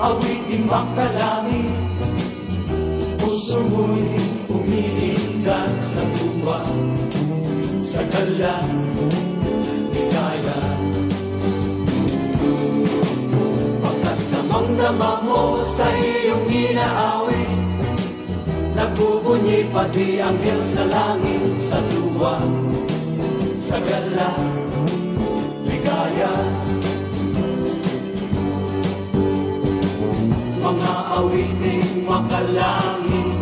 awiting makalangit. Puso mo'y umiingat sa tuwa, sa gala, ligaya. Pagkat namang-nama mo sa iyong inaawit, nagbubunyi pati anghel sa langit, sa tuwa, sa gala, ligaya. Mga awiting makalangit,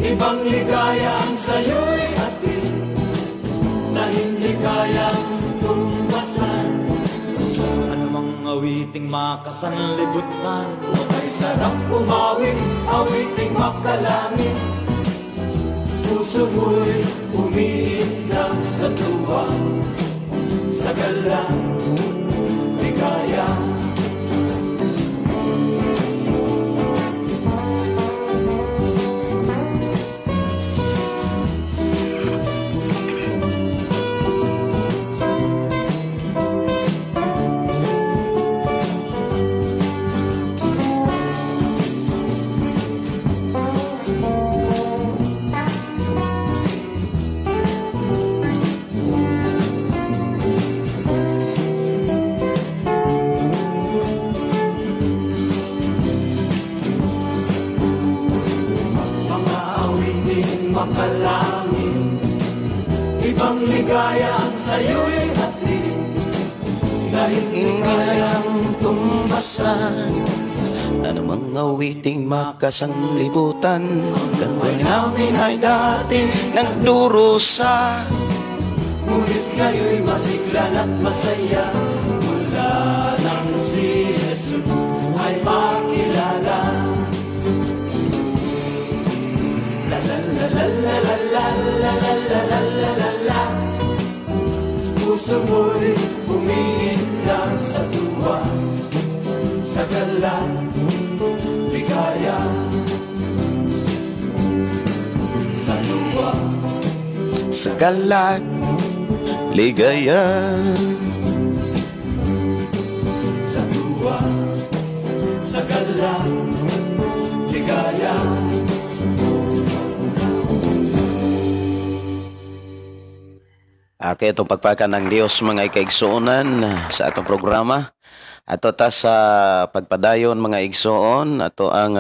ibang ligaya ang sa'yo'y hatid, na hindi kayang tumbasan. Anumang awiting makasanlibutan, ay sarap umawit, awiting makalangit. Puso mo'y umiindak sa tuwa, sa gala, ligaya. Makalangit, ibang ligaya ang sa'yo'y hatid, na hindi kayang tumbasan. Anumang awiting makasanglibutan, gawin namin ay dati nagdurusa, ngunit ngayon'y masiglan at masaya. Mula nang si Jesus ay makilala. La la la la la la la la la la la la la. Puso mo'y umiindak sa tuwa, sa gala, ligaya. Sa tuwa, sa gala, ligaya. sa tuwa, sa gala, ligaya. Kaya itong pagpaka ng Diyos mga ikaigsuonan sa atong programa. Ato ta sa pagpadayon mga igsuon, ato ang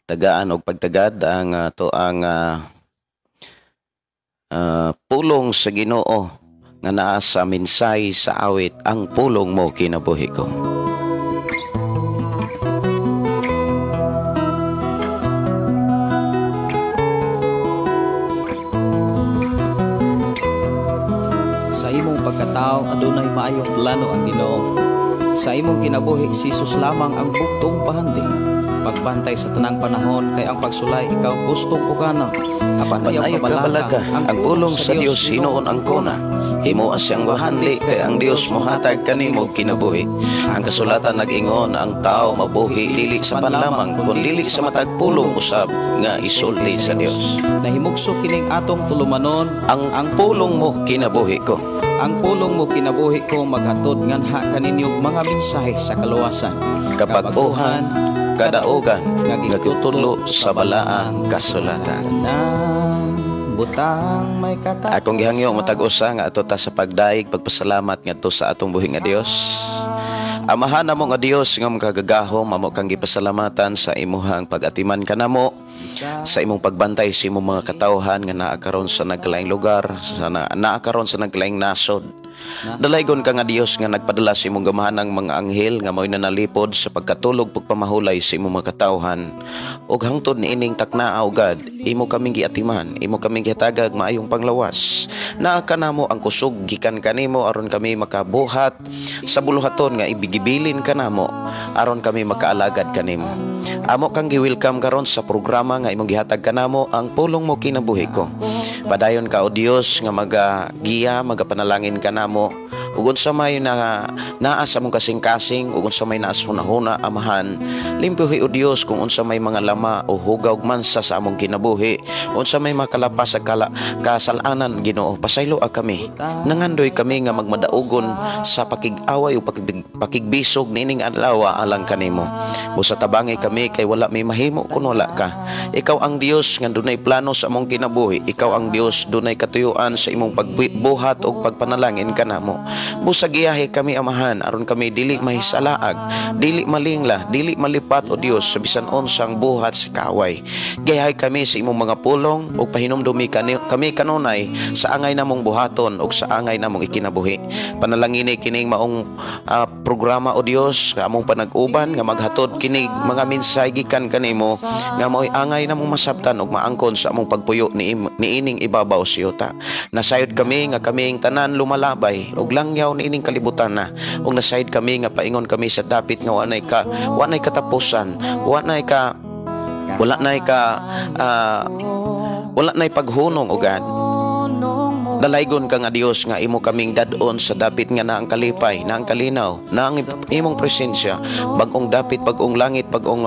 tagaan o pagtagad ang ato ang pulong sa Ginoo nga naa sa minsay sa awit, ang pulong mo kinabuhi ko. Sa imong pagkatao adunay maayong plano ang Ginoo. Sa imong kinabuhi si Jesus lamang ang bugtong pahandi. Pagbantay sa tanang panahon kay ang pagsulay ikaw gustong pukana. Apan ayaw kabalaga ang pulong sa Dios hinuon ang kuna. Himo asyang wahandi kay ang Dios mohatag kanimo kinabuhi. Ang kasulatan nag-ingon ang tao mabuhi dili sa panlamang kun dili sa matag pulong usab nga isulti sa Dios. Nahimugso kining atong tulumanon ang pulong mo kinabuhi ko. Ang pulong mo kinabuhi ko maghatod nganha kaninyong mga mensahe sa kaluwasan, kapag-uhan, kadaogan, nagtutulo sa balaang kasulatan. Butang may Akong gihangyo matag-usa nga ato ta sa pagdaig pagpasalamat ngadto sa atong buhi nga Dios. Amahan namo nga Dios nga makagagahom amo kang gipasalamatan sa imuhang pag-atiman kanamo, sa imong pagbantay sa imong mga katawhan nga naa karon sa nagkalaing lugar, naa karon sa nagkalaing nasod. Dalaygon ka nga Dios nga nagpadala sa imong gamahanang mga anghel nga mao'y nanalipod sa pagkatulog pagpamahulay sa imong mga katawhan. Ug hangtod niining taknaa ugad, imo kaming giatiman, imo kaming gihatagag maayong panglawas. Naa kanamo ang kusog gikan kanimo aron kami makabuhat sa buluhaton nga ibigibilin kanamo aron kami makaalagad kanimo. Amo kang gi-welcome karon sa programa nga imong gihatag kanamo, ang pulong mo kinabuhi ko. Padayon ka o Dios nga magagiya, magapanalangin kanamo ug unsa may naa sa mong kasing-kasing ug unsa may naa sa hunahuna amahan, limpihi o Dios kung unsa may mga lama o hugaw mansa sa among kinabuhi, unsa may makalapas sa kasalanan Ginoo, pasaylo kami, nangandoy kami nga magmadaugon sa pakig-away o pakigbisog nining adlaw alang kanimo. Busa tabangi kami kay wala may mahimo kun wala ka. Ikaw ang Dios nga dunay plano sa among kinabuhi. Ikaw ang Dios dunay katuyuan sa imong pagbuhat o pagpanalangin kanamo. Busa giyahe kami amahan aron kami dili mahisalaag, dili malingla, dili malipat o Dios sa bisan unsang buhat sa kaaway. Giyahe kami sa imong mga pulong ug pahinumdumi kami kanunay sa angay namong buhaton ug sa angay namong ikinabuhi. Panalangini kining maong programa o Dios nga among panag-uban nga maghatod kining mga mensahe gikan kanimo nga mao'y angay namong masabtan ug maangkon sa among pagpuyo niining ibabaw siyota. Nasayod kami nga kaming tanan lumalabay ug langyaw niining kalibutan na, ug nasayod kami nga paingon kami sa dapit nga wanay katapusan, wala nay paghunong ugad. Dalaygon ka nga Dios nga imo kaming dadon sa dapit nga naang kalipay, naang kalinaw, naang imong presensya, bag-ong dapit, bag-ong langit, bag-ong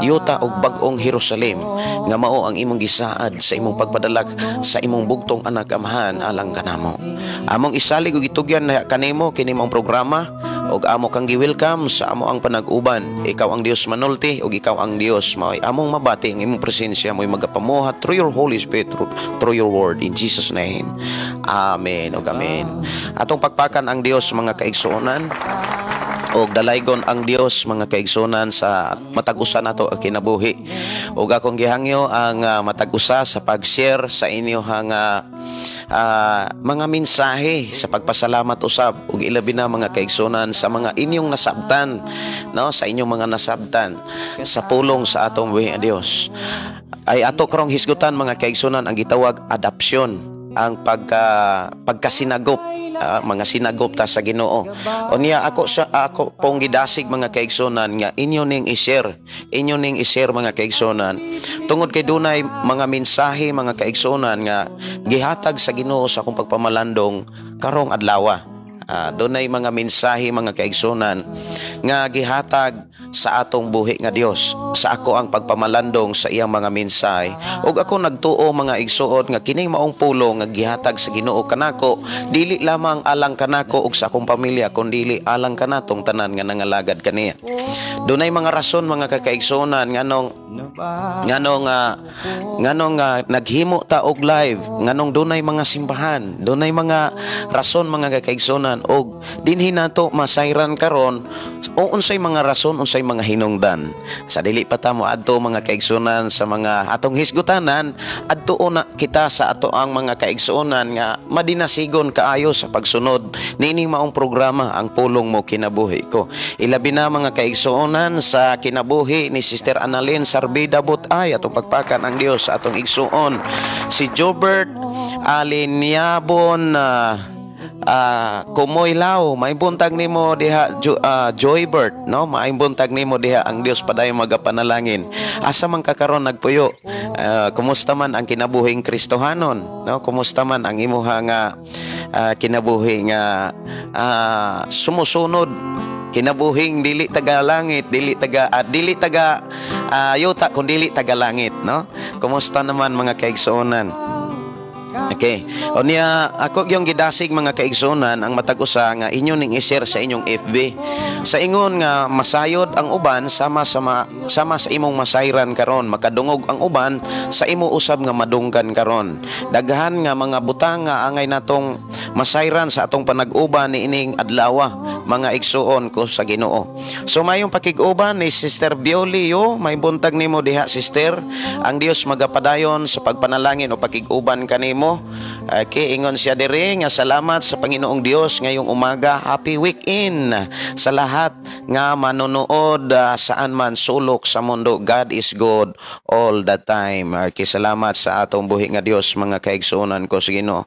yuta ug bag-ong Jerusalem nga mao ang imong gisaad sa imong pagpadalak sa imong bugtong anak amahan alang kanamo. Among isalig ug itugyan na kanimo kini mong programa ug amo kang gi-welcome sa amo ang panag-uban. Ikaw ang Dios manulti ug ikaw ang Dios mao'y among mabati ang imong presensya mo'y magapamuhat through your Holy Spirit, through your word, in Jesus name. Amen ug amen. Atong pagpakan ang Dios mga kaigsuonan og dalaygon ang Dios mga kaigsuonan sa matag-usa nato ang kinabuhi. Ug akong gihangyo ang matag-usa sa pag-share sa inyo mga mensahe sa pagpasalamat usab ug ilabi na mga kaigsuonan sa mga inyong nasabtan, no, sa inyong mga nasabtan sa pulong sa atong buhi nga Dios. Ay ato karong hisgutan mga kaigsuonan ang gitawag adopsyon, ang pagkasinagop, mga sinagop ta sa Ginoo. Unya ako pong gidasig mga kaigsuonan nga inyo ning i-share mga kaigsuonan tungod kay dunay mga mensahe mga kaigsuonan nga gihatag sa Ginoo sa akong pagpamalandong karong adlaw. Dunay mga mensahe mga kaigsuonan nga gihatag sa atong buhi nga Dios. Sa ako ang pagpamalandong sa iyang mga mensahe ug ako nagtuo mga igsuon nga kining maong pulong nga gihatag sa Ginoo kanako dili lamang alang kanako ug sa akong pamilya kundi alang kanatong tanan nga nangalagad kaniya. Dunay mga rason mga kakaigsuonan nganong naghimo ta og live, nganong dunay mga simbahan, dunay mga rason mga kakaigsuonan og dinhi nato masayran karon o unsay mga rason, unsay mga hinungdan. Sa dili pa ta mo adto mga kaigsuonan sa mga atong hisgutanan, adto na kita sa ato ang mga kaigsuonan nga madinasigon kaayo sa pagsunod niining maong programa ang pulong mo kinabuhi ko. Ilabi na mga kaigsuonan sa kinabuhi ni Sister Annalyn Sarbida Butay atong pagpakan ang Dios sa atong igsuon. Si Jobert Aliniabon Kumoy Lao, maimbuntag nimo diha Joybert, no? Maimbuntag nimo diha ang Dios paday magapanalangin. Asa man ka karon nagpuyo? Kumusta man ang kinabuhing Kristohanon, no? Kumusta man ang imuha nga kinabuhing sumusunod, kinabuhing dili taga langit, dili taga yuta kun dili taga langit, no? Kumusta naman mga kaigsuonan? Okay. O niya, ako yung gidasig mga kaigsuonan ang matag-usa nga inyo ning i-share sa inyong FB. Sa ingon nga masayod ang uban sama sa imong masayran karon, makadungog ang uban sa imo usab nga madunggan karon. Daghan nga mga butang nga angay natong masayran sa atong panag-uban niining adlaw mga igsuon ko sa Ginoo. So mayong pakig-uban ni Sister Biolio, may buntag nimo diha sister. Ang Dios magapadayon sa pagpanalangin o pakig-uban kanimo. Okay, ingon siya diri nga salamat sa Panginoong Dios ngayong umaga. Happy weekend sa lahat nga manonood saan man sulok sa mundo. God is good all the time. Okay, salamat sa atong buhi nga Dios mga kaigsuonan ko sa Ginoo.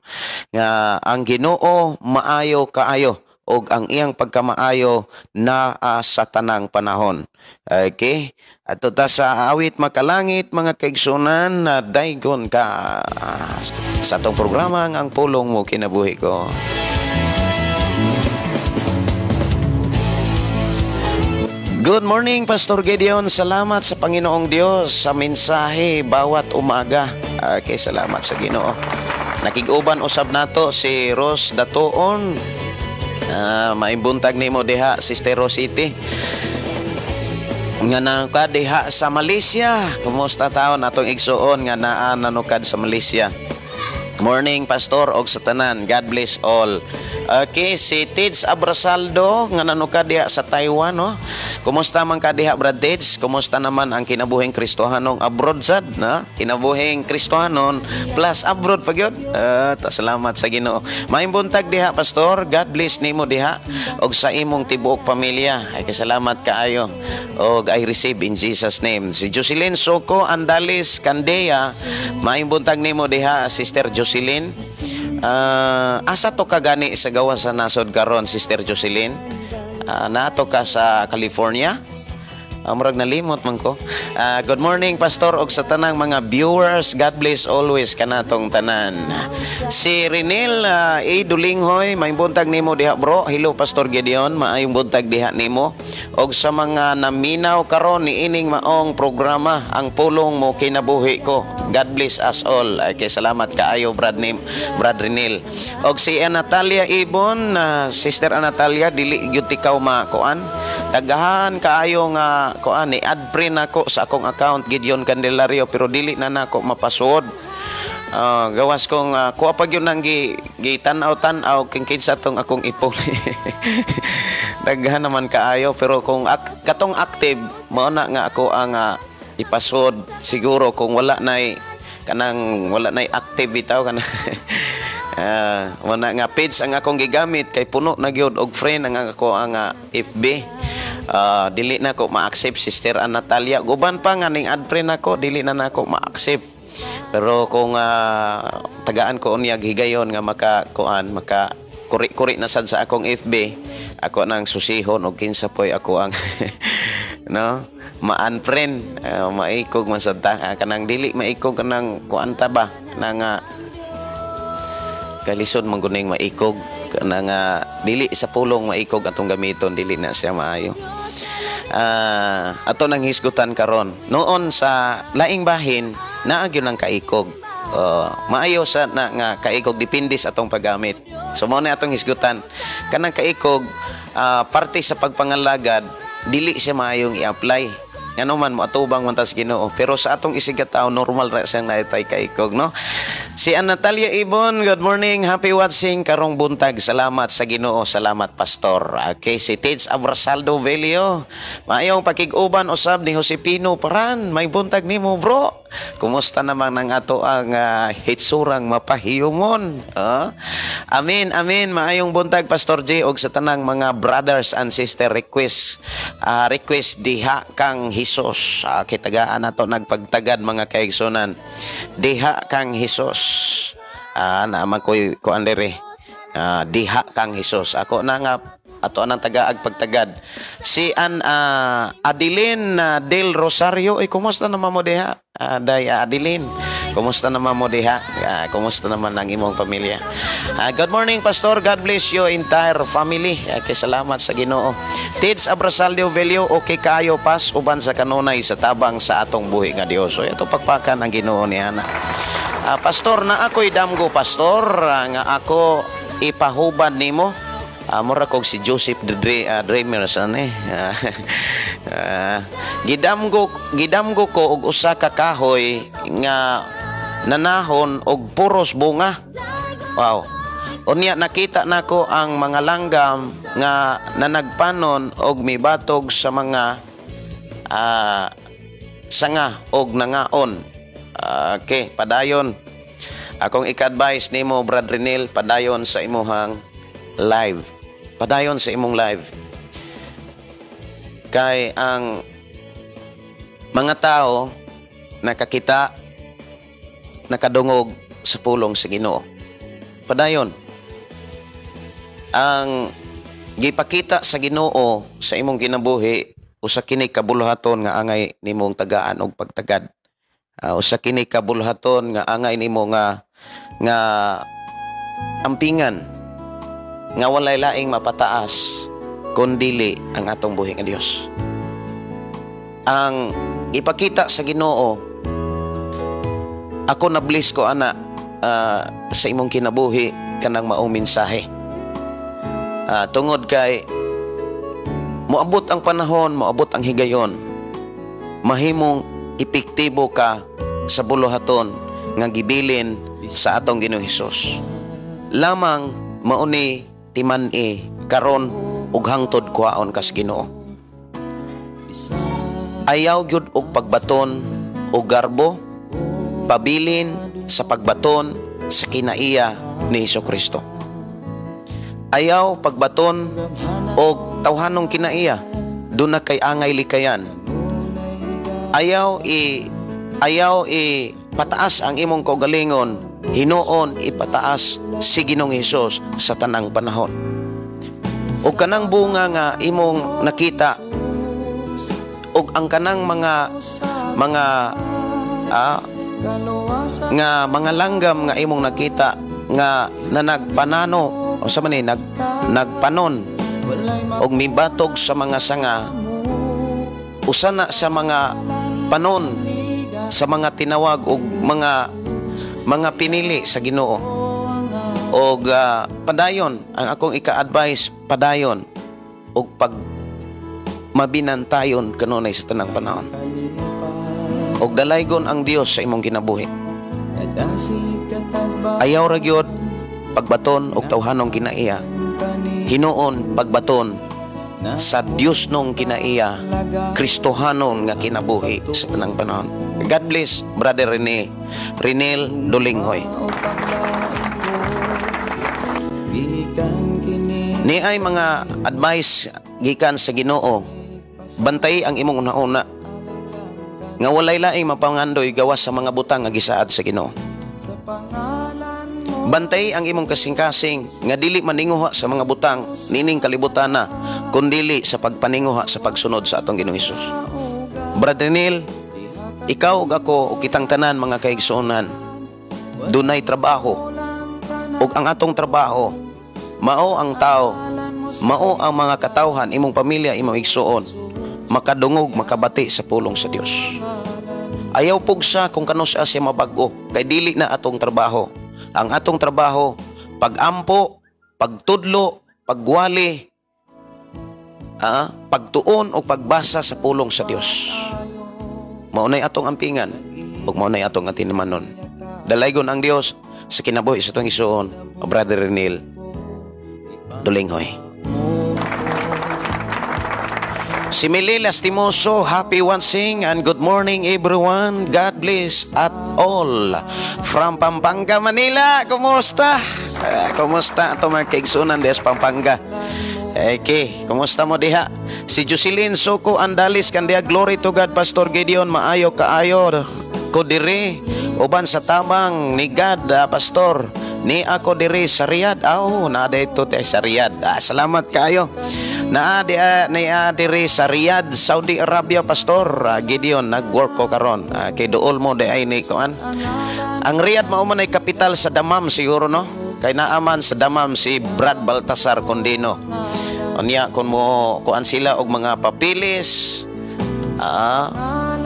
Nga ang Ginoo maayo kaayo og ang iyang pagkamaayo na sa tanang panahon. Okay? At ta sa awit makalangit mga kaigsuonan na daygon ka sa atong programa ang pulong mo kinabuhi ko. Good morning, Pastor Gideon. Salamat sa Panginoong Diyos sa mensahe bawat umaga. Okay, salamat sa Ginoo. Nakig-uban usab nato si Ros Datoon. Maimbuntag nimo diha, Sister Rosity. Nga nanukad diha sa Malaysia. Kumusta taon atong igsuon nga naa nanukad sa Malaysia? Morning, Pastor, og sa tanan. God bless all. Okay, si Tids Abrasaldo nga nanukad diha sa Taiwan, no? Kumusta man ka diha, Brad Tids? Kumusta naman ang kinabuhing Kristohanong abroad sad, na? Kinabuhing Kristohanon plus abroad pa gyud. Salamat sa Ginoo. Maimbuntag diha, Pastor. God bless nimo diha og sa imong tibuok pamilya. Ay kasalamat kaayo. Og I receive in Jesus name. Si Jocelyn Soko Andalis Candea, maimbuntag nimo diha, Sister Jocelyn. Asa to ka gani sa gawa sa nasod karon, Sister Jocelyn? Nato ka sa California? Murag nalimot man ko. Good morning, Pastor, og sa tanang mga viewers. God bless always kanatong tanan. Si Renel A. Dulinghoy, may buntag nimo diha, bro. Hello, Pastor Gideon, maayong buntag diha nimo. Og sa mga naminaw karon ni ining maong programa, ang pulong mo kinabuhi ko. God bless us all. Okay, salamat kaayo, Brad Renel. Og si Natalia Ibon, Sister Natalia, dili gyud ikaw makuan. Daghan kaayo nga kuan ni add friend nako sa akong account Gideon Candelario, pero dili na nako mapasword. Gawas kong kuha pag yun nang gitanaw-tanaw kung kinsa tong akong ipon. Daghan naman kaayo, pero kung katong active mao na nga ako ang ipasword siguro kung wala nay active bitaw kana. Wala nga page ang akong gigamit kay puno na gyud og friend ang ako ang FB. Dili na ko ma-accept, Sister Natalia. Guban pa nga ning add friend ako, dili na nako ma-accept. Pero kung tagaan ko unyag higayon nga maka kuri-kuri na sad sa akong FB, ako nang susihon og kinsa poy ako ang no, ma-unfriend, maikog man sad ta. Kanang dili maikog kanang kuanta ba nang kalisod man guning maikog kanang dili sa pulong maikog atong gamiton, dili na siya maayo. Ato nang hisgutan karon noon sa laing bahin naa gyud ang kaikog. Maayo sa na nga kaikog depende sa atong paggamit. So mo na atong hisgutan kanang kaikog parte sa pagpangalagad dili siya maayong i-apply. Ngano man mo atubang man tas Ginoo, pero sa atong isigataw normal ra siyang naitay kaikog, no? Si Natalia Ibon, good morning, happy watching karong buntag. Salamat sa Ginoo, salamat, Pastor. Okay, si Tids Abrasaldo Velio, maayong pakig-uban usab ni Josepino Paran, may buntag nimo, bro. Kumusta naman ang ato ang hitsurang mapahiyumon? Amen, amen. Maayong buntag, Pastor J, og sa tanang mga brothers and sister request diha kang Hesus. Kitagaan nato nagpagtagad mga kaigsunan. Diha kang Hesus. Naaman ko andere. Diha kang Hesus. Ako na nga ato anang tagaag pagtagad. Si Adeline Del Rosario, kumusta naman mo diha? Adeline, kumusta naman mo diha? Kumusta naman ang imong pamilya? Good morning, Pastor. God bless you entire family. Kay salamat sa Ginoo. Tids Abrasaldo Velio, okay kayo pas uban sa kanunay sa tabang sa atong buhi nga Dios. So ito pagpakan ang Ginoo ni ana. Pastor, na ako'y damgo, Pastor, nga ako ipahuban nimo. Mura kog si Joseph Dreamer san gidamgo ko og usa ka kahoy nga nanahon og puros bunga. Wow. Unya nakita nako ang mga langgam nga nanagpanon og mibatog sa mga sanga og nangaon. Okay, padayon. Akong ika-advise nimo, Brad Renel, padayon sa imuhang live. Padayon sa imong live. Kay ang mga tao nakakita, nakadungog sa pulong sa Ginoo. Padayon. Ang gipakita sa Ginoo sa imong kinabuhi usa kini kabulhaton nga angay nimong tagaan og pagtagad. Usa kini kabulhaton nga angay nimo nga ampingan nga walay laing mapataas kundili ang atong buhi nga Dios. ang ipakita sa Ginoo. Ako na-bless ko ana sa imong kinabuhi kanang maong mensahe. Tungod kay moabot ang panahon, moabot ang higayon, mahimong epektibo ka sa buluhaton nga gibilin sa atong Ginoong Hesus. Lamang mauni timan-i karon ug hangtod kuhaon kas Ginoo. Ayaw gyud og pagbaton og garbo, pabilin sa pagbaton sa kinaiya ni Hesukristo. Ayaw pagbaton og tawhanong kinaiya, duna kay angay likayan. Ayaw pataas ang imong kaugalingon, hinuon ipataas si Ginoong Hesus sa tanang panahon. O kanang bunga nga imong nakita, o ang kanang mga langgam nga imong nakita nga nagpanano o sa man nagpanon og mibatog sa mga sanga, usana sa mga panon, sa mga tinawag og mga pinili sa Ginoo. Og padayon ang akong ika-advise, padayon og pag mabinantayon kanunay sa tanang panahon. Og dalaygon ang Dios sa imong kinabuhi. Ayaw ra gyud pagbaton og tawhanong kinaiya, hinuon pagbaton sa Dios nung kinaiya, Kristohanon nga kinabuhi sa tanang panahon. God bless, Brother Renel Dolinghoy. Ni ay mga advice gikan sa Ginoo. Bantay ang imong una-una nga walay laing mapangandoy gawas sa mga butang nga gisaad sa Ginoo. Bantay ang imong kasing-kasing nga dili maninguha sa mga butang nining kalibutan na, kundili sa pagpaninguha sa pagsunod sa atong Ginoong Hesus. Brother Neil, ikaw ug ako ug kitang tanan mga kaigsuonan, dunay trabaho. Ug ang atong trabaho mao ang tao, mao ang mga katawhan, imong pamilya, imong igsuon, makadungog, makabati sa pulong sa Dios. Ayaw pugsa kung kanus siya mabag-o, kay dili na atong trabaho. Ang atong trabaho, pagampo, pagtudlo, pagwali, pagtuon o pagbasa sa pulong sa Dios. Maunay atong ampingan, ug maunay atong atinimanon. Dalaygon ang Dios sa kinabuhi sa atong igsuon, Brother Renel Dolinghoy. Si Mili Lastimoso, happy wansing and good morning everyone. God bless at all. From Pampanga, Manila. Kumusta? Kumusta ato mga kaigsunan des Pampanga? Okay, kumusta mo diha? Si Jocelyn Soko Andalis kandiya, glory to God, Pastor Gideon, maayo kaayo ko diri uban sa tabang ni God, Pastor. Ni ako diri sa Riyadh. Na dito tayo sa Riyadh. Salamat kayo. Na diri sa Riyadh, Saudi Arabia, Pastor Gideon, nag-work ko karon. Kay dool mo di ay ni kuan. Ang Riyadh mao man ay kapital sa Damam siguro, no? Kay naaman sa Damam si Brad Baltasar Condino. Unya kun mo kuan sila og mga papilis,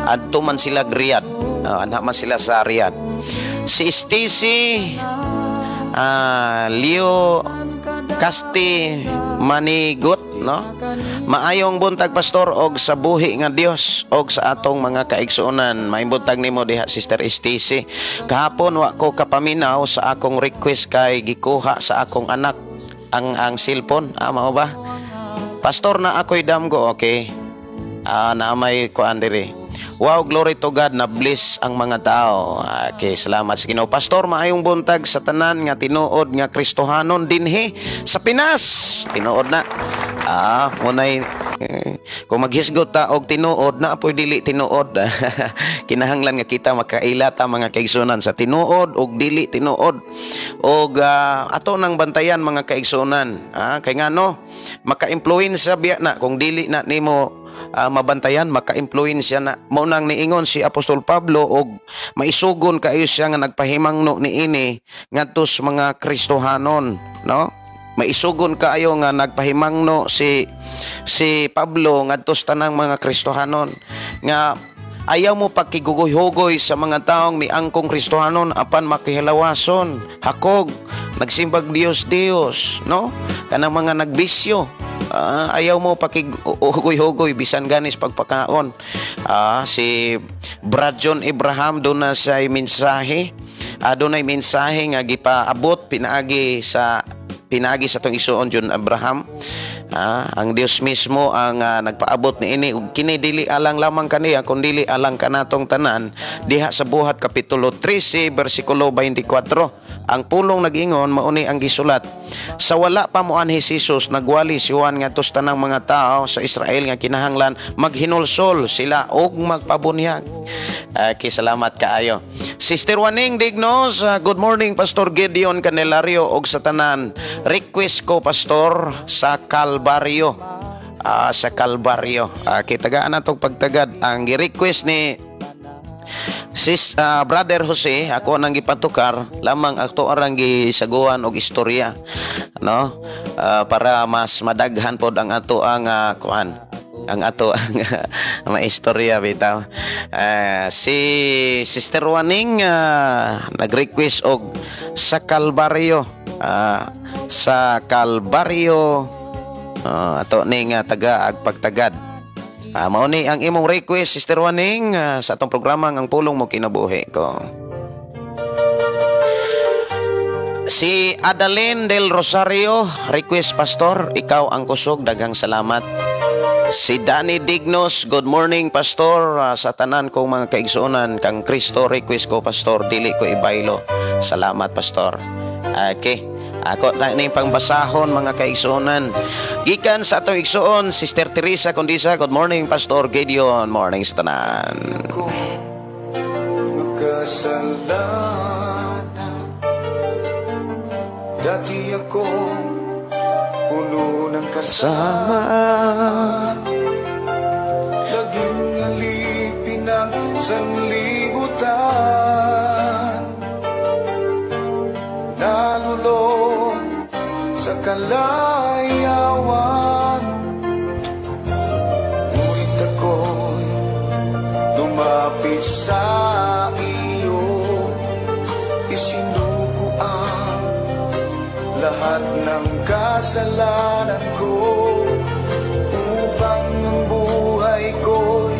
adto man sila Riyadh. Anak man sila sa Riyadh. Si Stacy Leo Casti Manigot, no? Maayong buntag, Pastor, og sa buhi nga Dios og sa atong mga kaigsuonan. May buntag nimo diha, Sister Stacy. Kahapon wa ko kapaminaw sa akong request kay gikuha sa akong anak ang cellphone. Mao ba? Pastor, na ako'y damgo, okay? Na may kuan diri. Wow, glory to God, na bless ang mga tao. Okay, salamat sa Ginoo. Pastor, maayong buntag sa tanan nga tinuod nga Kristohanon dinhi sa Pinas. Tinuod na. Munay kung maghisgot ta og tinuod na apoy dili tinuod. Kinahanglan nga kita makailata mga kaigsunan sa tinuod og dili tinuod. Og ato nang bantayan mga kaigsunan. Kay ngano maka-influence biya na kung dili na nimo mabantayan, maka-influensya na. Maunang niingon si Apostol Pablo og maisugon kaayo siya nga nagpahimangno niini ngadto sa mga Kristohanon, no? Maisugon kaayo nga nagpahimangno si Pablo ngadto sa tanang mga Kristohanon nga ayaw mo pakigugoy-hugoy sa mga taong miangkong Kristohanon apan makihilawason, hakog, nagsimbag Dios, no? Kanang mga nagbisyo. Ayaw mo pakigugoy-hugoy bisan ganis pagpakaon. Si Brad John Abraham doon na sa mensahe. Doon ay mensahe nga gipaabot pinaagi sa tong isuon John Abraham. Ang Dios mismo ang nagpaabot ni ini ug kini dili alang lamang kaniya kundi alang kanatong tanan diha sa Buhat kapitulo 13 bersikulo 24. Ang pulong nag-ingon mauni ang gisulat, sa wala pa mo anhi si Jesus nagwali si Juan ngadto sa tanang mga tao sa Israel nga kinahanglan maghinulsol sila og magpabunyag. Salamat kaayo. Sister Waning Dignos, good morning Pastor Gideon Candelario og sa tanan. Request ko Pastor sa Kalbaryo. Sa Kalbaryo. Kitagaan natong pagtagad ang gi-request ni Brother Jose, ako nang gipatukar lamang ato arang gisaguan og istorya, no? Para mas madaghan pod ang ato ang kuan, ang ato ang maistorya bitaw. Si Sister Waning nag-request og sa Kalbaryo, ato ning taga agpagtagad. Mauni ang imong request, Sister Waning, sa atong programa ang pulong mo kinabuhi ko. Si Adalyn del Rosario, request Pastor, ikaw ang kusog, daghang salamat. Si Danny Dignos, good morning Pastor, sa tanan kong mga kaigsuonan kang Kristo, request ko Pastor, dili ko ibaylo. Salamat Pastor. Okay. Ako na yung pangbasahon mga kaigsuonan. Gikan sa atong igsuon, Sister Teresa Condisa, good morning Pastor Gideon, morning sa tanan. Magkasalanan, dati ako puno ng kasama, naging alipin ng sanlibutan, nalulong sa kalayawan, ngunit ako'y lumapit sa iyo, isinuko ang lahat ng kasalanan ko, upang ang buhay ko'y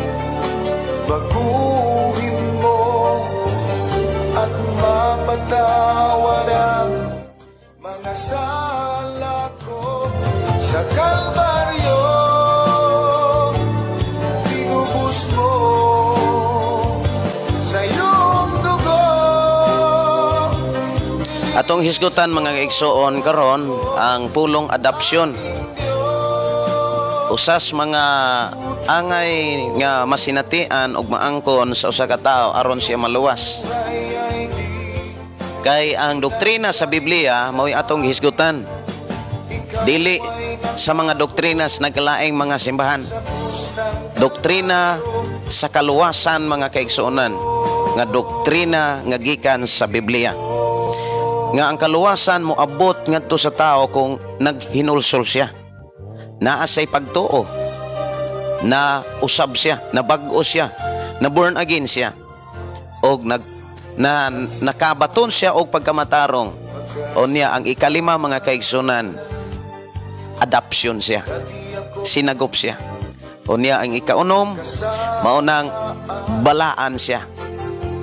baguhin mo at mapatawad ang mga sala ko. Sa Kalbaryo tinubos mo sa iyong dugo. Atong hisgutan mga kaigsuon karon ang pulong adopsyon. Usas mga angay nga masinatian og maangkon sa usa ka tawo aron siya maluwas. Kay ang doktrina sa Biblia mao'y atong hisgutan. Dili sa mga doktrinas nagkalaing mga simbahan. Doktrina sa kaluwasan mga kaigsuonan, nga doktrina nga gikan sa Biblia. Nga ang kaluwasan mo abot ngadto sa tao kung naghinulsol siya. Naa say pagtuo, na usab siya, na bag-o siya, na born again siya, og nakabaton siya og pagkamatarong. O niya ang ikalima mga kaigsunan, adoption siya, sinagop siya. O niya ang ikaunom, maunang balaan siya.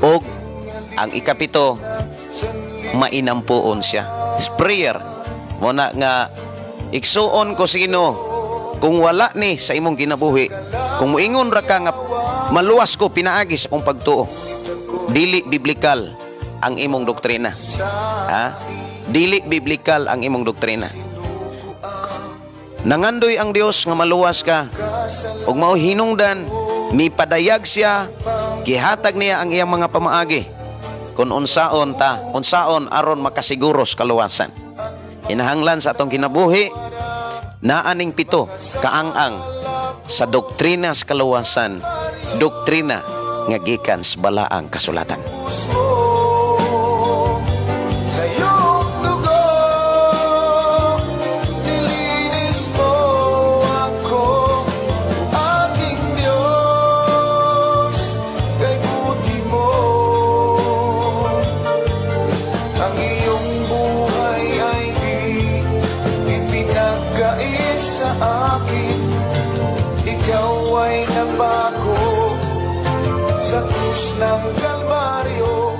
Og ang ikapito, mainampuon siya. Prayer mo na nga igsuon ko sino kung wala ni sa imong ginabuhi, kung muingon ra ka nga maluwas ko pinaagi sa akong pagtuo, dili biblikal ang imong doktrina. Dili biblikal ang imong doktrina. Nangandoy ang Dios nga maluwas ka ug mao hinungdan mipadayag siya, gihatag niya ang iyang mga pamaagi kung unsaon aron makasiguros kaluwasan. Hinahanglan sa atong kinabuhi naaning pito kaang-ang sa doktrina sa kaluwasan, doktrina nga gikan sa balaang kasulatan. Sa iyong dugo, nilinis mo ako, aking Diyos. buhay sa akin, ikaw ay nagbago sa krus ng Kalbaryo.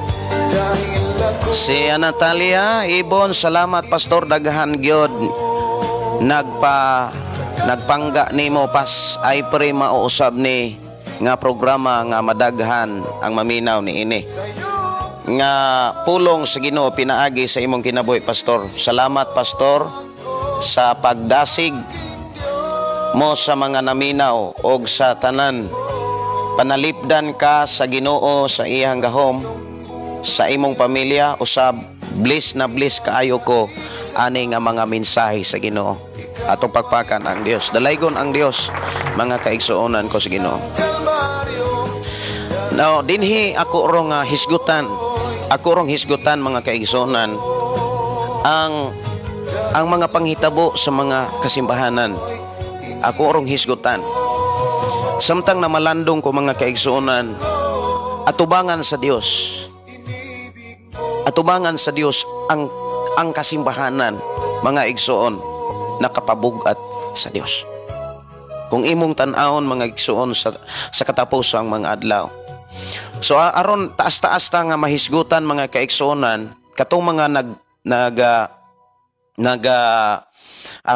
Dahil ako Si Natalia Ibon, salamat Pastor, daghan gyud nagpangga nimo pas ay pre mauusab ni nga programa nga madaghan ang maminaw ni ini nga pulong sa Ginoo pinaagi sa imong kinabuhi Pastor. Salamat Pastor sa pagdasig mo sa mga naminaw og sa tanan. Panalipdan ka sa Ginoo sa iyang gahom sa imong pamilya. Usab bliss na bliss kaayo ko ani nga mga mensahe sa Ginoo. Atong pagpakan ang Dios, dalaygon ang Dios, mga kaigsuonan ko sa Ginoo. Now dinhi ako rong hisgutan mga kaigsuonan ang mga panghitabo sa mga kasimbahanan. Ako rong hisgutan samtang na malandong ko mga kaigsuonan, atubangan sa Dios ang kasimbahanan, mga igsuon, nakapabugat sa Dios. Kung imong tan-awon mga igsuon sa katapusang mga adlaw. So aron taas-taas ta nga mahisgutan mga kaigsuonan katong mga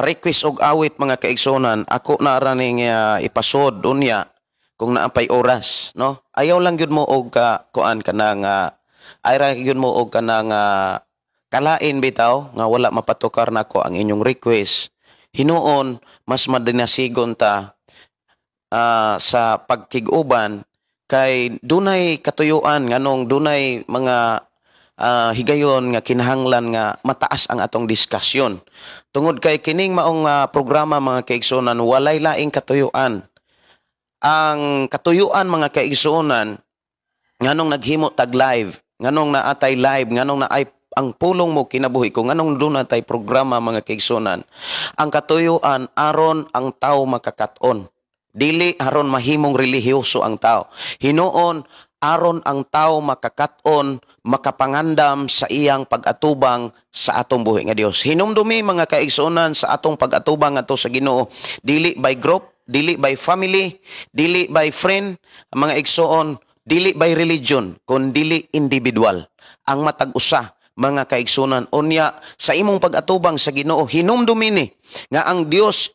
request og awit mga kaigsuonan, ako na raning ipasod unya kung naapay oras, no? Ayaw lang gyud mo og kuan kanang ayra gyud mo og kanang kalain bitaw nga wala mapatukar nako ang inyong request. Hinuon mas madinasigon ta sa pagkig-uban kay dunay katuyuan nganong dunay mga higayon nga kinahanglan nga mataas ang atong diskusyon. Tungod kay kining maong programa mga kaigsuonan walay laing katuyuan. Ang katuyuan mga kaigsuonan nganong naghimo tag live, nganong naatay live, nganong naay ang pulong mo kinabuhi ko, nganong doon natay programa mga kaigsuonan. Ang katuyuan aron ang tao makakaton. Dili aron mahimong relihiyoso ang tao. Hinuon aron ang tao makakaton, makapangandam sa iyang pag-atubang sa atong buhi nga Dios. Hinumdumi mga kaigsuonan sa atong pag-atubang ato sa Ginoo, dili by group, dili by family, dili by friend, mga igsuon, dili by religion, kun dili individual. Ang matag-usa mga kaigsuonan unya sa imong pag-atubang sa Ginoo, hinumdumi ni nga ang Dios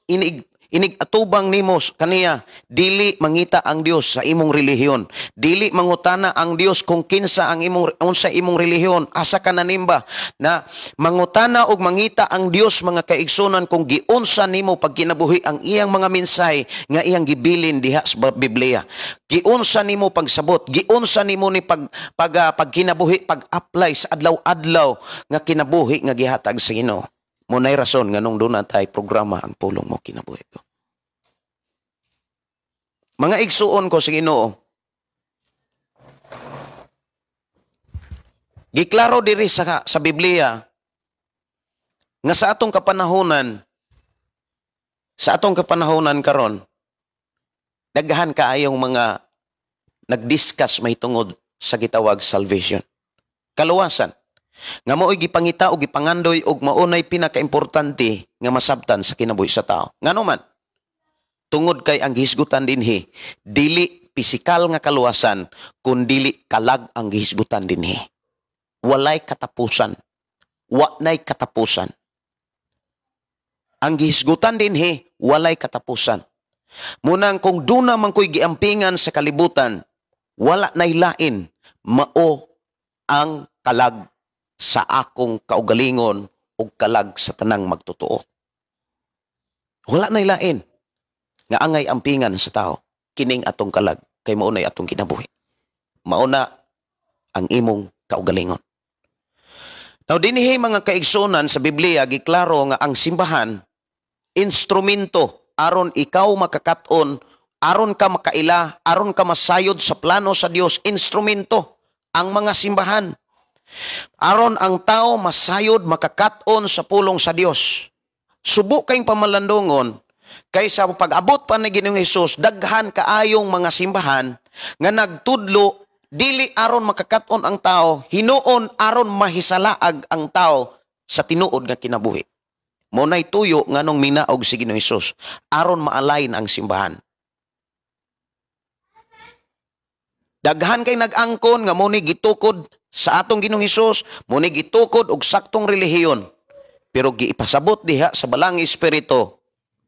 inig-atubang nimo kaniya, dili mangita ang Dios sa imong relihiyon, dili mangutana ang Dios kung kinsa ang unsa imong relihiyon, asa ka nanimba, na mangutana og mangita ang Dios mga kaigsuonan kung giunsa nimo pagkinabuhi ang iyang mga mensahe nga iyang gibilin diha sa Biblia. Giunsa nimo pagsabot, giunsa nimo ni pagkinabuhi, pag-apply sa adlaw-adlaw nga kinabuhi nga gihatag sa Ginoo. Munay rason nganong doon natay programa ang pulong mo kinabuhi ko. Mga igsuon ko sa Ginoo, giklaro diri sa Biblia nga sa atong kapanahonan karon, daghan kaayong mga nagdiscuss mahitungod sa gitawag salvation, kaluwasan. Nga mo'y gipangita o gipangandoy og maunay pinakaimportante nga masabtan sa kinabuhi sa tao. Ngano man, tungod kay ang gihisgutan dinhi, dili pisikal nga kaluwasan, kun dili kalag ang gihisgutan dinhi. Walay katapusan. Walay katapusan. Ang gihisgutan dinhi, walay katapusan. Munang kung duna man ko'y giampingan sa kalibutan, wala nay lain, mao ang kalag sa akong kaugalingon o kalag sa tanang magtotoo. Wala nay lain nga angay ampingan sa tao, kining atong kalag, kay maunay atong kinabuhi. Mauna ang imong kaugalingon. Now dinhi mga kaigsuonan sa Biblia giklaro nga ang simbahan instrumento aron ikaw makakaton, aron ka makaila, aron ka masayod sa plano sa Dios. Instrumento ang mga simbahan aron ang tao masayod, makakaton sa pulong sa Dios. Subo kayong pamalandungon kaysa pag-abot pa ni Ginoong Hesus, daghan kaayong mga simbahan nga nagtudlo dili aron makakaton ang tao, hinuon aron mahisalaag ang tao sa tinuod nga kinabuhi. Munay tuyo nganong minaog si Ginoong Hesus aron maalain ang simbahan. Daghan kay nag-angkon nga muni gitukod sa atong Ginoong Hesus, muni gitukod og saktong relihiyon. Pero giipasabot diha sa balang espiritu,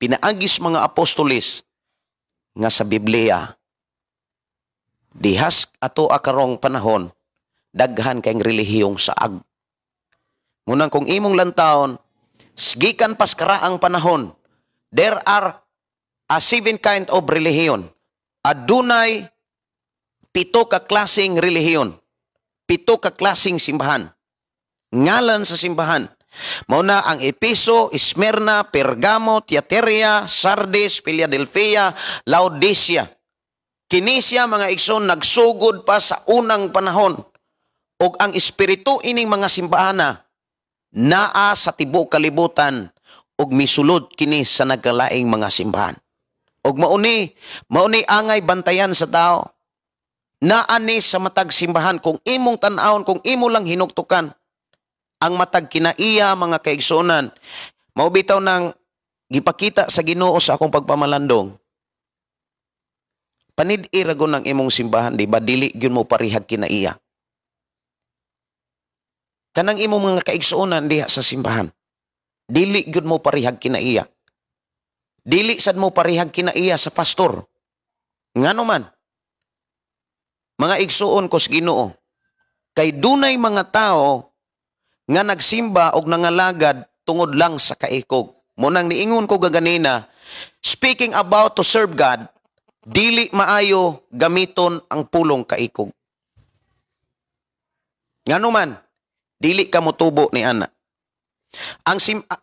pinaagis mga apostolis nga sa Biblia. Dihas ato akarong panahon, daghan kayong relihiyong saag. Ngunang kung imong lantawon, gikan pas karaang panahon, there are a 7 kind of relihiyon. Adunay 7 ka klaseng relihiyon. 7 ka klaseng simbahan. Ngalan sa simbahan. Mauna ang Epeso, Smyrna, Pergamo, Thyatira, Sardis, Philadelphia, Laodicea. Kini siya mga igsoon nagsugod pa sa unang panahon. Og ang espiritu ining mga simbahana naa sa tibuok kalibutan og misulod kini sa nagkalaing mga simbahan. Og mauni angay bantayan sa tao. Naani sa matag simbahan kung imong tan-awon, kung imo lang hinuktukan ang matag kinaiya mga kaigsuonan. Mao bitaw nang gipakita sa Ginoo sa akong pagpamalandong. Panid-i ragon ng imong simbahan, di ba? Dili gyud mo parihag kinaiya. Kanang imong mga kaigsuonan diha sa simbahan. Dili gyud mo parihag kinaiya. Dili sad mo parihag kinaiya sa pastor. Ngano man? Mga igsuon ko sa Ginoo, kay dunay mga tao nga nagsimba og nangalagad tungod lang sa kaikog. Munang niingon ko gaganina, speaking about to serve God, dili maayo gamiton ang pulong kaikog. Ngano man, dili ka motubo ni ana.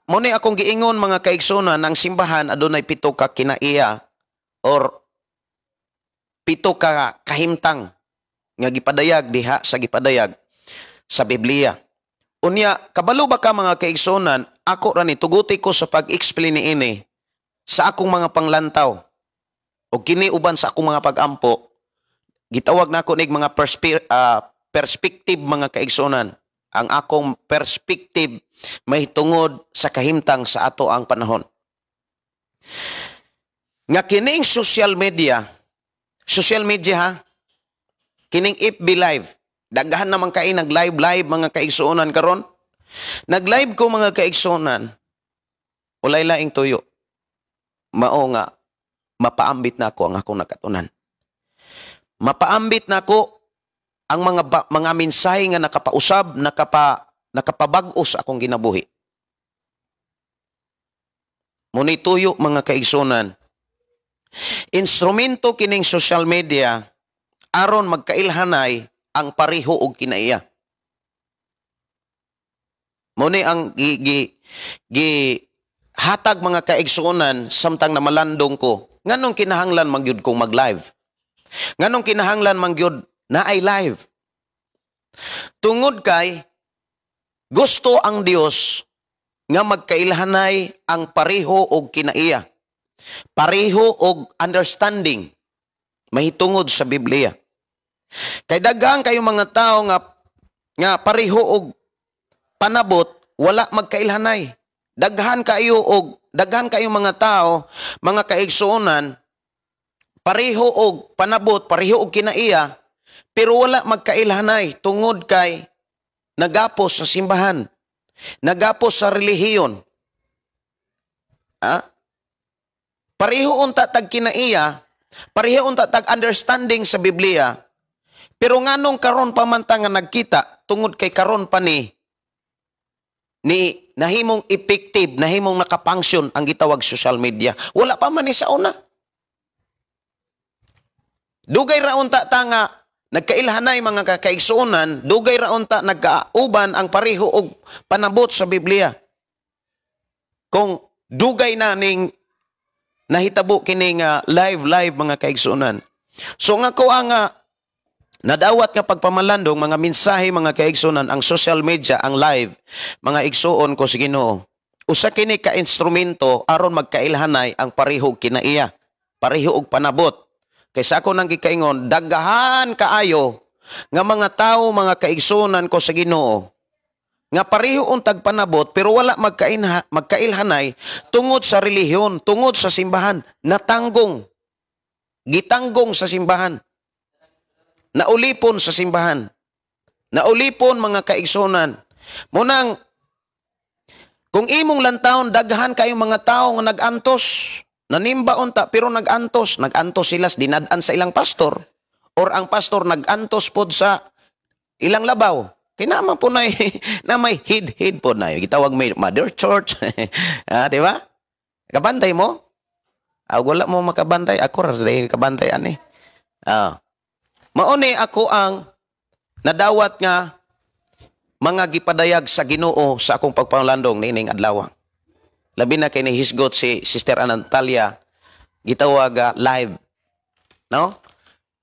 Muna akong giingon mga kaigsunan, ang simbahan adunay 7 ka kinaiya or 7 ka kahimtang nga gipadayag diha sa gipadayag sa Biblia. Unya, kabalo ba ka mga kaigsunan, ako rani tuguti ko sa pag-explain niini sa akong mga panglantaw. O kini uban sa akong mga pag-ampo, gitawag na ako nig mga perspective mga kaigsunan. Ang akong perspective may tungod sa kahimtang sa ato ang panahon. Nga kining social media ha, kining FB Live, daghan naman kayo nag-live mga kaigsuonan karon. Nag-live ko mga kaigsuonan, ulay laing tuyo. Mao nga, mapaambit na ako ang akong nakatunan. Mapaambit na ako ang mga mensahe nga nakapausab, nakapabag-o sa akong ginabuhi. Munay tuyo mga kaigsuonan, instrumento kining social media aron magkailhanay ang pariho og kinaiya. Muni ang hatag mga kaigsuonan samtang namalandong ko. Nganong kinahanglan magyud kong mag-live? Nganong kinahanglan magyud na ay live? Tungod kay gusto ang Dios nga magkailhanay ang pariho og kinaiya. Pariho og understanding mahitungod sa Biblia. Kay daghang kayo mga tao nga pareho og panabot wala magkailhanay. Daghan kayo mga tao, mga kaigsuonan, pareho og panabot, pareho og kinaiya, pero wala magkailhanay tungod kay nagapos sa simbahan, nagapos sa relihiyon. Pareho unta tag kinaiya, pareho unta tag understanding sa Biblia. Pero nganong karon pa man ta nga nagkita tungod kay karon pa ni nahimong effective, nahimong nakapunction ang gitawag social media. Wala pa man ni sa una. Dugay ra unta ta nga nagkailhanay mga kaigsuonan, dugay ra unta nagkauban ang pareho og panabot sa Biblia. Kung dugay na ning nahitabo kini nga live mga kaigsuonan. So nga ko nga nadawat nga pagpamalandong mga mensahe mga kaigsuonan ang social media, ang live, mga igsuon ko sa Ginoo. Usa kini ka instrumento aron magkailhanay ang pareho kinaiya, pareho og panabot. Kaysa ako nang gikaingon, daghan kaayo nga mga tao, mga kaigsuonan ko sa Ginoo, nga pareho untag panabot pero wala magkailhanay tungod sa relihiyon, tungod sa simbahan, gitanggong sa simbahan, naulipon sa simbahan, naulipon mga kaigsunan. Munang, kung imong lantawon, daghan kayong mga tao nga nagantos, nanimba unta, pero nagantos sila, dinadaan sa ilang pastor, or ang pastor nagantos pod sa ilang labaw. Kinamang po na may head po na gitawag may mother church. Di ba? Kabantay mo? Wala mo makabantay. Ako rin kabantay ani. Mauni ako ang nadawat nga mga gipadayag sa Ginoo sa akong pagpanlandong nining adlaw. Labi na kay nihisgot si Sister Anantalia, gitawag live. No?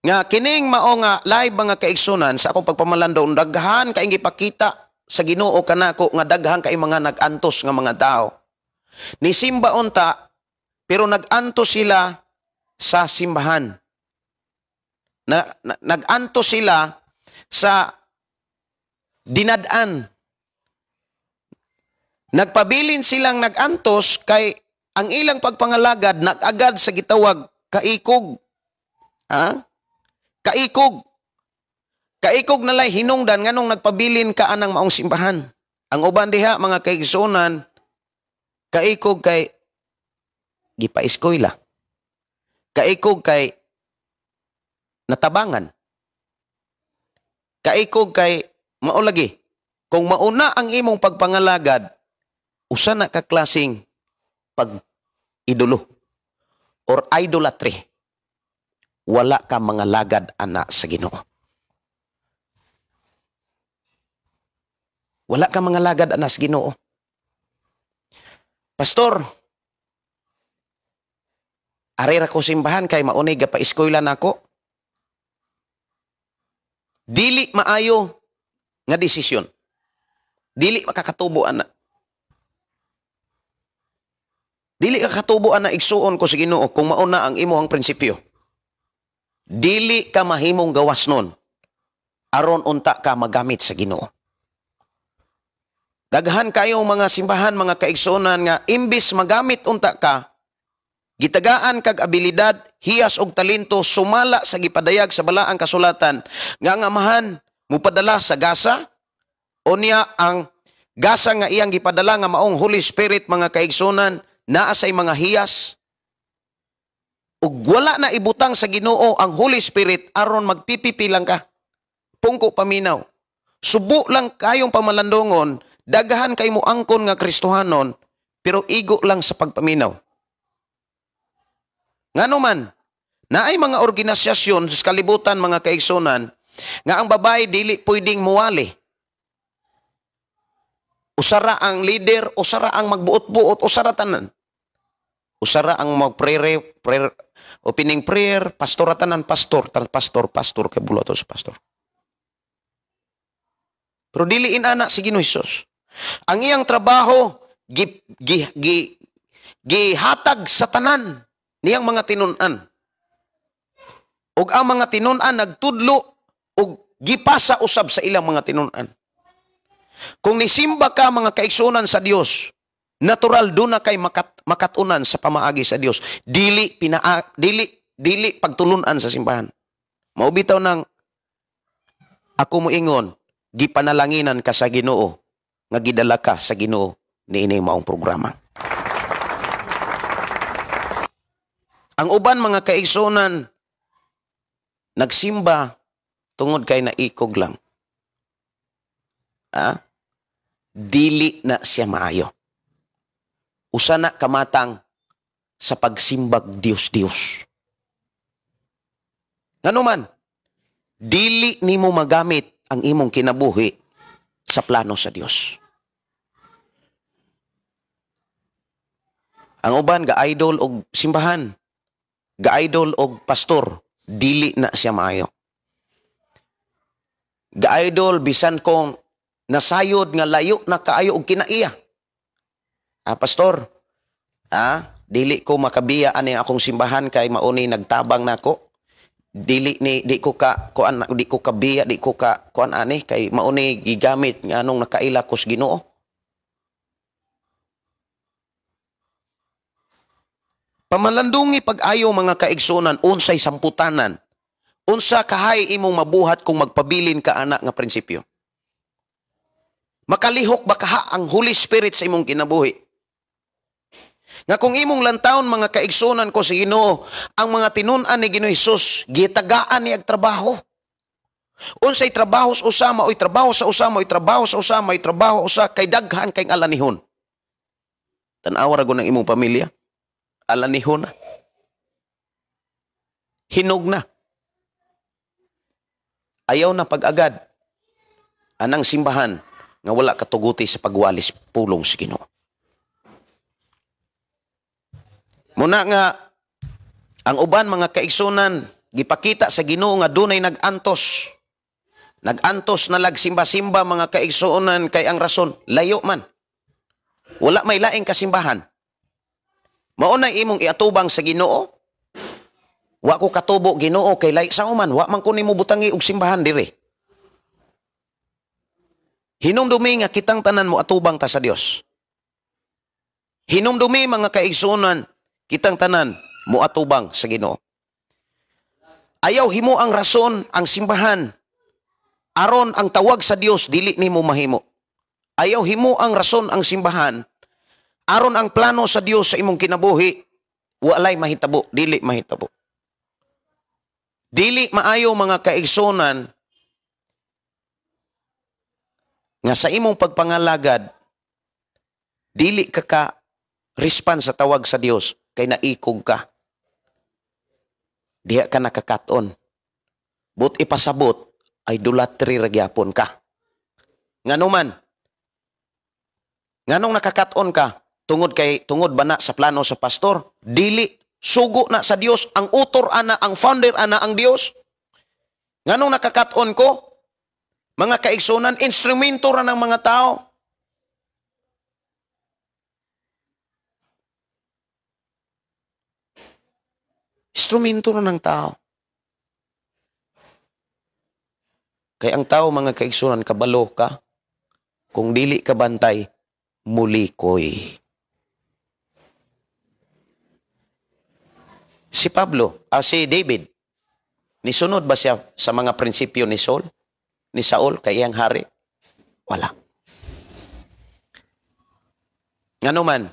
Nga kining mao nga live mga kaigsunan sa akong pagpamalandong, daghan kay gipakita sa Ginoo kanako nga daghan kay mga nagantos nga mga tao. Ni simba unta pero nagantos sila sa simbahan. Nagantos sila sa dinadaan. Nagpabilin silang nagantos kay ang ilang pagpangalagad nagagad sa gitawag kaikog. Kaikog. Kaikog nalay hinungdan nganong nagpabilin ka anang maong simbahan. Ang uban diha mga kaigsunan, kaikog kay gipaiskoyla. Kaikog kay natabangan. Kaikog kay maulagi. Kung mauna ang imong pagpangalagad, usa na ka klaseng pag-idolo or idolatry. Wala ka mga lagad ana sa Ginoo. Wala ka mga lagad ana sa Ginoo. Pastor, arera ko simbahan kay maunay gapaiskoyla nako. Dili maayo nga desisyon. Dili makakatubo ana. Dili kakatubo ana igsuon ko sa Ginoo kung mauna ang imong prinsipyo. Dili ka mahimong gawas nun. Aron unta ka magamit sa Ginoo. Daghan kayong mga simbahan, mga kaigsunan nga imbis magamit unta ka, gitagaan kag abilidad, hiyas og talento sumala sa gipadayag sa balaang kasulatan nga ang amahan mupadala sa gasa unya ang gasa nga iyang gipadala nga maong Holy Spirit mga kaigsunan naa say mga hiyas. Ug wala na ibutang sa Ginoo ang Holy Spirit aron magpipipi lang ka. Pungko paminaw. Subo lang kayong pamalandongon, daghan kay mo angkon nga Kristohanon, pero igo lang sa pagpaminaw. Ngano man, naay mga organisasyon sa kalibutan mga kaigsunan nga ang babae dili pwedeng muwali. Usara ang leader, usara ang magbuot-buot, usara tanan. Usara ang mag-prayer, opening prayer, pastoratanan, pastor kay buloto sa pastor. Pero diliin ana si Ginoong Hesus. Ang iyang trabaho gihatag sa tanan niyang mga tinunan. Ug ang mga tinunan nagtudlo ug gipasa usab sa ilang mga tinunan. Kung nisimba ka mga kaigsunan sa Dios, natural do na kay makatunan sa pamaagi sa Dios. Dili pagtulunan sa simbahan. Maubitaw nang ako mo ingon, gipanalanginan ka sa Ginoo, nga gidala ka sa Ginoo niini maong programa. Ang uban mga kaigsunan nagsimba tungod kay naikog lang. Dili na siya maayo. Usa na kamatang sa pagsimbag Dios-Dios. Ngano man, dili nimo magamit ang imong kinabuhi sa plano sa Dios. Ang uban ga-idol og simbahan, ga-idol og pastor, dili na siya maayo. Ga-idol bisan kung nasayod nga layo na kaayo og kinaiya. Pastor, dili ko makabiya ani akong simbahan kay mauni nagtabang nako. di ko ka kuan, di ko kabiya, di ko ka kuan ani kay mao ni gigamit nga anong nakaila kos Ginoo. Pamalandungi pag-ayo mga kaigsunan, unsay samputanan, unsa kahay imong mabuhat kung magpabilin ka ana nga prinsipyo. Makalihok ba kaha ang Holy Spirit sa imong kinabuhi? Nga kung imong lantawon mga kaigsunan ko sa Ginoo, ang mga tinun-an ni Ginoo Hesus gitagaan ni ag trabaho. Unsay trabaho sa usama oy trabaho sa usama oy trabaho sa usama oy trabaho usa kay daghan kay alanihon. Tan-awa ra ng imong pamilya. Alanihon na. Hinog na. Ayaw na pag-agad. Anang simbahan nga wala katuguti sa pagwalis pulong sa Ginoo. Muna nga, ang uban mga kaigsunan, gipakita sa Ginoo nga dunay nag-antos. Nag-antos na lagsimba-simba mga kaigsunan kay ang rason, layo man. Wala may laing kasimbahan. Maunay imong iatubang sa Ginoo. Wa ko katubo Ginoo kay layo sa uman, wa man ko nimo butangi og simbahan dire. Hinumdumi nga kitang tanan mo atubang ta sa Dios. Hinumdumi mga kaigsunan, kitang tanan mo atubang sa Ginoo. Ayaw himo ang rason ang simbahan aron ang tawag sa Dios dili nimo mahimo. Ayaw himo ang rason ang simbahan aron ang plano sa Dios sa imong kinabuhi walay mahitabo, dili mahitabo. Dili maayo mga kaigsunan nga sa imong pagpangalagad dili ka respond sa tawag sa Dios kay naikog ka. Diha ka nakakaton. But ipasabot, idolatry ra gyapon ka. Nganuman, nganong nakakaton ka, tungod ba na sa plano sa pastor? Dili, sugo na sa Dios, ang utor ana, ang founder ana ang Dios. Nganong nakakaton ko? Mga kaigsunan, instrumento ra ng mga tao. Instrumento na ng tao. Kaya ang tao, mga kaigsunan, kabalo ka. Kung dili ka bantay, mulikoy. Si si David, nisunod ba siya sa mga prinsipyo ni Saul, kay iyang hari? Wala. Ngano man,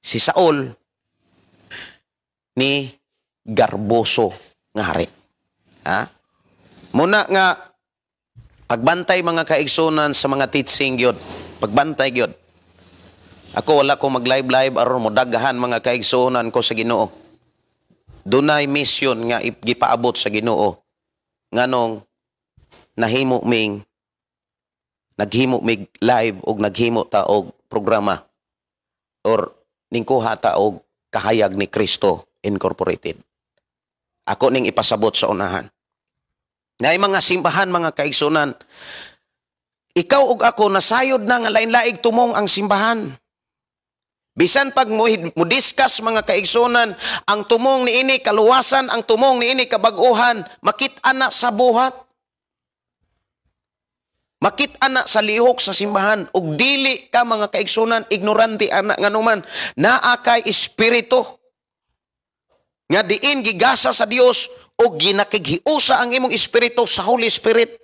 si Saul, ni garboso nga hari. Ha? Muna nga, pagbantay mga kaigsunan sa mga teaching gyud, pagbantay gyud. Ako wala ko mag-live aron mo daghan mga kaigsunan ko sa Ginoo. Dunay mission nga gipaabot sa Ginoo. Nganong naghimo mig live og naghimo ta og programa or ningkuha ta og kahayag ni Kristo Incorporated. Ako ning ipasabot sa unahan. Naay mga simbahan mga kaigsunan, ikaw ug ako nasayod na nga lain-laig tumong ang simbahan. Bisan pag mo discuss mga kaigsunan, ang tumong niini kaluwasan, ang tumong niini kabag-uhan, makit-an na sa buhat. Makit-an na sa lihok sa simbahan. Ug dili ka mga kaigsunan, ignorante anak nga numan, naa kay espiritu. Nga diin gigasa sa Dios o ginakighiusa ang imong espiritu sa Holy Spirit.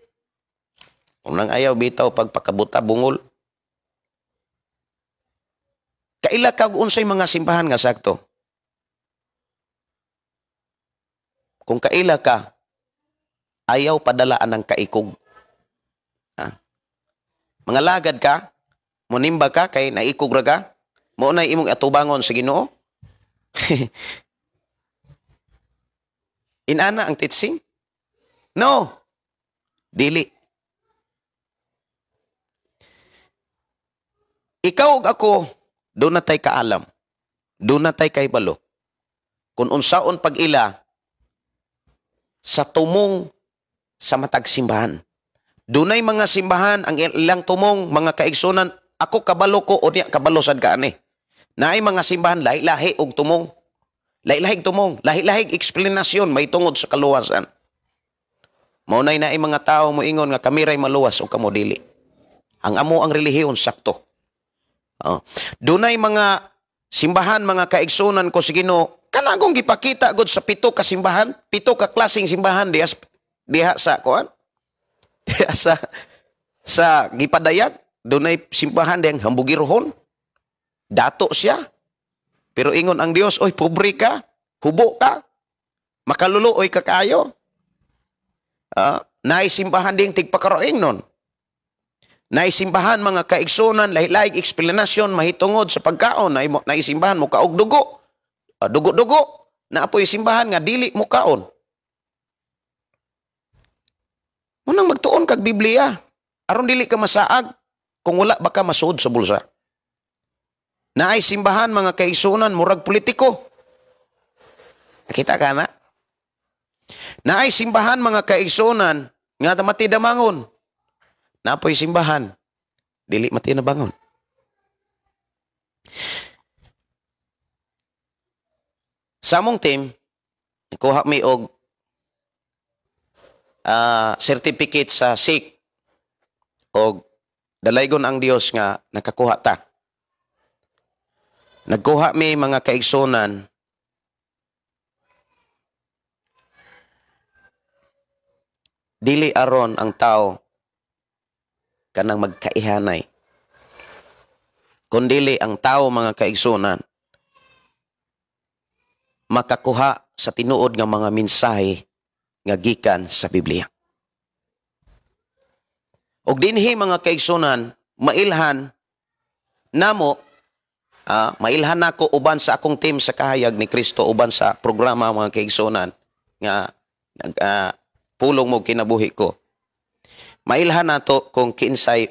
Unang ayaw bitaw pagpakabuta bungol. Kaila kag unsay mga simbahan nga sakto. Kung kaila ka, ayaw padalaan ng kaikog. Ha? Mga lagad ka, munimba ka, kay naikog ra ka, mo na imong atubangon sa Ginoo. Inana ang teaching? No. Dili. Ikaw ug ako, doon na tayo kaalam. Doon na tayo kaibalo. Kung unsaon pag-ila sa tumong sa matag simbahan. Doon ay mga simbahan, ang ilang tumong, mga kaigsunan, ako kabalo ko o niya kabalo sad ka ani. Naay mga simbahan, lahi-lahi og tumong. Lahilahig tumong, lahilahig eksplanasyon may tungod sa kaluwasan. Maunay na mga tao mo ingon nga kamiray maluwas o kamo dili. Ang amo ang relihiyon sakto. Dunay mga simbahan, mga kaigsunan ko sa Ginoo, kanagong gipakita gud sa 7 ka simbahan, 7 ka klaseng simbahan diha sa kuan. Diha sa gipadayag, dunay simbahan diyang hambugirohon. Dato siya. Pero ingon ang Dios, oy pobre ka, hubo ka, makaluluoy ka kayo. Naisimbahan ding tigpakaroing nun. Naisimbahan mga kaigsunan, lahi-lahig eksplanasyon, mahitungod sa pagkaon, naisimbahan mo kaog dugo. Dugo-dugo, na apoy simbahan nga dili mo kaon. Munang magtuon kag Biblia, aron dili ka masaag, kung wala baka masud sa bulsa. Naay simbahan mga kaigsunan, murag politiko. Nakita ka na? Naay simbahan mga kaigsunan, nga mati damangon. Napoy simbahan, dili mati na bangon. Sa among team, nakuha mi og certificate sa SIC og dalaygon ang Dios nga nakakuha ta. Nagkuha mi mga kaigsunan dili aron ang tao kanang magkaihanay. Kundili ang tao mga kaigsunan makakuha sa tinuod nga mga mensahe nga gikan sa Biblia. Og dinhi mga kaigsunan mailhan namo mailhan nako uban sa akong team sa kahayag ni Kristo uban sa programa mga kaigsunan nga pulong mo kinabuhi ko. Mailhan nato kung kinsay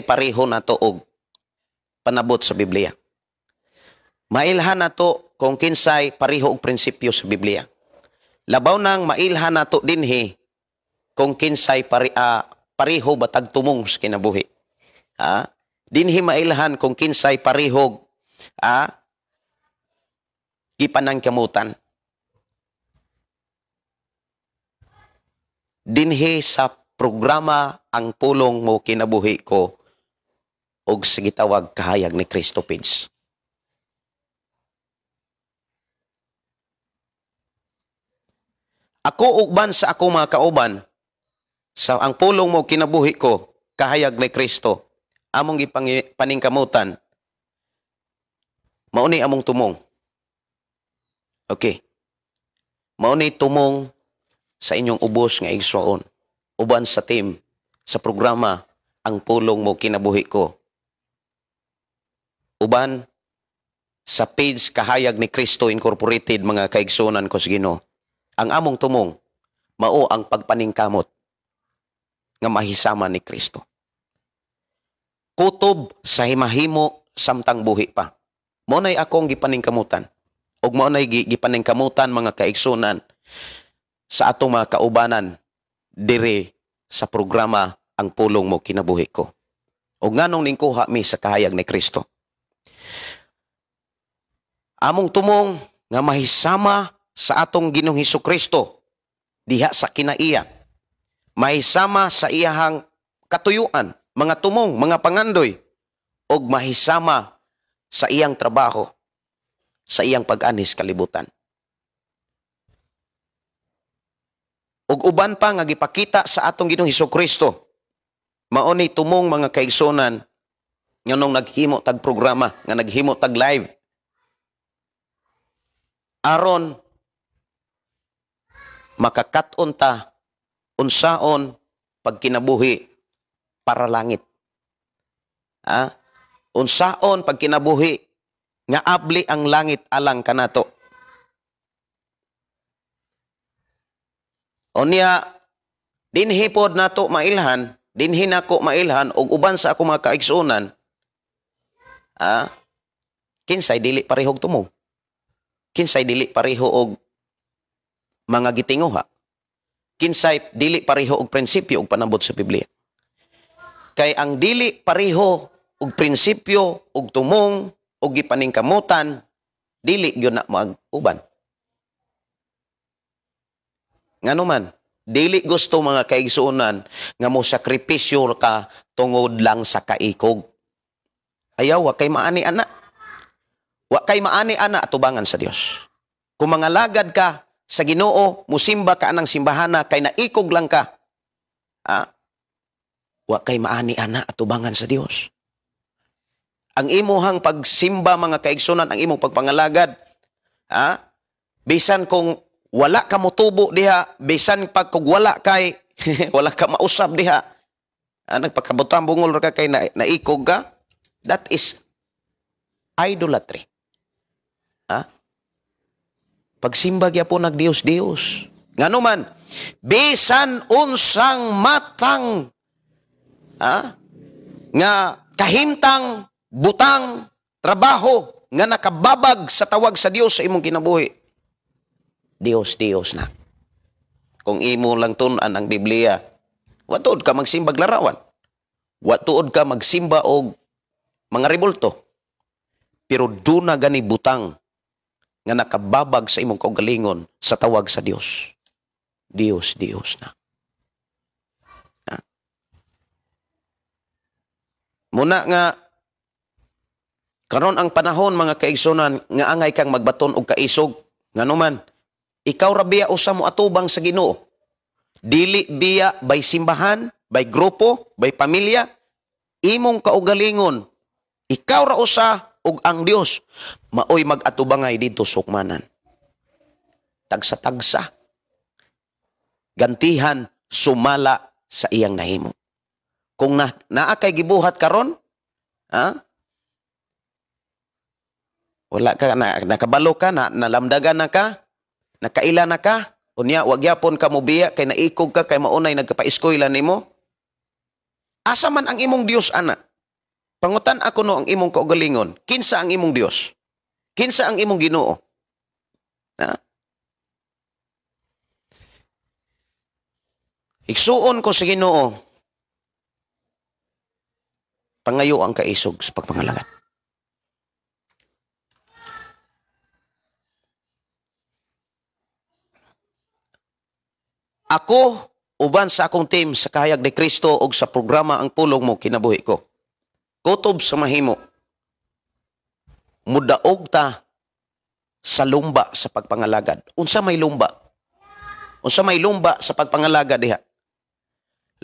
pareho nato og panabot sa Biblia. Mailhan nato kung kinsay pareho og prinsipyo sa Biblia. Labaw nang mailhan nato dinhi kung kinsay pareho batag tumong sa kinabuhi. Dinhi mailhan kung kinsay parihog ipanangkamutan. Dinhi sa programa ang pulong mo kinabuhi ko og sa gitawag kahayag ni Kristo Page. Ako ugban sa akong mga kauban sa ang pulong mo kinabuhi ko kahayag ni Kristo among paningkamutan, mauni among tumong. Okay. Mauni tumong sa inyong ubos nga igsoon. Uban sa team, sa programa, ang pulong mo kinabuhi ko. Uban sa page kahayag ni Kristo Incorporated, mga kaigsunan ko sa Ginoo. Ang among tumong, mao ang pagpaningkamot nga mahisama ni Kristo. Kutob sa himahimo samtang buhi pa. Maunay akong gipaningkamutan. Og maunay gipaningkamutan mga kaigsunan sa atong mga kaubanan dire sa programa ang pulong mo kinabuhi ko. Og nganong ningkuha mi sa kahayag ni Kristo. Among tumong nga mahisama sa atong Ginoong Hesukristo diha sa kinaiya. Mahisama sa iyahang katuyuan, mga tumong, mga pangandoy, og mahisama sa iyang trabaho, sa iyang pag-anis kalibutan. Og uban pa nga gipakita sa atong Ginoong Hesukristo, mauni tumong mga kaigsunan nga nung naghimo tag programa, nga naghimo tag live. Aron makakat-on ta unsaon pagkinabuhi para langit. Unsaon pagkinabuhi nga abli ang langit alang kanato. Unya dinhi pod nato mailhan, dinhi nako mailhan og uban sa ako mga kaigsunan. Kinsay dili parehog tumong. Kinsay dili pareho og mga gitinguha. Kinsay dili pareho og prinsipyo og panabot sa Biblia. Kay ang dili pareho og prinsipyo og tumong og gipaningkamutan dili gyud na mag-uban. Ngano man, dili gusto mga kaigsuonan nga mo sakripisyo ka tungod lang sa kaikog. Ayaw, wa kay maani ana. Wa kay maani ana atubangan sa Dios. Kung mga lagad ka sa Ginoo, musimba ka anang simbahana kay naikog lang ka. Wa kay maani ana atubangan sa Dios. Ang imuhang pagsimba mga kaigsuonan, ang imong pagpangalagad, bisan kung wala ka motubo diha, bisan pag kung wala kay wala ka mausap diha, nagpakabutang bungol ka kay naikog ka, that is idolatry. Pagsimba gyapon nagdios-dios. Ngano man, bisan unsang matang nga kahimtang butang trabaho nga nakababag sa tawag sa Dios sa imong kinabuhi, Dios na. Kung imo lang tun-an ang Biblia, wa tuod ka magsimbag larawan. Wa tuod ka magsimba og mga rebulto. Pero duna gani butang nga nakababag sa imong kaugalingon sa tawag sa Dios. Dios na. Muna nga karon ang panahon mga kaigsunan nga angay kang magbaton og kaisog, ngano man, ikaw ra biya usa mo atubang sa Ginoo. Dili biya by simbahan, by grupo, by pamilya, imong kaugalingon, ikaw ra usa ug ang Dios maoy mag-atubangay dito sukmanan. Tagsa-tagsa. Gantihan sumala sa iyang nahimo. Kung naa kay gibuhat karon, wala ka nakabalo ka, nalamdagan na ka, nakaila na ka, unya wag yapon ka mobiya kay naikog ka kay maunay nagkapa-eskwela nimo. Asa man ang imong Dios ana? Pangutan ako no ang imong kaugalingon. Kinsa ang imong Dios? Kinsa ang imong Ginoo? Igsuon ko sa Ginoo. Pangayo ang kaisog sa pagpangalagad. Ako, uban sa akong team sa Kahayag ni Kristo o sa programa Ang Pulong Mo Kinabuhi Ko. Kutob sa mahimo. Mudaog ta sa lumba sa pagpangalagad. Unsa may lumba? Unsa may lumba sa pagpangalagad diha?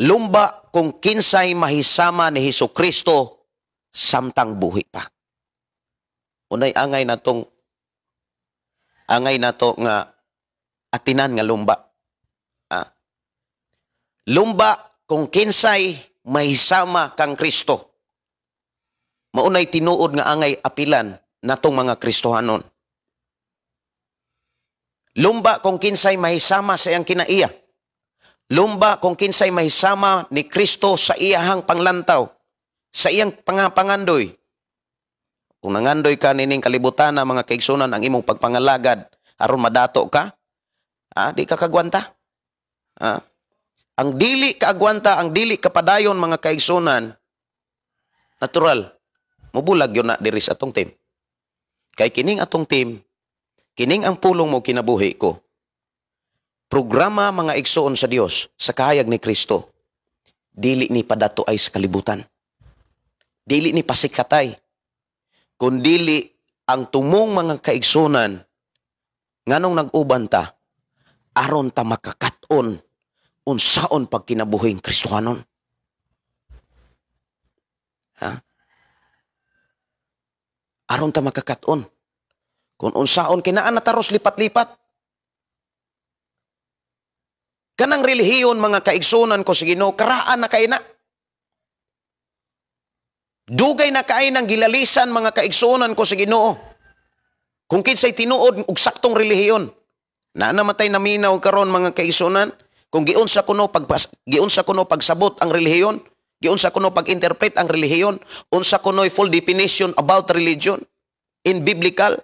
Lumba kung kinsay mahisama ni Hesukristo samtang buhi pa. Unay angay na to nga atinan nga lumba. Lumba kung kinsay mahisama kang Kristo. Maunay tinuod nga angay apilan natong mga Kristohanon. Lumba kung kinsay mahisama sa iyang kinaiya. Lumba kung kinsay mahisama ni Kristo sa iyahang panglantaw, sa iyang pangandoy. Kung nangandoy ka nining kalibutan na mga kaigsunan ang imong pagpangalagad, aron madato ka, di ka kagwanta. Ang dili kaagwanta, ang dili kapadayon mga kaigsunan, natural, mubulag yun na diri sa atong team. Kay kining atong team, kining ang pulong mo kinabuhi ko. Programa mga igsoon sa Dios sa kahayag ni Kristo. Dili ni padato ay sa kalibutan. Dili ni pasikatay. Kundili ang tumong mga kaigsunan nganong nag-uban ta aron ta makakaton unsaon pag kinabuhing Kristohanon. Aron ta makakaton. Kung unsaon kinaan na taros lipat-lipat. Kanang relihiyon mga kaigsunan ko sa Ginoo, karaan na kay na. Dugay na kay ng gilalisan mga kaigsunan ko sa Ginoo. Kung kinsay tinuod og saktong relihiyon. Na namatay na minaw karon mga kaigsunan, kung giunsa kuno pagsabot ang relihiyon, giunsa kuno pag-interpret ang relihiyon, unsa kuno'y full definition about religion in biblical.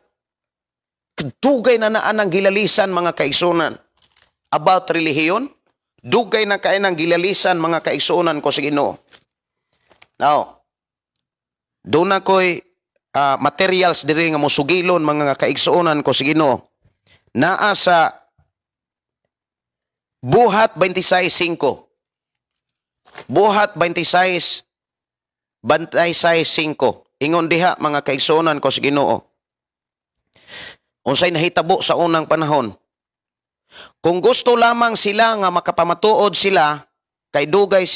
Dugay na naan ang gilalisan mga kaigsunan about relihiyon, dugay na kay ng gilalisan mga kaigsunan ko sa Ginoo. Now, doon ako'y materials diri nga musugilon mga kaigsuonan ko sa Ginoo. Naa sa Buhat 26:5. Buhat 26:5. Ingon diha mga kaigsuonan ko sa Ginoo. Unsay nahitabo sa unang panahon. Kung gusto lamang sila nga makapamatuod sila kay dugay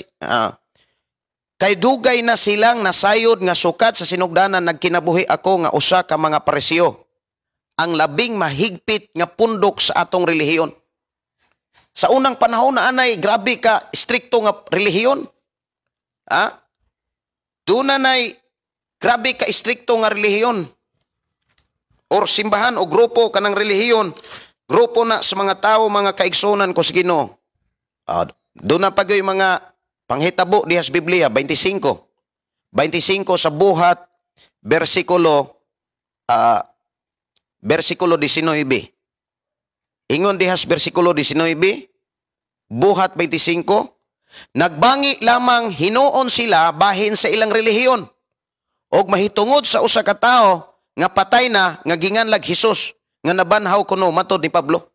na silang nasayod nga sukat sa sinugdanan nagkinabuhi ako nga usa ka mga pariseo, ang labing mahigpit nga pundok sa atong relihiyon. Sa unang panahon na anay grabe ka strikto nga relihiyon. Dunay grabe ka strikto nga relihiyon. Or simbahan o grupo kanang relihiyon, grupo na sa mga tao, mga kaigsunan ko sa Ginoo. Doon na pagyoy mga panghitabo diha sa Biblia, 25 sa Buhat, versikulo 19. Ingon diha sa versikulo 19, Buhat 25, nagbangi lamang hinuon sila bahin sa ilang relihiyon, og mahitungod sa usa ka tawo nga patay na nga ginganlag Hesus nga nabanhaw kuno matod ni Pablo.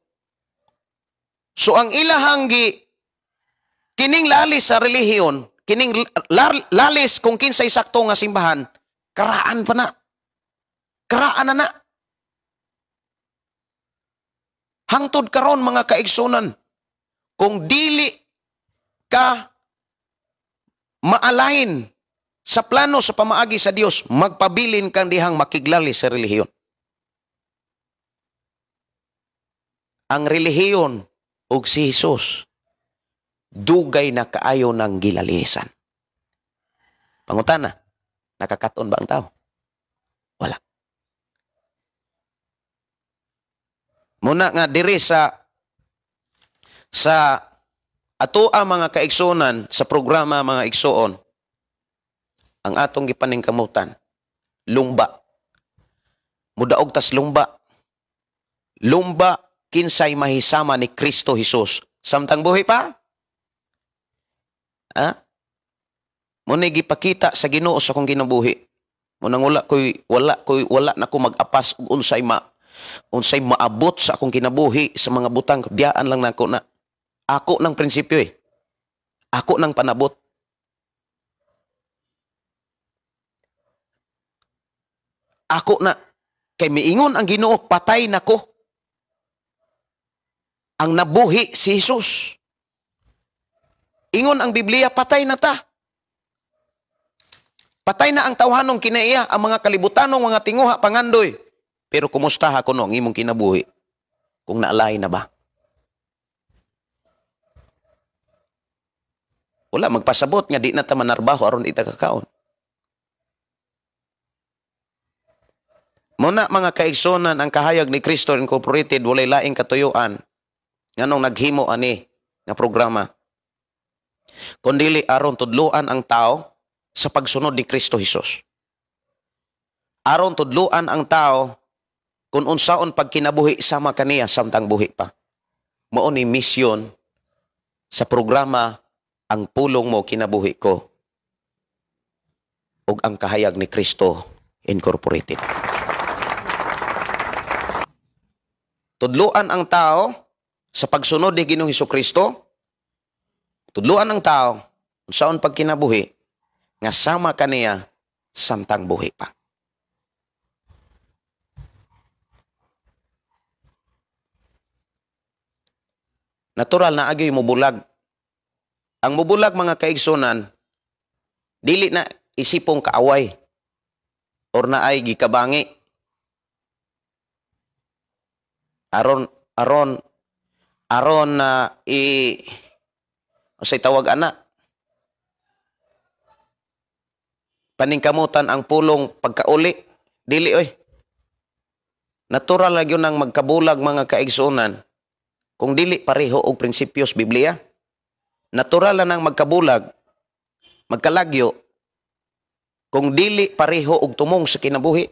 So ang ilahang kining lalis sa relihiyon, kining lalis kung kinsay sakto nga simbahan, karaan pa na. Karaan na. Hangtod karon mga kaigsunan, kung dili ka maalain sa plano sa pamaagi sa Dios, magpabilin kang dihang makiglali sa relihiyon. Ang relihiyon ug si Hesus dugay na kaayo ng gilalisan. Pangutana, nakakaton ba ang tao? Wala. Muna nga diri sa atoa mga kaigsunan sa programa mga igsuon, ang atong gipaningkamutan, lumba. Mudaog tas lumba. Lumba kinsay mahisama ni Kristo Hesus. Samtang buhi pa? Muna gipakita sa Ginoo sa akong ginabuhi. Munang wala na ko mag-apas ug unsay maabot sa akong kinabuhi sa mga butang biyaan lang nako na. Ako ng prinsipyo Ako ng panabot. Ako na, kay miingon ang Ginoo, patay na ko. Ang nabuhi si Hesus. Ingon ang Biblia, patay na ta. Patay na ang tawhanong kinaiya, ang mga kalibutanong mga tinguha, pangandoy. Pero kumusta ha kuno ang imong kinabuhi? Kung naalay na ba? Wala, magpasabot nga di na ta manarbaho aron ita kakaon. Muna mga kaigsunan, ang kahayag ni Kristo Incorporated walay laing katuyuan nganong naghimo ani nga programa. Kundili aron tudluan ang tao sa pagsunod ni Kristo Hesus. Aron tudluan ang tao kung unsaon pagkinabuhi sama kaniya samtang buhi pa. Mao ni misyon sa programa ang pulong mo kinabuhi ko ug ang kahayag ni Kristo Incorporated. Tudluan ang tao sa pagsunod ni Ginoong Hesukristo. Tudluan ang tao unsaon pagkinabuhi nga sama kaniya samtang buhi pa. Natural na agi mubulag. Ang mubulag mga kaigsunan, dili na isipong kaaway or na ay gikabangi. Aron na say tawag ana. Paningkamutan ang pulong pagkauli. Dili oy. Natural lang yun ang magkabulag mga kaigsunan. Kung dili pareho og prinsipyos Biblia. Natural lang ang magkabulag, magkalagyo, kung dili pareho og tumong sa kinabuhi.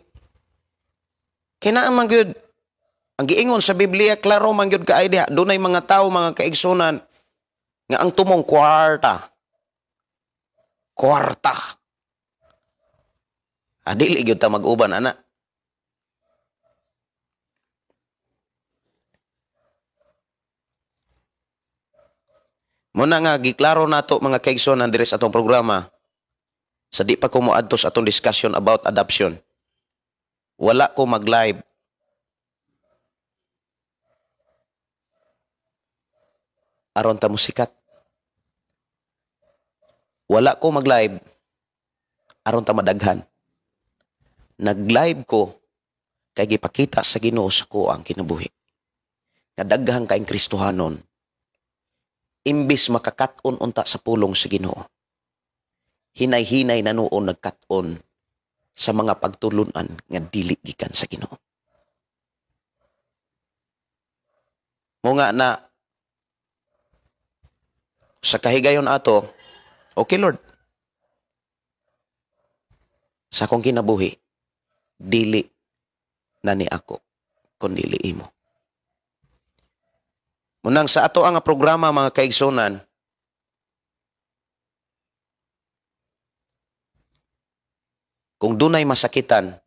Kinaan man gyud ang giingon sa Biblia, klaro man gyud kaay diha, dunay mga tawo mga kaigsunan nga ang tumong kwarta. Dili gyud ta mag-uban ana. Muna nga giklaro nato mga kaigsonan diri sa atong programa. Sa di pa ko moadto sa atong discussion about adoption. Wala ko mag-live. Aron ta musikat. Wala ko mag-live. Aron ta madaghan. Nag-live ko kay gipakita sa Ginoo sa ko ang kinabuhi. Nga daghang kaayong Kristohanon imbis makakaton unta sa pulong sa Ginoo. Hinay-hinay na noon nagkaton sa mga pagtulunan nga dili gikan sa Ginoo. Mo nga na sa kahigayon ato, okay Lord, sa akong kinabuhi, dili na ni ako, kundi imo. Munang sa ato ang programa mga kaigsonan, kung dunay masakitan,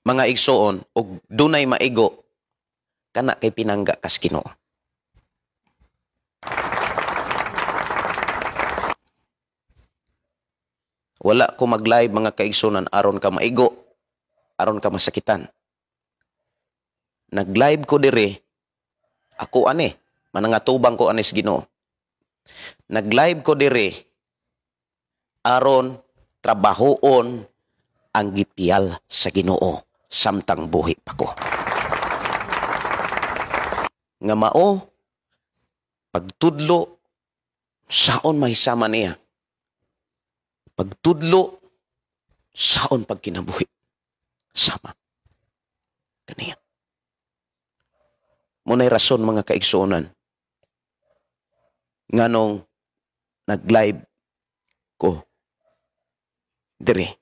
mga igsoon, o dunay maigo, kana kay pinangga kas Ginoo. Wala ko mag-live mga kaigsonan aron ka maigo, aron ka masakitan. Nag-live ko dire, ako ani, manangatubang ko ani sa Ginoo. Nag-live ko dire, aron trabahoon ang gipiyal sa Ginoo samtang buhi pa ko. Nga mao, pagtudlo, saon mahisama niya. Pagtudlo, saon pagkinabuhi. Sama. Kaniya. Muna'y rason mga kaigsuonan. Nganong nag-live ko dire.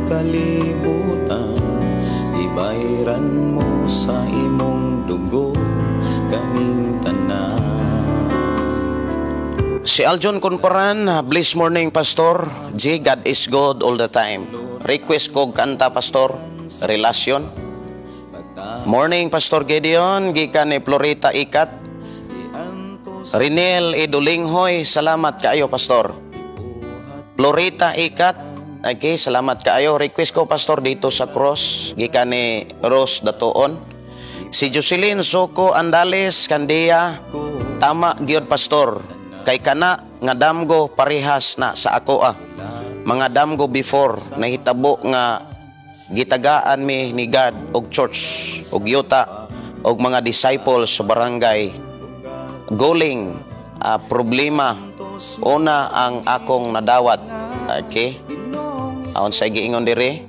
Kalibutan, ibayran mo sa imong dugo kaming tanan. Si Aljon Conparan, bless morning Pastor. G, God is good all the time. Request ko kanta Pastor, relasyon. Morning Pastor Gideon, gikan ni Florita Ikat. Rinel Idulinghoy, salamat kaayo Pastor. Florita Ikat, okay, salamat kaayo. Request ko Pastor dito sa cross, gikan ni Rose Datoon. Si Jocelyn Soko Andales Candia, tama gyud Pastor. Kay kana nga damgo parehas na sa ako Mga damgo before nahitabo nga gitagaan mi ni God og church og yuta og mga disciples sa barangay. Goling problema una ang akong nadawat. Okay? Aon sa giingon dire,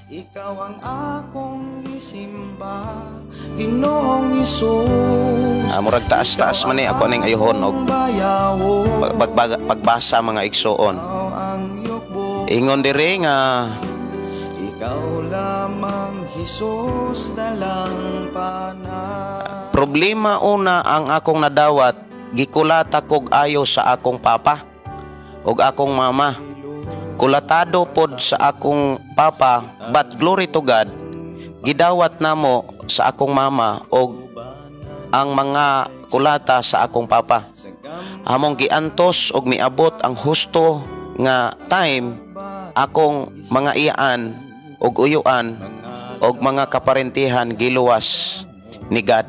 ikaw ang akong gisimba, Ginoong Hesus. Murag taas-taas man ako aning ayuhon og pagbasa mga igsoon. Ingon dire nga ikaw lamang Hesus dalang pana. Problema una ang akong nadawat, gikulata kog ayo sa akong papa og akong mama. Kulatado pod sa akong papa, but glory to God, gidawat namo sa akong mama og ang mga kulata sa akong papa. Among giantos og miabot ang husto nga time, akong mga iyaan og uyuan og mga kaparentihan giluwas ni God.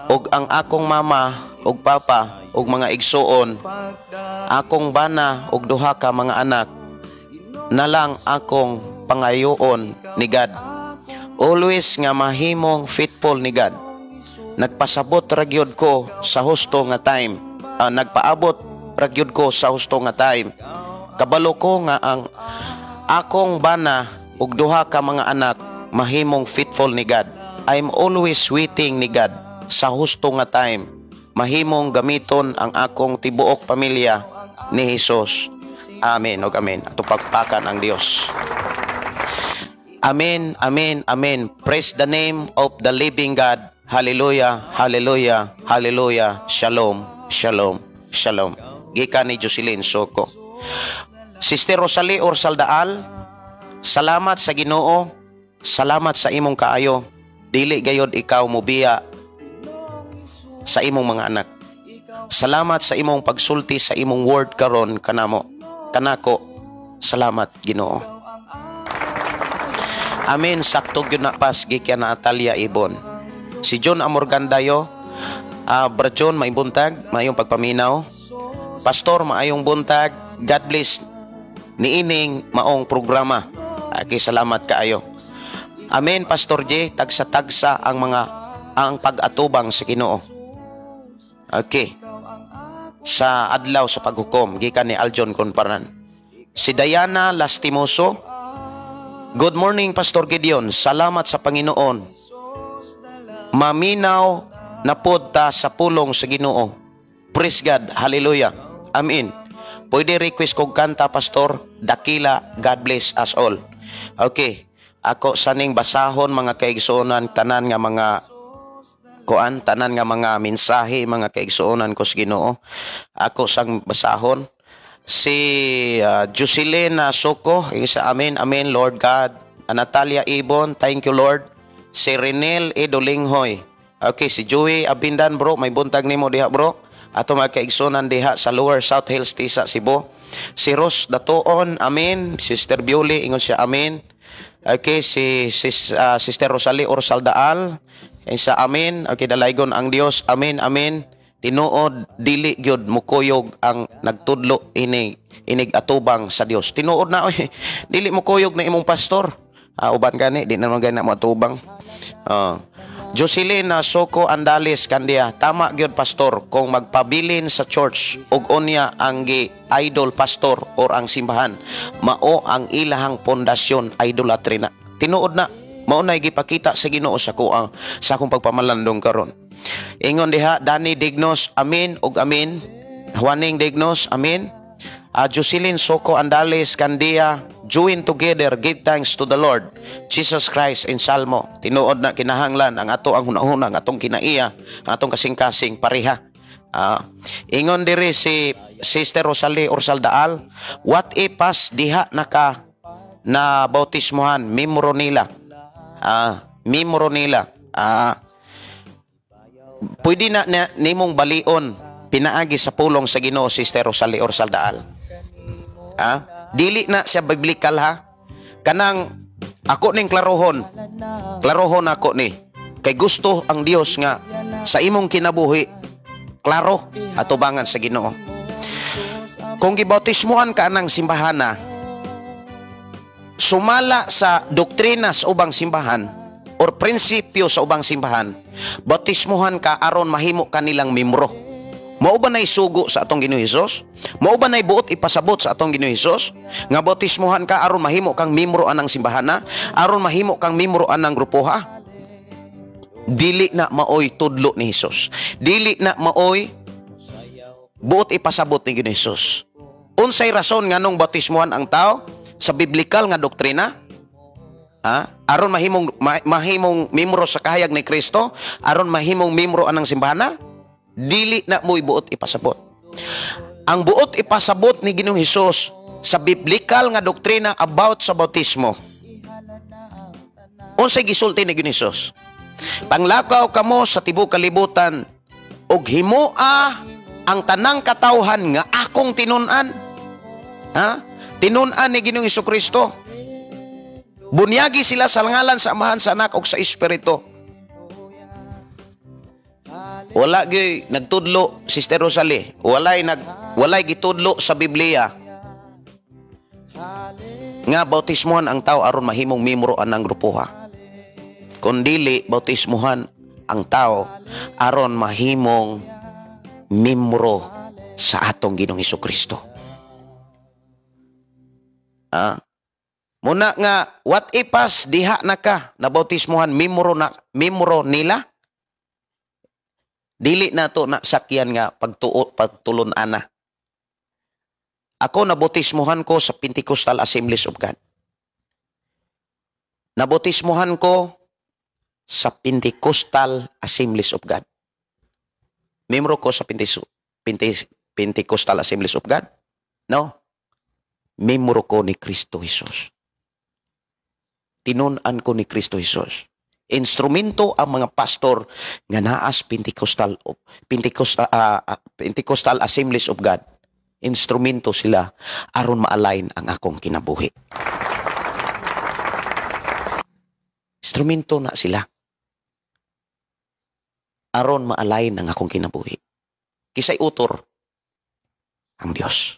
Og ang akong mama og papa og mga igsuon, akong bana og duha ka mga anak, na lang akong pangayoon ni God. Always nga mahimong faithful ni God. Nagpasabot ragyod ko sa husto nga time. Nagpaabot ragyod ko sa husto nga time. Kabalo ko nga ang akong bana ug duha ka mga anak mahimong faithful ni God. I'm always waiting ni God sa husto nga time mahimong gamiton ang akong tibuok pamilya ni Jesus. Amen o amen. Ato pagpakan ang Dios. Amen, amen, amen. Praise the name of the living God. Hallelujah, hallelujah, hallelujah. Shalom, shalom, shalom. Gikan ni Jocelyn Soko. Sister Rosalie Orsaldaal, salamat sa Ginoo. Salamat sa imong kaayo. Dili gayod ikaw mubiya sa imong mga anak. Salamat sa imong pagsulti sa imong word karon kanamo. Kanako. Salamat Ginoo. Amen. Sakto gyud na pas gikan na Natalia Ibon. Si John Amorgandayo, Brad John, may buntag, mayong pagpaminaw. Pastor, maayong buntag. God bless niining maong programa. Okay, salamat kaayo. Amen, Pastor J. Tagsa-tagsa ang pag-atubang sa Ginoo. Okay. Sa adlaw sa paghukom, gikan ni Aljon Conparan. Si Diana Lastimoso, good morning, Pastor Gideon. Salamat sa Panginoon. Maminaw na podta sa pulong sa Ginoo. Praise God. Hallelujah. Amen. Pwede request kong kanta, Pastor. Dakila. God bless us all. Okay. Ako saning basahon mga kaigsuonan, tanan nga mga tanan nga mga mensahe, mga kaigsuonan ko sa Ginoo. Ako sang basahon. Si Jocelyn Soko, isa amen, amen, Lord God. Natalia Ibon, thank you, Lord. Si Renel Edolinghoy. Okay, si Joey Abindan, bro, may buntag nimo diha, bro. Ato mga kaigsuonan diha sa Lower South Hills, Tisa, Cebu. Si Ros Datoon, amen. Sister Bioli, ingon siya, amen. Okay, si Sister Rosalie Orsaldaal, isa amen. Okay, dalaygon ang Dios, amen, amen. Tinuod dili gyud mukuyog ang nagtudlo inig atubang sa Dios. Tinuod na oy, dili mukuyog na imong pastor. Uban gani di na magana mo atubang. Jocelyn Soko Andales kandiya, tama gyud pastor kung magpabilin sa church ug unya ang idol pastor or ang simbahan, mao ang ilahang pundasyon, idolatry na. Tinuod na mao nay gipakita sa Ginoo sa akong pagpamalandong karon. Ingon diha Danny Dignos, amen ug amen. Juaning Dignos, amen. Jocelyn Soko Andales kandiya, join together, give thanks to the Lord Jesus Christ in Salmo. Tinuod na kinahanglan ang ato ang hunahuna, ang atong kinaiya, ang atong kasing-kasing pareha. Ingon diri si Sister Rosalie Orsaldaal, what if pas diha na bautismohan, mimro nila. Mimro nila. Pwede na nimong balion pinaagi sa pulong sa Ginoo, Sister Rosalie Orsaldaal. Dili na siya biblical ha. Kanang ako ning klarohon ako ni. Kay gusto ang Dios nga sa imong kinabuhi klaro atubangan sa Ginoo. Kung gibautismohan ka ng simbahana, sumala sa doktrina sa ubang simbahan or prinsipyo sa ubang simbahan, bautismohan ka aron mahimo kanilang membro. Mao ba nay sugo sa atong Ginoo Hesus? Mao ba nay buot ipasabot sa atong Ginoo Hesus? Nga bautismohan ka aron mahimo kang membro anang simbahana, aron mahimo kang membro anang grupoha? Dili na maoy tudlo ni Hesus. Dili na maoy buot ipasabot ni Ginoo Hesus. Unsay rason nganong bautismohan ang tao sa biblikal nga doktrina? Aron mahimong membro sa kahayag ni Kristo, aron mahimong membro anang simbahana? Dili na mo'y buot ipasabot. Ang buot ipasabot ni Ginoong Hesus sa biblikal nga doktrina about sa bautismo, unsay gisulti ni Ginoong Hesus? Panglakaw kamo sa tibuok kalibutan ug himoa ang tanang katawhan nga akong tinun-an. Tinun-an ni Ginoong Hesukristo. Bunyagi sila sa ngalan sa Amahan, sa Anak ug sa Espiritu. Wala gyud nagtudlo, Sister Rosalie. Walay gitudlo sa Biblia nga bautismohan ang tao aron mahimong membro anang grupoha. Kundili bautismohan ang tao aron mahimong membro sa atong Ginoong Hesukristo. Muna nga, what ipas diha na ka, nabautismuhan, mimoro nila? Dili na to na sakyan nga pagtulon ana. Ako nabautismuhan ko sa Pentecostal Assemblies of God. Nabautismuhan ko sa Pentecostal Assemblies of God. Miyembro ko sa Pentecostal Assemblies of God? No. Miyembro ko ni Kristo Jesus. Tinunan ko ni Kristo Jesus. Instrumento ang mga pastor nga naas Pentecostal Assemblies of God. Instrumento sila aron ma-align ang akong kinabuhi. Instrumento na sila aron ma-align ang akong kinabuhi. Kisay utor ang Dios.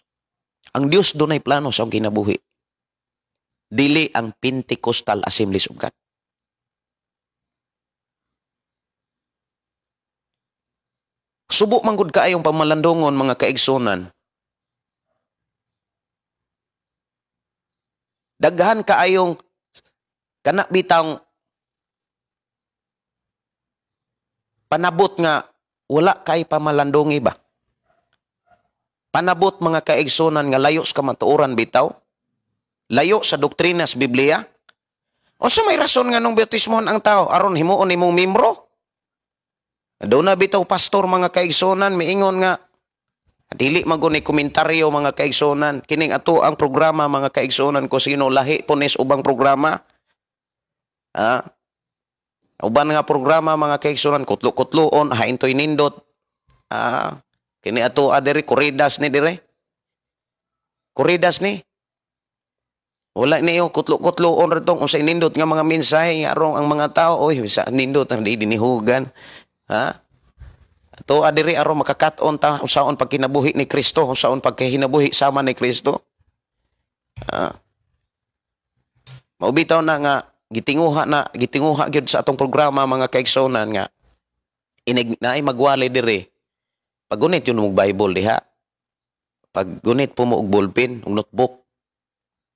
Ang Dios dunay plano sa akong kinabuhi. Dili ang Pentecostal Assemblies of God. Subo man gud kaayong pamalandongon mga kaigsunan. Daghan kaayong kana bitang panabot nga wala kay pamalandongi ba? Panabot mga kaigsunan nga layo sa kamatuoran bitaw. Layo sa doktrina sa Biblia? O sa may rason nga nung bautismohan ang tao, aron himuon imong membro? Doon na bitaw pastor mga kaigsonan, miingon nga, dili maguni komentaryo mga kaigsonan, kining ato ang programa mga kaigsonan ko sino lahi punis ubang programa. Uban nga programa mga kaigsonan, kutlo-kutloon, haintoy nindot. Kini ato adiri, kuridas ni dire. Kuridas ni. Wala niyo kutlo-kutloon rito kung sa nindot nga mga mensahe nga arong ang mga tao oy sa nindot ang di dinihugan. Ato adiri arong makakaton ta usaon pagkinabuhi ni Kristo, usaon pagkahinabuhi sama ni Kristo. Maubitaw na nga gitinguha gyud sa atong programa mga kaigsonan nga naay magwali diri. Paggunit yun mong Bible diha. Paggunit po mo og ballpen, og notebook.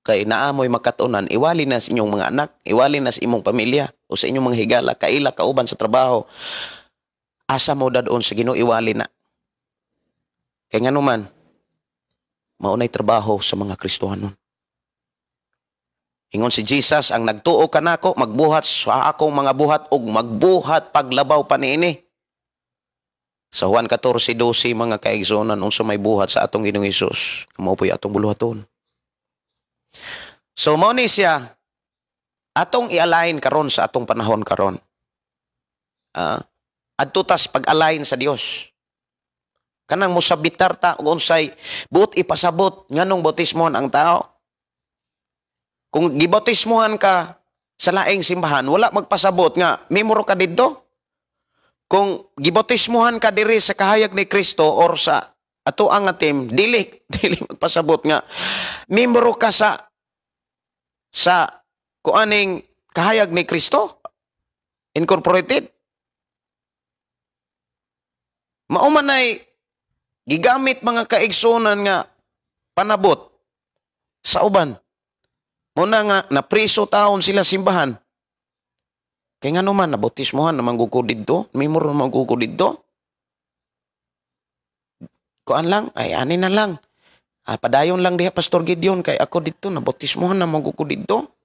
Kay naamoy makatunan, iwali na sa inyong mga anak, iwali na sa imong pamilya, o sa inyong mga higala, kaila, kauban sa trabaho. Asa mo dadoon sa Ginoo iwali na. Kaya nga naman, maunay trabaho sa mga Kristohanon. Ingon si Jesus, ang nagtuo ka nako, magbuhat sa akong mga buhat, o magbuhat paglabaw pa niini. Sa Juan 14:12 mga kaigsonan, unsa may buhat sa atong Ginoong Hesus, mao po'y atong buluhaton. So mao ni siya atong i-align karon sa atong panahon karon. Adto tas pag-align sa Dios. Kanang mosabitar ta og unsay buot ipasabot nganong bautismohan ang tao. Kung gibautismohan ka sa laing simbahan, wala magpasabot nga memoro ka didto. Kung gibautismohan ka diri sa kahayag ni Kristo or sa ato ang team, dili magpasabot nga membro ka sa kuaning kahayag ni Kristo Incorporated. Maumanay gigamit mga kaigsonan nga panabot sa uban. Muna nga napriso taon sila simbahan. Kaya nga naman, nabautismohan naman guko dito, memor naman guko dito. Kuan lang, ay ani na lang. Padayon lang diha Pastor Gideon, kay ako dito, nabautismohan naman guko dito.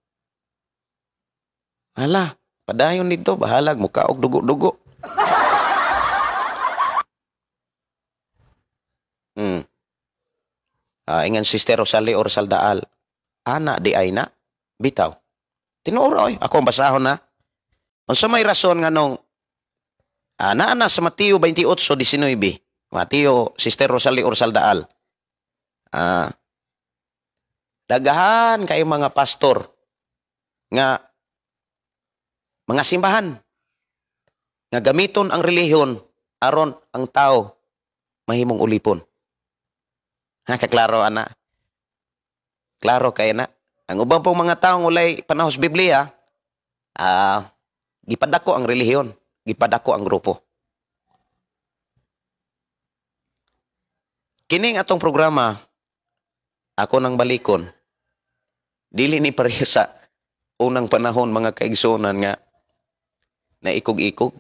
Hala, padayon dito, bahalag, mukha og dugo-dugo. Ingan Sister Rosalie or Saldaal, ana di ay na, bitaw. Tinuoroy, ako ang basahon na. Unsa may rason nga nung naa sa Mateo 28:19, Mateo, Sister Rosalie or Saldaal. Dagahan kayo mga pastor nga mga simbahan nga gamiton ang relihiyon aron ang tao mahimong ulipon. Kaklaro ana. Klaro kay na. Ang ubang pong mga taong ulay panahos Biblia, gipadako ang relihiyon, gipadako ang grupo. Kining atong programa, ako nang balikon, Dili ni pareha sa unang panahon mga kaigsunan nga na ikog-ikog.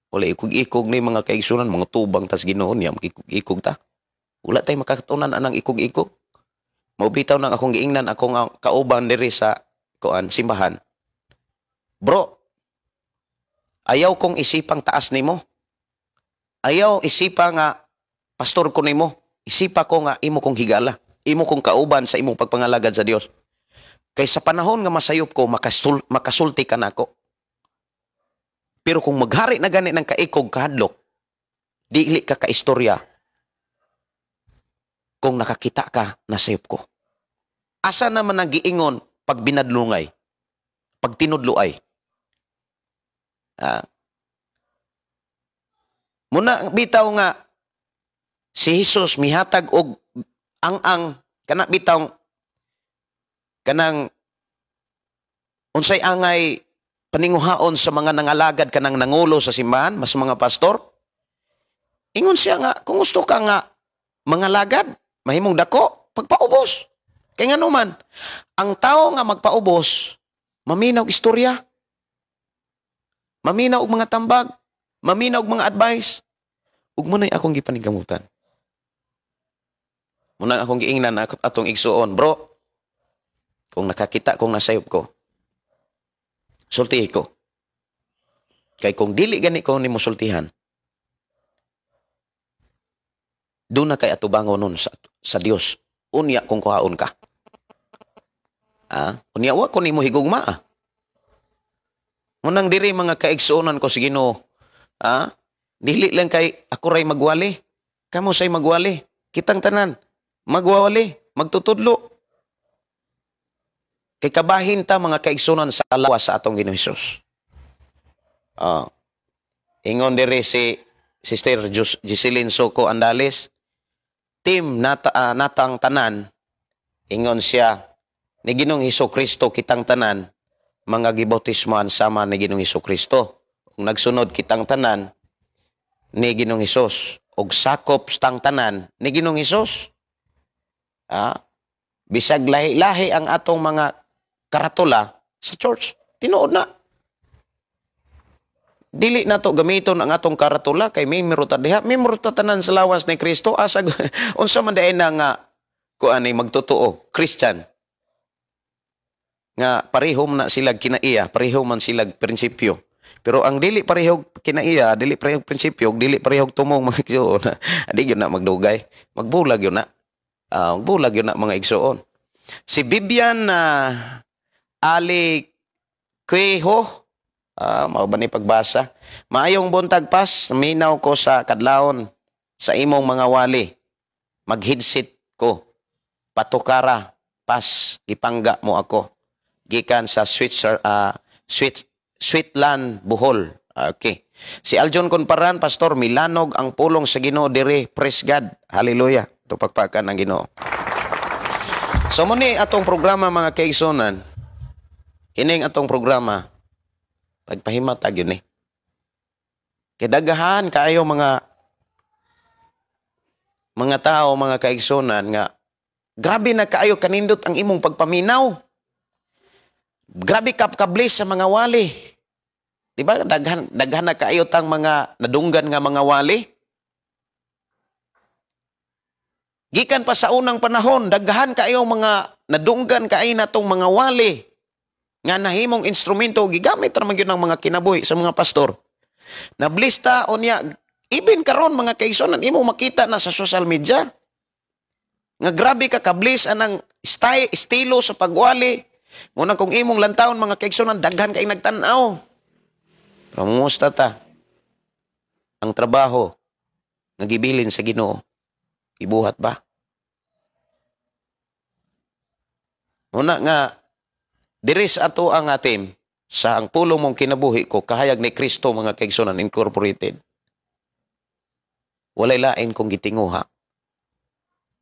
Wala ikog-ikog ni mga kaigsunan, mga tubang tas Ginoo niya ikog-ikog ta. Wala tay makatunan anang ikog-ikog. Maubitaw nang akong giingnan akong kauban diri sa simbahan. Bro, ayaw kong isipang taas nimo. Ayaw isipa nga pastor ko nimo. Isipa ko nga imo kong higala. Imo kong kauban sa imong pagpangalagad sa Dios. Kay sa panahon nga masayop ko, makasulti ka nako. Pero kung maghari na gani ng kaikog kahadlok, dili ka kaistorya kung nakakita ka na sayop ko. Asa naman ang giingon pag binadlungay, pag tinudluay? Muna bitaw nga si Jesus mihatag og ang kana bitaw kanang unsay angay paninguhaon sa mga nangalagad kanang nangulo sa simbahan, mas mga pastor. Ingon siya nga, kung gusto ka nga mangalagad, mahimong dako, pagpaubos. Kaya nga naman, ang tao nga magpaubos, maminaw istorya, maminaw og mga tambag, maminaw og mga advice, ug munay akong gipanigamutan. Muna akong giingnan atong igsuon, bro, kung nakakita kong nasayop ko, sultihi ko. Kay kung dili gani ko ni musultihan, doon na kay atubangon nun sa Dios. Unya kung kuhaon ka. Unya wa ko ni mo higugma. Munang diri mga kaigsuonan ko sa Ginoo. Dili lang kay ako ray magwali. Kamo say magwali. Kitang tanan magwali, magtutudlo. Kay kabahin ta mga kaigsunan sa lawas sa atong Ginoong Hesus. Ingon diri si Sister Giseline Soco Andales, team natang tanan, ingon siya, ni Ginoong Hesukristo kitang tanan, mga gibautismoan sama ni Ginoong Hesukristo. Kung nagsunod kitang tanan, ni Ginoong Hesus. Og sakop stang tanan, ni Ginoong Hesus. Bisag lahi-lahi ang atong mga karatula sa church. Tinuod na. Dili na to gamiton ang atong karatula kay memero ta diha, memero ta tanan sa lawas ni Kristo. Asag unsa man dayon na nga kuan ay magtotoo Christian. Nga parehom na sila kinaiya, pareho man sila prinsipyo. Pero ang dili pareho kinaiya, dili pareho prinsipyo, dili pareho tumong mga igsoon. Adi gyud na magdugay. Magbulag gyud na. Magbulag gyud na mga igsoon. Si Bibian Ali Quejo, mao ba ni pagbasa? Maayong buntag pas, minaw ko sa kadlawon sa imong mga wali. Mag-headset ko. Patukara, pas, ipangga mo ako. Gikan sa Sweetland, Bohol. Okay. Si Aljon Conparan, Pastor, milanog ang pulong sa Ginoo dire. Praise God. Hallelujah. Ito pagpakan ng Ginoo. So muni atong programa mga kaigsunan, kining atong programa, pagpahimatag yun Kidagahan kaayo mga tao, mga kaigsunan nga, grabe na kaayo kanindot ang imong pagpaminaw. Grabe kablis sa mga wali. Diba? Daghan na kaayo tang mga nadunggan nga mga wali. Gikan pa sa unang panahon, daghan kaayo mga nadunggan kaayo natong mga wali nga nahimong instrumento gigamit ra man gyud ng mga kinabuhi sa mga pastor. Nablista unya even karon mga kaigsunan imo makita na sa social media nga grabe ka kablis anang estilo sa pagwali. Muna kung imong lantawon mga kaigsunan daghan kay nagtan-aw. Kamusta ta? Ang trabaho nga gibilin sa Ginoo ibuhat ba? Muna nga diri sa ato ang atim sa ang pulong mong kinabuhi ko kahayag ni Kristo mga kaigsunan incorporated. Walay lain kong gitinguha.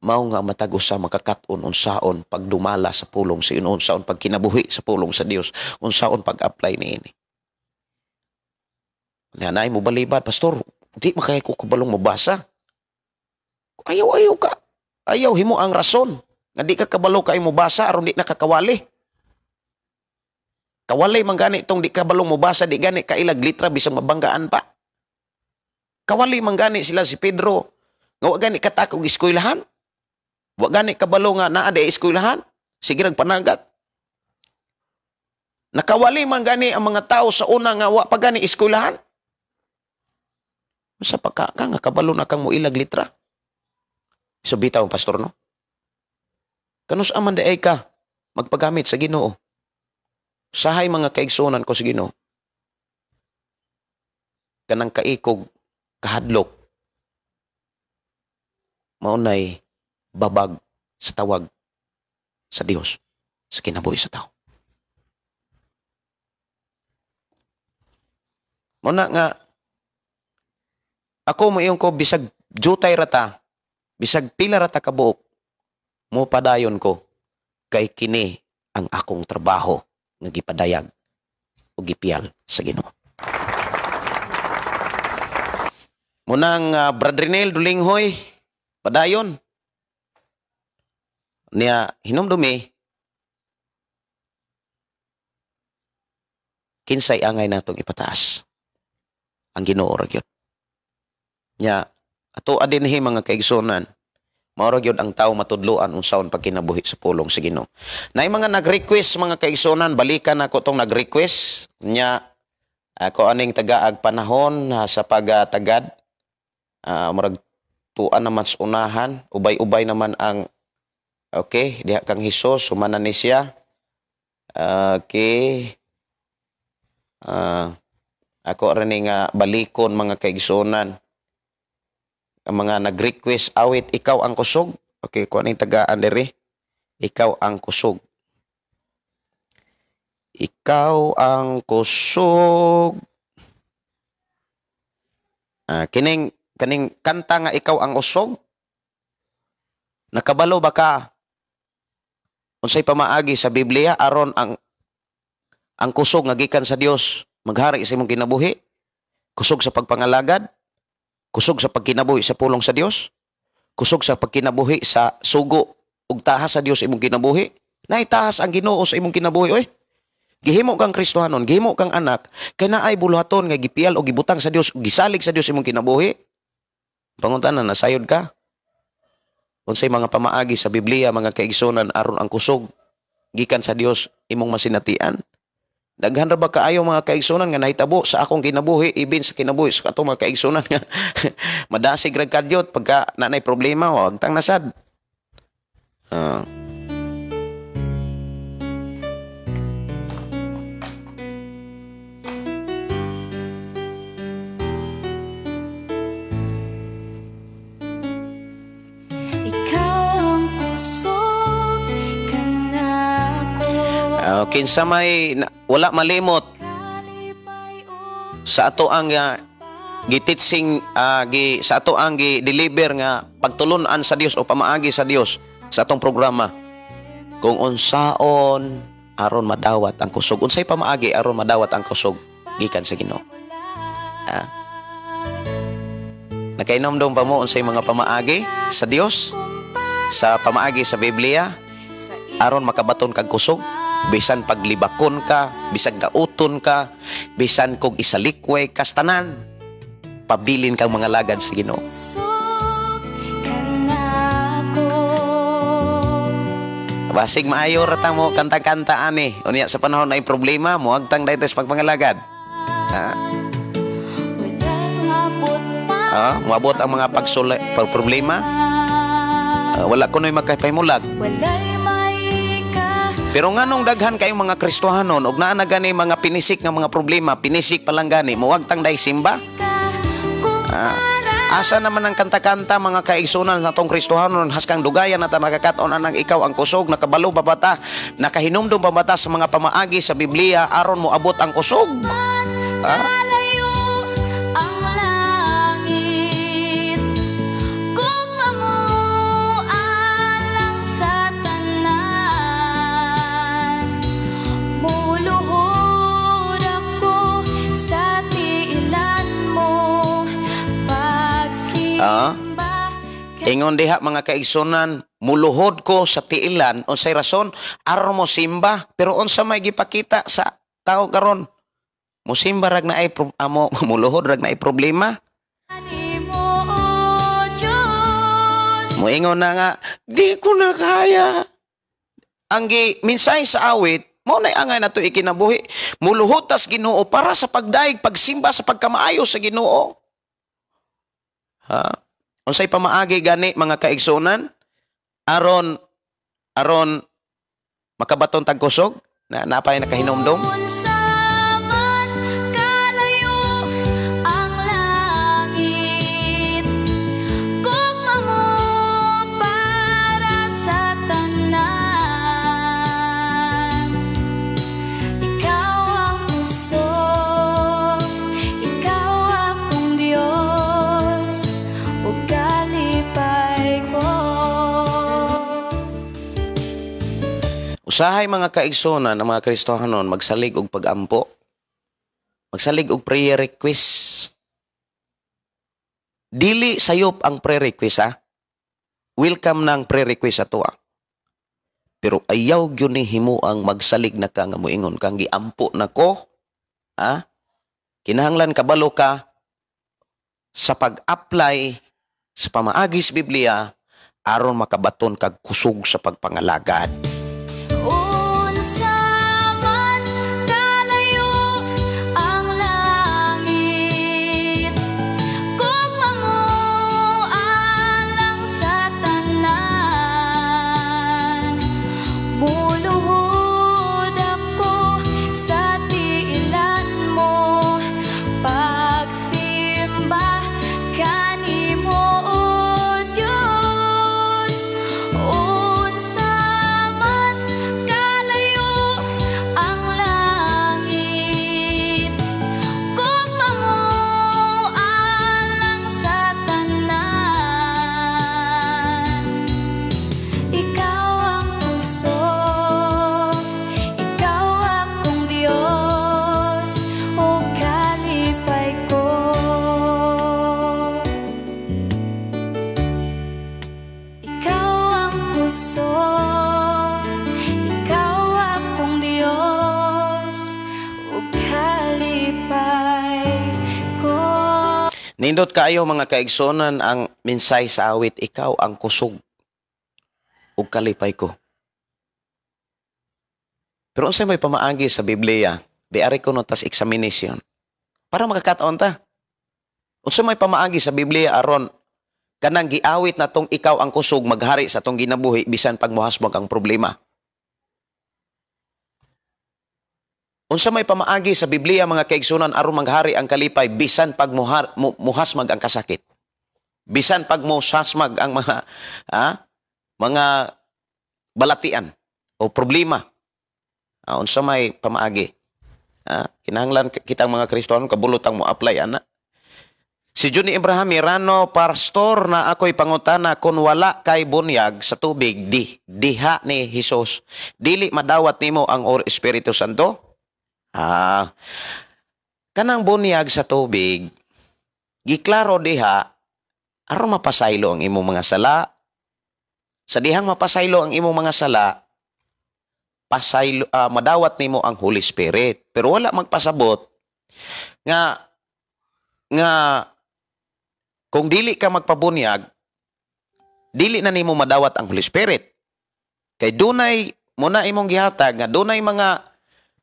Mao nga matag usa makakat-on unsaon pagdumala sa pulong sa Ginoo, unsaon pagkinabuhi sa pulong sa Dios, unsaon pag-apply niini. Nanay mo balibad, Pastor, di makaya ko kabalong mabasa. Ayaw ka. Ayaw himo ang rason. Nga di ka kabalo kay mo basa aron di nakakawali. Kawali man gani itong di kabalo mo basa, di gani kailag litra bisang mabanggaan pa. Kawali man gani sila si Pedro. Nga wa gani katakog eskwelahan. Wa gani kabalo nga naa di eskwelahan. Sige nagpanagat. Nakawali man gani ang mga tao sa una nga wa pa gani eskwelahan. Sa pagka ka nga kabalo na kang mo ilag litra. So bitaw pastor no. Kanus aman ay ka magpagamit sa Ginoo. Sahay mga kaigsunan ko sa Ginoo. Kanang kaikog kahadlok. Maunay babag sa tawag sa Dios sa kinabuhi sa tao. Muna nga ako mo iyong ko bisag jutay rata, bisag pila rata kabuok, mo padayon ko kay kini ang akong trabaho nga gipadayag o gipiyal sa Ginoo. Munang Brother Nel Dulinghoy, padayon. Niya hinumdumi, kinsay angay natong ipataas. Ang Ginoo ra gyud. Nya ato adinhi mga kaigsunan, mao ra gyud ang tawo matudloan unsaon pagkinabuhi sa pulong sa Ginoo. Nay mga nag-request mga kaigsunan, balikan ako tong nag-request nya ako aning tagaag panahon sa pagtagad. Murag tuan naman sa unahan, ubay-ubay naman ang okay, diha kang Hesus sumana ni siya. Okay. Ako rin nga balikon mga kaigsunan. Ang mga nag-request awit, ikaw ang kusog. Okay, kung anong tagaan diri. Ikaw ang kusog. Ikaw ang kusog. Kining kanta nga ikaw ang usog. Nakabalo ba ka? Unsay pamaagi sa Biblia aron ang kusog nga gikan sa Dios maghari sa imong kinabuhi? Kusog sa pagpangalagad? Kusog sa pagkinabuhi sa pulong sa Dios? Kusog sa pagkinabuhi sa sugo ug tahas sa Dios imong kinabuhi? Naitahas ang Ginoo sa imong kinabuhi oy. Gihimo kang Kristohanon, gihimo kang anak, kay naay buluhaton nga gipiyal o gibutang sa Dios, gisalig sa Dios imong kinabuhi. Pangutanan nasayod ka. Unsay mga pamaagi sa Biblia mga kaigsunan aron ang kusog gikan sa Dios imong masinatian? Daghan ra ba kaayo mga kaigsunan nga nahitabo sa akong kinabuhi, ibin sa kinabuhi sa katong mga kaigsunan nga madasig ra kadyot pagka nanay problema wag tang nasad. Kinsa may wala malimot sa ato ang gititsing sa ato ang gi-deliver nga pagtulunan sa Dios o pamaagi sa Dios sa atong programa. Kung unsaon aron madawat ang kusog, unsay pamaagi aron madawat ang kusog gikan sa Ginoo. Nakainomdom pa mo unsay mga pamaagi sa Dios sa pamaagi sa Biblia aron makabaton kag kusog? Bisan paglibakon ka, bisag dauton ka, bisan kog isalikway kastanan, pabilin kang mga lagad sa Ginoo. Basig maayo rata mo kanta-kanta ani. Unya sa panahon na problema mo agtang daytes pagpangalagad. Moabot ang mga problema. Wala kunoy magkapaymulag. Pero nganong daghan kayong mga Kristohanon ug naa na gani mga pinisik nga mga problema, pinisik pa lang gani, muwag tang day simba. Asa naman ang kanta-kanta mga kaigsunan sa tong Kristohanon haskang dugayan na ta nakakaton anang ikaw ang kusog, nakabalo ba bata, nakahinumdum ba bata sa mga pamaagi sa Biblia aron mo abot ang kusog? Ingon diha mga kaigsunan, muluhod ko sa tiilan unsay rason aron mo simba, pero unsa may gipakita sa tao karon? Musimba rag na ay amo muluhod rag na ay problema. Moingon na nga, di ko na kaya. Ang minsay sa awit, mo na angay na to ikinabuhi. Muluhod tas Ginoo para sa pagdaig, pagsimba sa pagkamaayo sa Ginoo. Ha? Unsay pamaagi gani mga kaigsunan? Aron makabaton tag kusog na napay nakahinomdom. Usahay mga kaigsunan ng mga Kristohanon magsalig og pagampo. Magsalig og prayer request. Dili sayop ang prayer request ha. Welcome nang prayer request ato ha. Pero ayaw gyud ni himo ang magsalig na ka nga moingon kang giampo nako. Ha? Kinahanglan kabalo ka sa pag-apply sa pamaagis Biblia aron makabaton kag kusog sa pagpangalagad. Nindot kayo mga kaigsonan ang minsay sa awit, ikaw ang kusog ug kalipay ko. Pero unsay may pamaagi sa Biblia, diari ko no tas examination. Para makakataon ta. Unsay may pamaagi sa Biblia aron kanang giawit na tong ikaw ang kusog maghari sa tong ginabuhi bisan pag mohasbog ang problema. Unsa may pamaagi sa Biblia mga kaigsunan aron maghari ang kalipay bisan pag muhasmag ang kasakit. Bisan pag muhasmag ang mga balatian o problema. Unsa may pamaagi? Kinahanglan kitang mga Kristohanon kabulotang mo apply ana. Si Johnny Abraham Mirano, pastor na ako'y pangutana kung wala kay bunyag sa tubig diha ni Hesus, dili madawat nimo ang Espiritu Santo? Kanang bunyag sa tubig, giklaro diha, aron mapasaylo ang imong mga sala. Sa dihang mapasaylo ang imong mga sala, madawat nimo ang Holy Spirit. Pero wala magpasabot nga kung dili ka magpabunyag, dili na nimo madawat ang Holy Spirit. Kay dunay muna imong gihatag nga dunay mga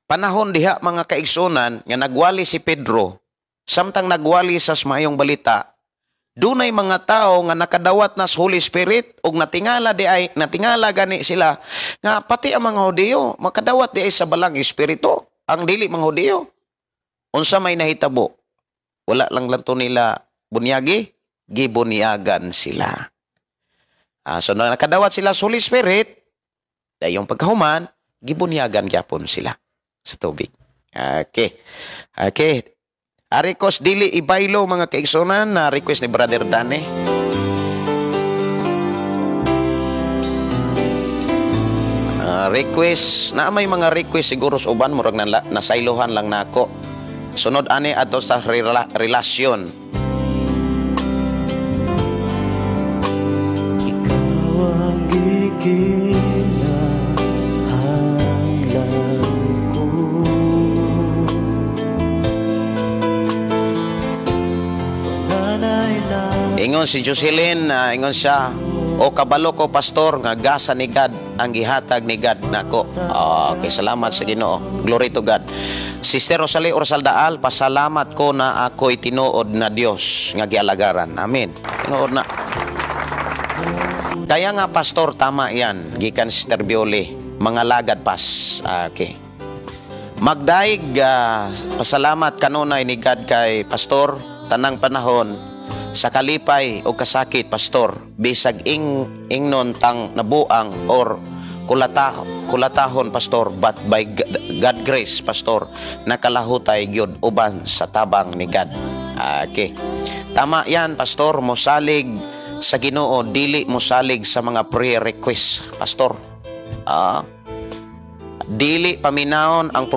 panahon diha mga kaigsunan nga nagwali si Pedro, samtang nagwali sa mayong balita, dunay mga tao nga nakadawat na sa Holy Spirit ug natingala gani sila nga pati ang mga Hudiyo makadawat di ay sa balang espiritu, ang dili mga Hudiyo. Unsa may nahitabo? Wala lang lanto nila bunyagi, gibunyagan sila. So nakadawat sila sa Holy Spirit, dayong pagkahuman, gibunyagan gyapon sila sa tubig. Okay. Request dili ibaylo mga kaigsunan na request ni Brother Dane. Request na may mga request siguro sa uban murag nasaylohan lang nako. Sunod ani ato sa relasyon. Ingon si Jocelyn, ingon siya, o kabalo ko pastor nga gasa ni God ang gihatag ni God nako. Okay, salamat sa Ginoo. Glory to God. Sister Rosalie Orsaldaal, pasalamat ko na ako'y tinuod na Dios nga gialagaran. Amen. Tinuod na. Kaya nga pastor, tama yan. Gikan Sister Bioli, mga lagad pas. Okay. Magdaig, pasalamat kanunay ni God kay pastor tanang panahon sa kalipay o kasakit pastor, bisag ingnon tang nabuang or kulatahon pastor, but by God grace pastor nakalahutay gyud uban sa tabang ni God. Okay. Tama yan pastor, mosalig sa Ginoo, dili mosalig sa mga prayer request pastor. Dili paminaon ang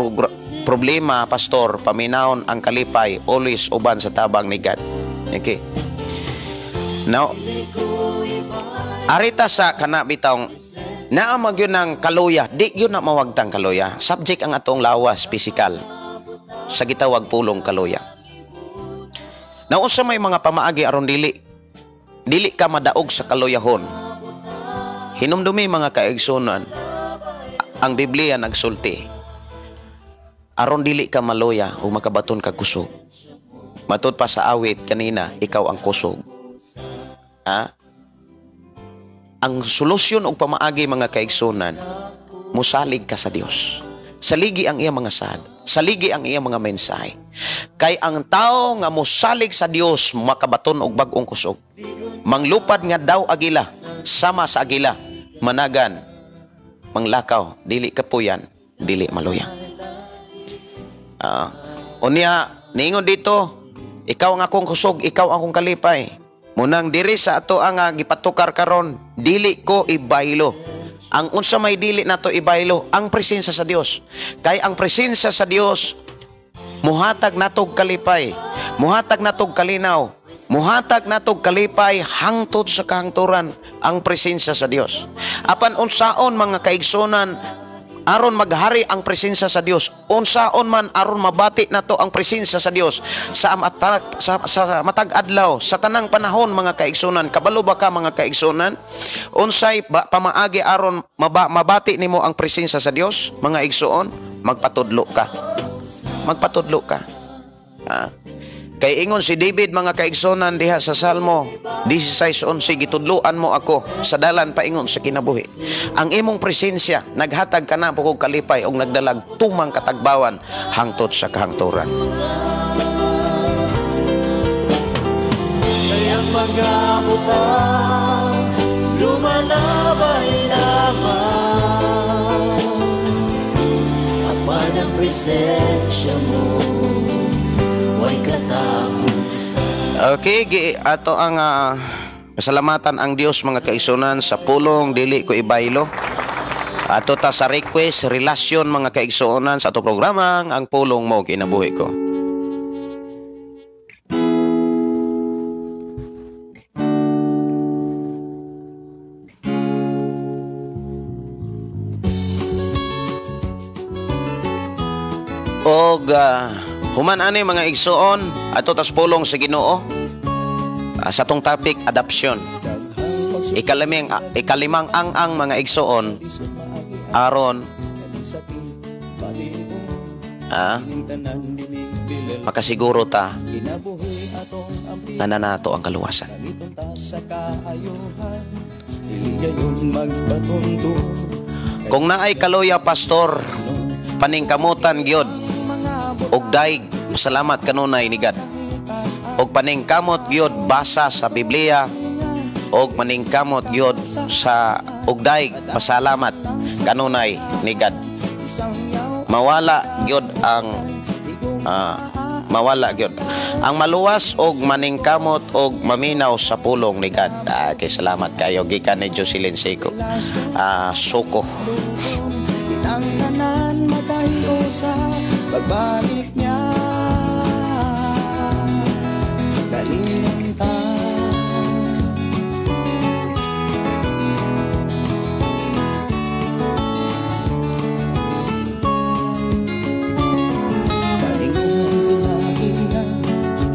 problema pastor, paminaon ang kalipay, always uban sa tabang ni God. Okay. Now, arita sa kanabitang naamag yun ng kaluya, di yun na mawagtang kaluya. Subject ang atong lawas, physical. Sa gitawag pulong kaluya. Now, usa may mga pamaagi aron dili ka madaog sa kaluyahon. Hinumdumi mga kaigsunan, ang Biblia nagsulti, aron dili ka maluya o makabaton ka kusog. Matud pa sa awit kanina, ikaw ang kusog. Ang solusyon og pamaagi mga kaigsunan, musalig ka sa Dios. Saligi ang iyang mga sad, saligi ang iyang mga mensahe. Kay ang tao nga musalig sa Dios makabaton og bag-ong kusog. Manglupad nga daw agila, sama sa agila, managan, manglakaw, dili kapuyan, dili maluya. Unya, niingon dito, ikaw ang akong kusog, ikaw ang akong kalipay. Munang diri sa ato ang gipatukar karon, dili ko ibaylo. Ang unsa may dili nato ibaylo, ang presensya sa Dios. Kay ang presensya sa Dios muhatag natog kalipay, muhatag natog kalinaw, muhatag natog kalipay hangtod sa kahangturan ang presensya sa Dios. Apan unsaon mga kaigsonan aron maghari ang presensya sa Dios, unsaon man aron mabati nato ang presensya sa Dios sa matag adlaw, sa tanang panahon mga kaigsunan. Kabalo ba ka mga kaigsunan? Unsay pamaagi aron mabati nimo ang presensya sa Dios mga igsuon? Magpatudlo ka. Magpatudlo ka. Kay ingon si David mga kaigsonan diha sa Salmo 16:11, gitudloan mo ako sa dalan paingon sa kinabuhi. Ang imong presensya naghatag ka na pugog kalipay og nagdalag tumang katagbawan hangtod sa kahangturan. Kayang pag-aabutang lumalabay naman apan ang presensya mo. Okay, ato ang pasalamatan ang Dios mga kaigsunan sa pulong dili ko ibaylo. Ato ta sa request, relasyon mga kaigsunan sa ato programa ang pulong mo kinabuhi ko. Og human ani mga igsuon ato tas pulong sa Ginoo sa tong topic adoption. Ikalimang ang mga igsuon aron makasiguro ta nga nanato ang kaluwasan. Kung naay kaluya pastor, paningkamutan gyud og daig salamat kanunay ni God. Og paningkamot gyud basa sa Biblia og maningkamot gyud sa og daig pasalamat kanunay ni God. Mawala gyud ang ang maluwas og maningkamot og maminaw sa pulong ni God. Kay salamat kayo gikan ni Jocelyn Seiko. Suko. Tinangganan madayo sa pagbalik niya. Dalinta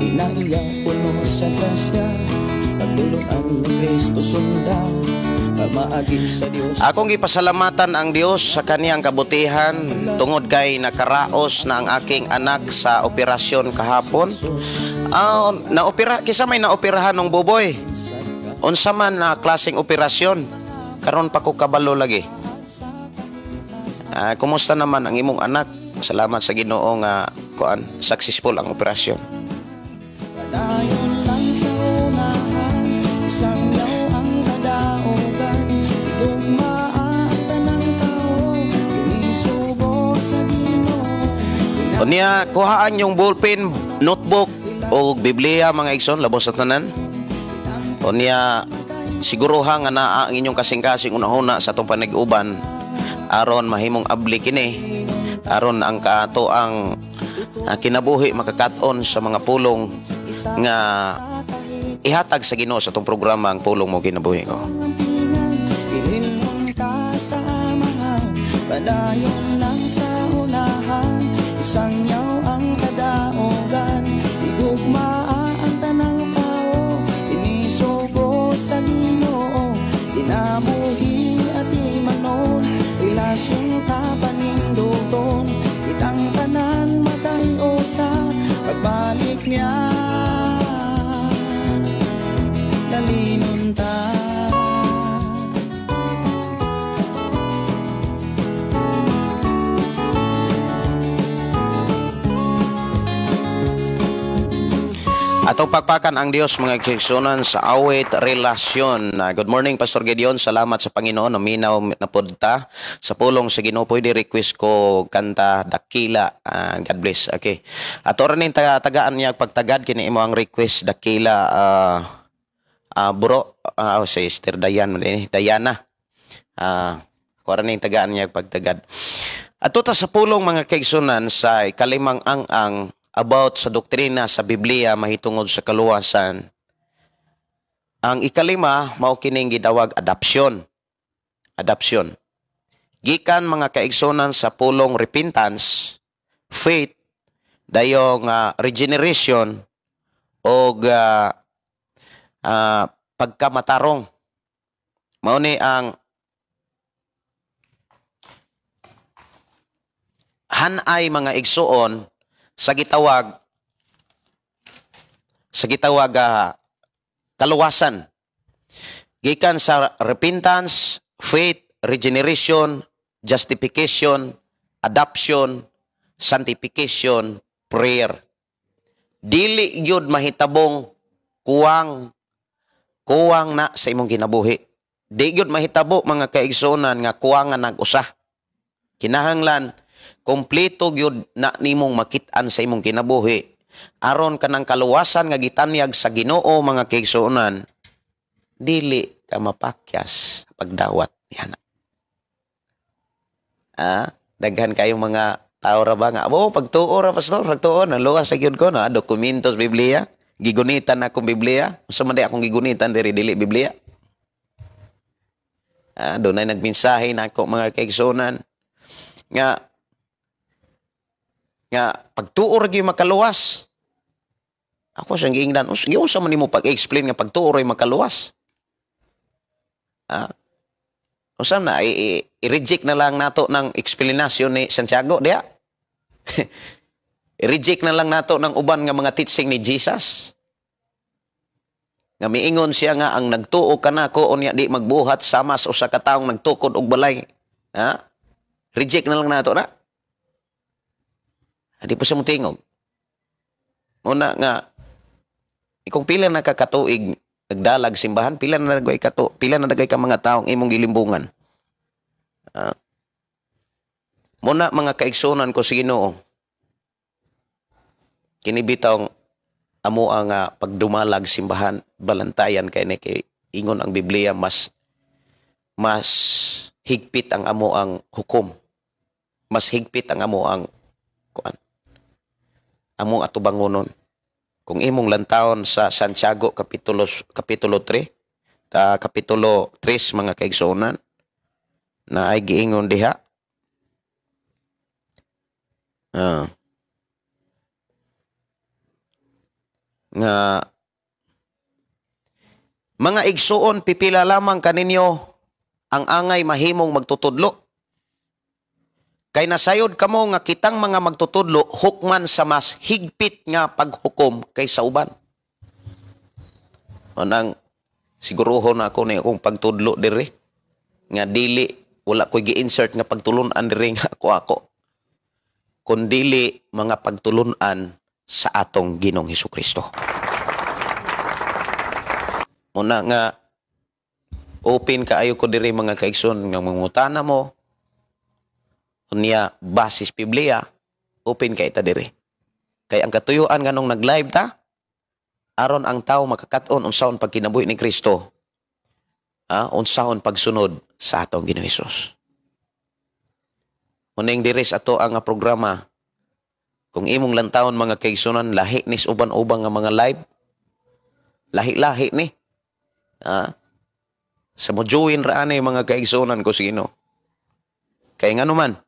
Inaiyak puno sa grasya, lagi sa Dios. Akong gipasalamatan ang Dios sa kaniyang kabutihan tungod kay nakaraos na ang aking anak sa operasyon kahapon. Kisa may naoperahan ng buboy. Unsa man na klaseng operasyon, karon pa ko kabalo lagi. Kumusta naman ang imong anak? Salamat sa Ginoo nga successful ang operasyon. Padayon lang sa unahan, isang yaw ang kadaogan, idugmaan tanang tao, inisubo sa Ginoo. Unya, kuhaan yung ballpen, notebook, o Biblia mga igsoon, labos sa tanan. Unya, siguruha nga naa ang inyong kasing-kasing unahuna sa itong panag-uban, aron mahimong abli kini, aron ang kaato ang kinabuhi makakaton sa mga pulong nga ihatag sa Ginoo sa itong programa ang pulong mo kinabuhi ko. Ilimon ka sa amahan, padayon lang sa unahan, isang yaw ang kadaogan, igugmaa ang tanang tao, inisubo sa Ginoo, inabuhi at imanon, relasyon kapaninduton, itang tanan makayosa, pagbalik niya dalinon ta. Atong pagpakan ang Dios mga kigsunan sa awit relasyon. Good morning Pastor Gideon. Salamat sa Panginoon. Naminaw na punta sa pulong sa Ginoo. Pwede request ko kanta Dakila. God bless. Okay. Ato rin tagaan niya pagtagad kini imo ang request Dakila buro si Sister Diana. Ko rin tagaan niya pagtagad. Ato ta sa pulong mga kigsunan sa ikalimang ang about sa doktrina sa Biblia mahitungod sa kaluwasan. Ang ikalima mao kining gidawag adoption. Adoption. Gikan mga kaigsonan sa pulong repentance, faith, dayong regeneration o pagkamatarong. Mao ni ang hanay mga igsoon sa gitawag kaluwasan. Gikan sa repentance, faith, regeneration, justification, adoption, sanctification, prayer. Dili gyud mahitabong kuwang na sa imong kinabuhi. Di gyud mahitabo mga kaigsonan nga kuwangan nag-usa. Kinahanglan kompleto gyud na nimong makit-an sa imong kinabuhi aron kanang kaluwasan nga gitanyag sa Ginoo mga kaigsuonan dili ka mapakyas pagdawat niana. Daghan kayong mga tao ra ba nga pagtuo ra pastor, pagtuo na luwas sa gyud ko na dokumentos Biblia, gigunitan akong Biblia, unsa man di akong gigunitan diri dili Biblia. Dunay nagmensahe na ako mga kaigsuonan nga pagtuo ra gyud makaluwas. Ako sang giingnan, unsa man nimo pag-explain nga pagtuo ra makaluwas? Unsa na i-reject na lang nato ng explanation ni Santiago diha? I-reject na lang nato ng uban nga mga teaching ni Jesus. Nga miingon siya nga ang nagtuo kanako unya di magbuhat sama sa usa ka taong nagtukod og balay. Reject na lang nato na. Di po siya mutingog. Muna nga, ikong pila na kakatuig nagdalag simbahan, pila na nagay ka mga taong imong gilimbungan. Muna mga kaigsunan ko sa Ginoo, kinibitang amo ang pagdumalag simbahan, balantayan kay ingon ang Biblia mas higpit ang amo ang hukom. Mas higpit ang amo ang among atubangonon. Kung imong lantawon sa Santiago kapitulo 3, kapitulo 3 mga kaigsuonan na ay giingon diha. Nga mga igsuon pipila lamang kaninyo ang angay mahimong magtutudlo. Kay nasayod kamo nga kitang mga magtutudlo hukman sa mas higpit nga paghukom kaysa uban. Anang siguruhon ako ni akong pagtudlo diri nga dili wala ko'y gi-insert nga pagtulunan diri nga ako. Kundili mga pagtulunan sa atong Ginoong Hesukristo. Muna nga open kaayo ko diri mga kaigsoon nga mangutana mo unya basis Biblia, open kay ta diri. Kay ang katuyuan nganong nag-live ta aron ang tao makakat-on unsaon pagkinabuhi ni Kristo. Unsaon pagsunod sa atong Ginoong Hesus. Uning diri sa ato ang programa kung imong lantawon mga kaigsunan lahi nis uban-ubang nga mga live. Lahi-lahi ni. Sa mojuin ra ani mga kaigsunan ko sa Ginoo. Kay ngano man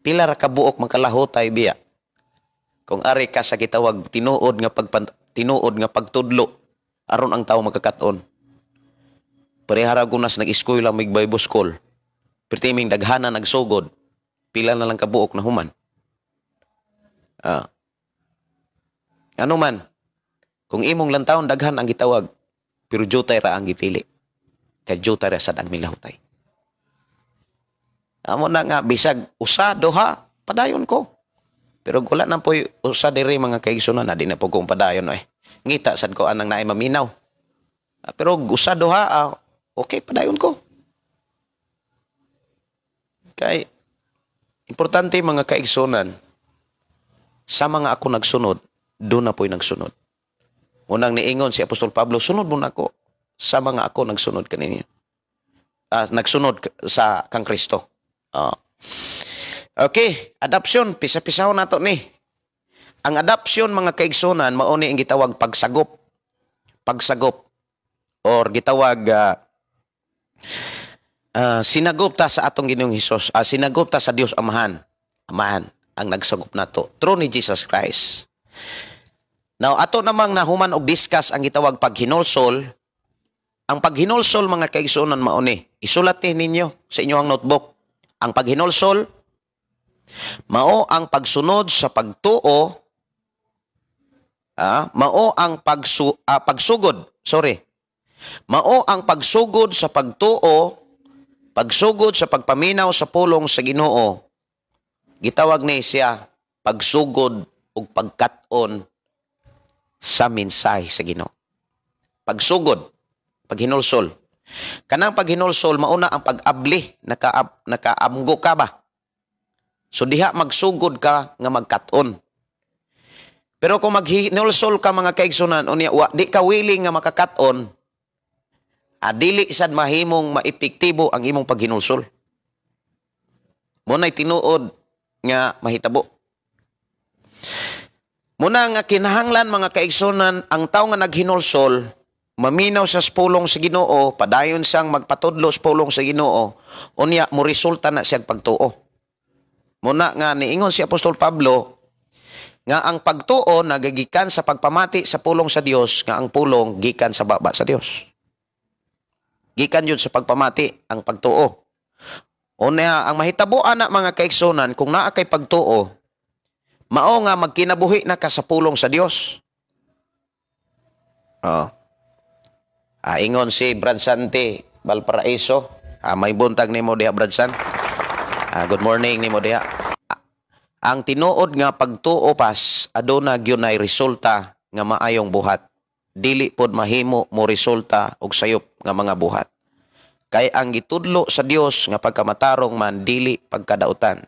pila ra ka buok makalahotay biya. Kung ari ka sa gitawag tinuod nga pagtudlo aron ang tawo magkakat-on. Parehara gunas nag-eskwela lang mig Bible school. Pertiming daghana nagsugod. Pila na lang ka buok na human. Ano man kung imong lantawon daghan ang gitawag pero jutay ra ang gipili. Kay jutay ra sad ang milahutay. Amo na nga bisag usa duha padayon ko. Pero wala na po usa diri mga kaigsunan na di na po kong padayon ngita sad ko anang naay maminaw. Pero usa duha okay padayon ko. Kay importante mga kaigsunan sa mga ako nagsunod do na po'y nagsunod. Unang niingon si Apostol Pablo, sunod mo na ako sa mga ako nagsunod kaninyo. Nagsunod sa kang Kristo. Okay, adoption, pisa-pisahon nato ni. Ang adoption mga kaigsunan mao ni ang gitawag pagsagop. Pagsagop or gitawag sinagop ta sa atong Ginoong Hesus. Sinagop ta sa Dios Amahan. Amahan ang nagsagop nato through ni Jesus Christ. Now ato namang nahuman og discuss ang gitawag paghinulsol. Ang paghinulsol mga kaigsunan mao ni. Isulat ninyo sa inyong notebook. Ang paghinulsol mao ang pagsunod sa pagtuo, mao ang pagsugod, mao ang pagsugod sa pagtuo, pagsugod sa pagpaminaw sa pulong sa Ginoo. Gitawag ni siya pagsugod ug pagkat-on sa mensahe sa Ginoo. Pagsugod, paghinulsol. Kanang paghinulsol mauna ang pag-abli, nakaamgo ka ba? So diha magsugod ka nga magkat-on. Pero kung maghinulsol ka mga kaigsunan unya di ka willing nga makakat-on, dili sad mahimong maepektibo ang imong paghinulsol. Muna'y tinuod nga mahitabo. Muna nga kinahanglan mga kaigsunan ang tao nga naghinulsol maminaw sa pulong sa Ginoo, padayon siyang magpatudlo sa pulong sa Ginoo, unya mo resulta na siyang pagtuo. Muna nga niingon si Apostol Pablo nga ang pagtuo nagagikan sa pagpamati sa pulong sa Dios, nga ang pulong gikan sa baba sa Dios. Gikan yun sa pagpamati ang pagtuo. Unya ang mahitabuan na mga kaigsunan kung naa kay pagtuo, mao nga magkinabuhi na ka sa pulong sa Dios. Ingon si Bransante Valparaiso. May buntag ni mo diha, Bransan. Good morning ni mo diha. Ang tinuod nga pagtuo pas, aduna gyunay resulta nga maayong buhat. Dili pod mahimo mo resulta og sayop nga mga buhat. Kay ang gitudlo sa Dios nga pagkamatarong man dili pagkadautan.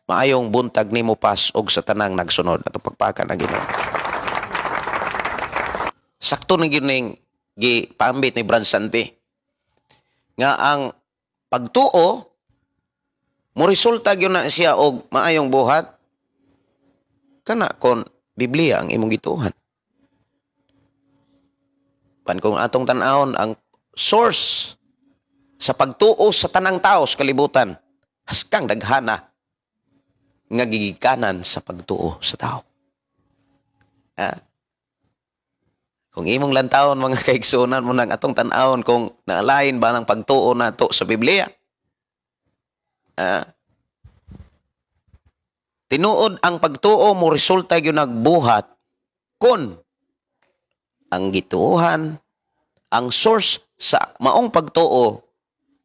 Maayong buntag nimo pas og sa tanang nagsunod ato pagpakan na Ginoo. Sakto na gining gipaambit ni Bransante nga ang pagtuo mo resulta gyud na siya og maayong buhat kana kon Biblia ang imong gituhan. Kung atong tan-awon ang source sa pagtuo sa tanang tao sa kalibutan, haskang daghana nga gigikanan sa pagtuo sa tao. Kung imong lantawon mga kaigsunan mo nang atong tan-awon kung naalain ba ng pagtuo nato sa Biblia. Tinuod ang pagtuo mo resulta gyud nagbuhat kun ang gituohan, ang source sa maong pagtuo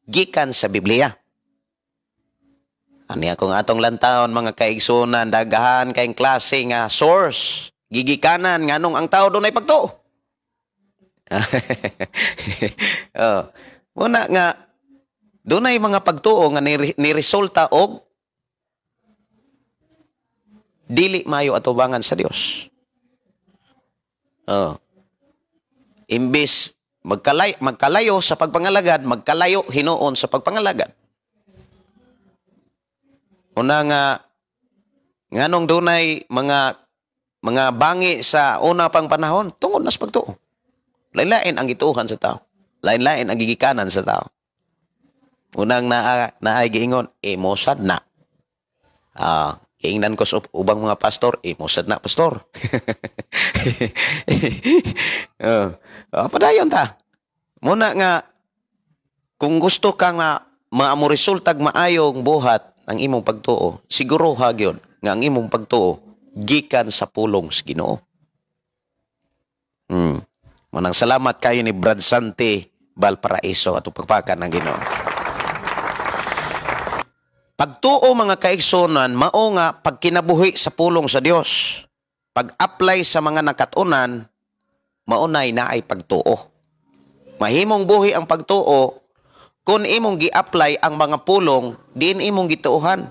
gikan sa Biblia. Ani akong atong lantawon mga kaigsunan, daghan kayong klase nga source gigikanan nganong ang tao dunay pagtuo. Muna nga dunay mga pagtuo nga niresulta og dili mayo atubangan sa Dios. Imbis magkalayo sa pagpangalagad, magkalayo hinuon sa pagpangalagad. Una nga nganong dunay mga bangi sa una pang panahon tungod na sa pagtuo. Lain-lain ang gituohan sa tao. Lain-lain ang gigikanan sa tao. Unang naay giingon, mosad na. Kiingnan ko sa ubang mga pastor, mosad na pastor. Padayon ta. Muna nga, kung gusto ka nga maamuresultag maayong buhat ang imong pagtuo, siguro hagyod nga ang imong pagtuo gikan sa pulong sa Ginoo. Manang salamat kayo ni Brad Santi Valparaiso at pagpakan ng Ginoo. Pagtuo mga kaigsunan, mao nga pagkinabuhi sa pulong sa Dios. Pag-apply sa mga nakatunan, maunay na ay pagtuo. Mahimong buhi ang pagtuo kung imong gi-apply ang mga pulong, diin imong gituuhan.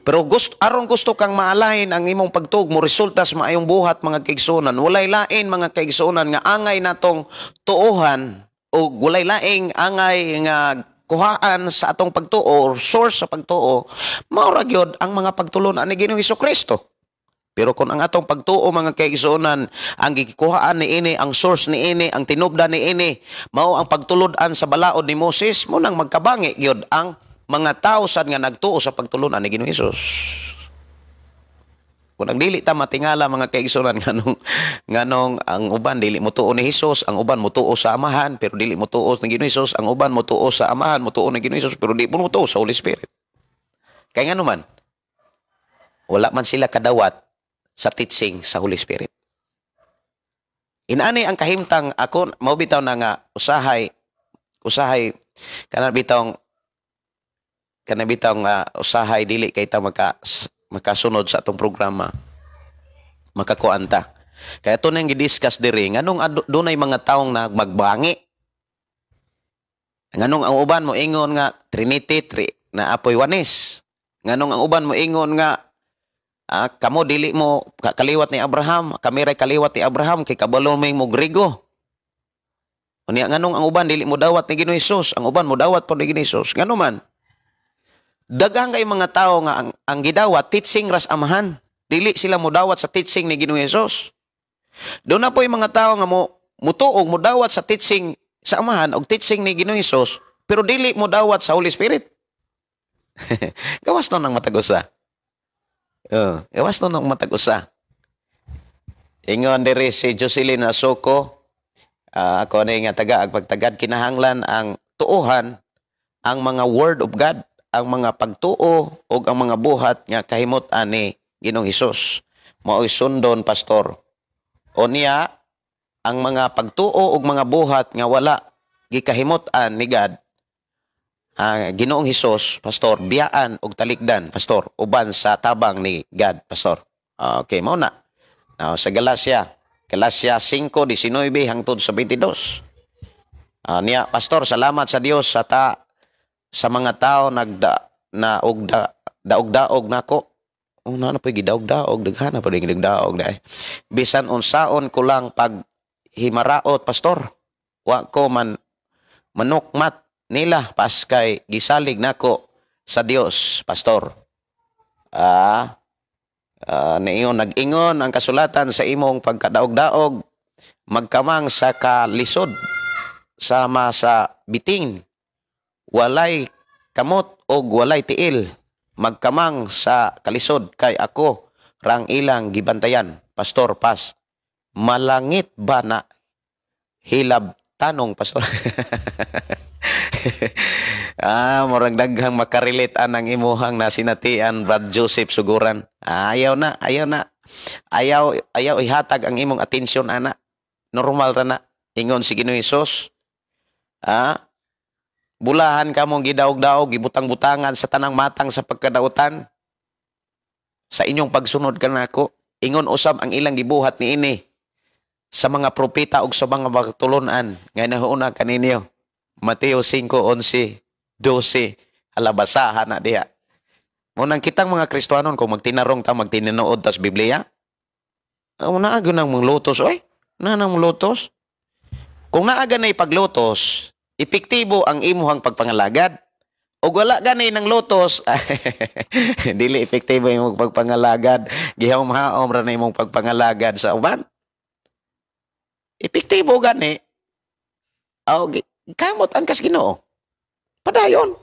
Pero aron gusto kang maalain ang imong pagtuog mo resulta sa maayong buhat mga kaigsunan. Walay lain mga kaigsunan nga angay natong tuuhan o walay laing angay nga kuhaan sa atong pagtuo or source sa pagtuo, maura gyud ang mga pagtulunan ni Ginoong Hesukristo. Pero kung ang atong pagtuo mga kaigsunan, ang gikuhaan ni ini, ang source ni ini, ang tinubdan ni ini, mao ang pagtulod-an sa balaod ni Moses, mo nang magkabangi gyud ang mga tao sad nga nagtuo sa pagtulunan ni Ginoong Hesus. Kung ang dili ta matingala mga kaigsunan nganong ang uban dili mo tuo ni Hesus, ang uban mo tuo sa Amahan pero dili mo tuo ni Ginoong Hesus, ang uban mo tuo sa Amahan, mo tuo ni Ginoong Hesus pero dili mo tuo sa Holy Spirit. Kaya ngano man wala man sila kadawat sa teaching sa Holy Spirit. Inani ang kahimtang ako mao bitaw na nga usahay kanabitang usahay dili kay ta makasunod sa atong programa makakuanta kaya ito nang gidiscuss diri nganong dunay mga taong magbangi nganong ang uban mo ingon nga Trinity na apoy wanis nganong ang uban mo ingon nga kamo dili mo kaliwat ni Abraham kami ray kaliwat ni Abraham kay kabalo mo Griego unya nganong ang uban dili mo dawat ni Ginoong Hesus ang uban mo dawat pod ni Ginoong Hesus ngano man daghang kay mga tao nga ang gidawat teaching ras Amahan. Dili sila modawat sa teaching ni Ginoong Hesus. Doon na po yung mga tao nga mutuog modawat sa teaching sa Amahan o teaching ni Ginoong Hesus, pero dili modawat sa Holy Spirit. Gawas no nang matag-usa. Gawas no nang matag-usa. Ingon diri si Jocelyn Asoko, ako na nga taga agpagtagad kinahanglan ang tuuhan ang mga word of God, ang mga pagtuo o ang mga buhat nga kahimot ani Ginoong Hesus. Mao'y sundon, pastor. O niya, ang mga pagtuo o mga buhat nga wala gikahimot-an ni God, Ginoong Hesus, pastor, biyaan o talikdan, pastor, uban sa tabang ni God, pastor. Okay, mao na. Sa Galacia 5:19 hangtod sa 22. Niya, pastor, salamat sa Dios sa mga tao daog-daog nako. Na po gidaog-daog daghana pa gidaog dai. Bisan unsaon ko lang pag himaraot pastor. Wa ko man manukmat nila paskay gisalig nako sa Dios pastor. Nag-ingon ang kasulatan sa imong pagkadaog-daog magkamang sa kalisod sama sa biting. Walay kamot o walay tiil, magkamang sa kalisod kay ako rang ilang gibantayan, Pastor Pas. malangit ba na hilab tanong pastor. Murag daghang makarelate anang imuhang na sinatian Brad Joseph suguran. Ayaw na. Ayaw ihatag ang imong atensyon ana. Normal ra na. Ingon si Ginoong Hesus. Bulahan ka mong gidaog-daog, gibutang-butangan sa tanang matang sa pagkadautan. Sa inyong pagsunod ka na ako. Ingon usab ang ilang gibuhat ni ini sa mga propeta ug sa mga magtulunan nga nahuuna kaninyo. Mateo 5:11, 12, alabasahan na diha. Munang kitang mga Kristiyanon kung magtinarong ta magtininuod tas Biblia. Naaga nang manglutos oy. Nang lutos. Kung naaga na ipaglutos, epektibo ang imuhang pagpangalagad. O wala gani ng lutos, dili epektibo yung pagpangalagad. Gihawom-hawom ra na imong pagpangalagad sa uban. Epektibo gani. Kamot ang kas Ginoo. Padayon.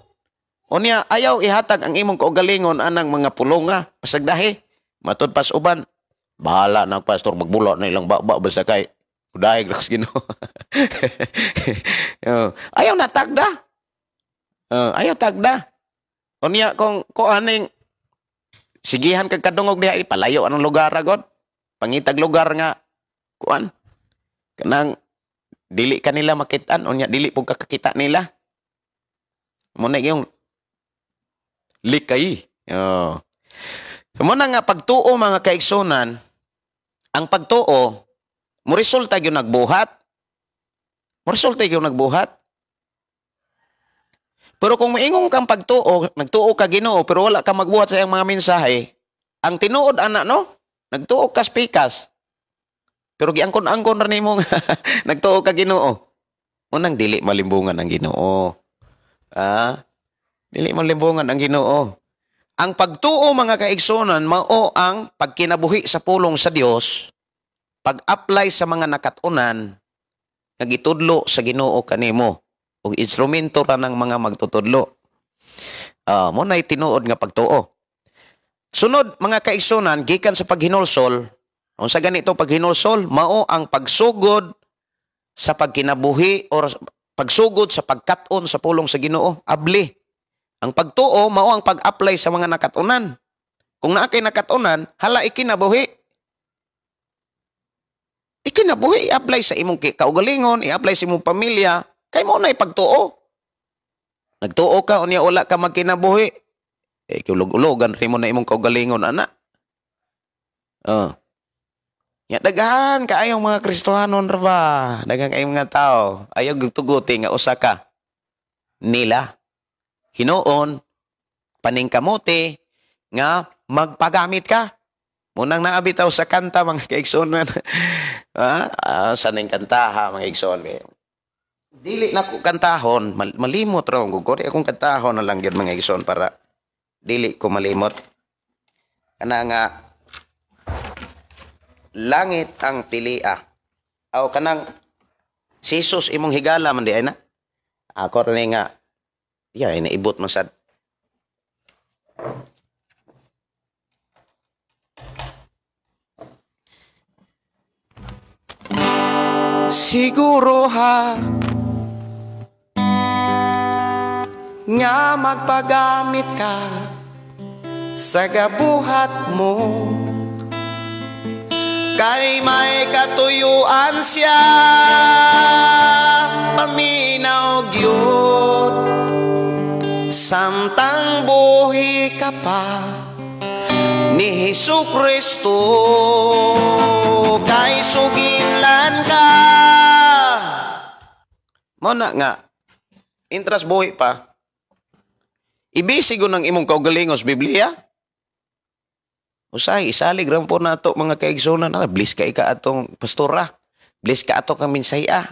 Unya ayaw ihatag ang imong kaugalingon anang mga pulonga pasagdahi. Matud pas uban. Bahala na pastor magbulot na ilang baba basta kay udaig kas Ginoo. Ayaw natagda. Ayaw tagda. Unya kung aning sigihan kag kadungog diha ipalayo anong lugar agod. Pangitag lugar nga kuan kanang dili kanila makitaan unya dili pug kakakita nila. Mo na yung likay. Mo na nga pagtuo mga kaigsunan, ang pagtuo mo resulta gyud nagbuhat. Pero kung maingong kang pagtuo, nagtuo ka Ginoo pero wala ka magbuhat sa iyang mga mensahe, ang tinuod ana no, nagtuo ka spikas. Pero giangkon-angkon ra nimo nagtuo ka Ginoo. Unang dili malimbungan ang Ginoo. Dili malimbungan ang Ginoo. Ang pagtuo mga kaigsunan mao ang pagkinabuhi sa pulong sa Dios, pag-apply sa mga nakatunan nga gitudlo sa Ginoo kanimo. O instrumento ra ng mga magtutudlo. Mo na'y tinuod nga pagtuo. Sunod, mga kaigsunan, gikan sa paghinulsol, unsa ganito paghinulsol, mao ang pagsugod sa pagkinabuhi or pagsugod sa pagkat-on sa pulong sa Ginoo. Abli. Ang pagtuo, mao ang pag-apply sa mga nakatunan. Kung naa kay nakatunan, hala ikinabuhi. I-apply sa imong kaugalingon, i-apply sa imong pamilya, kay mo na ipagtuo. Nagtuo ka, unya wala ka magkinabuhi. Kulog-ulogan rin mo na imong kaugalingon, anak. Daghan ka ayong mga Kristohanon ra ba? Daghan kayong mga tao. Ayaw gugtuguti nga usa ka nila. Hinuon, paningkamuti, nga magpagamit ka. Munang naabitaw sa kanta, mga kaigsunan. Saning kantaha, mga kaigsunan. Dili na ko kantahon, malimot raw gugod. Akong kantahon na lang yun mga igsoon para dili ko malimot. Kana nga langit ang pilia. Kanang si Jesus imong higala man di ay na. Ako rin nga inaibot man sad. Siguro nga magpagamit ka sa gabuhat mo, kay may katuyuan siya paminaw gyud samtang buhi ka pa ni Hesukristo, kay sugilan ka mo na nga intras buhi pa. Ibisig ng imong kaugalingos Biblia. Usay, isalig ram po na ito mga kaigsunan. Bless ka ika atong pastora. Bless ka atong kang minsaya.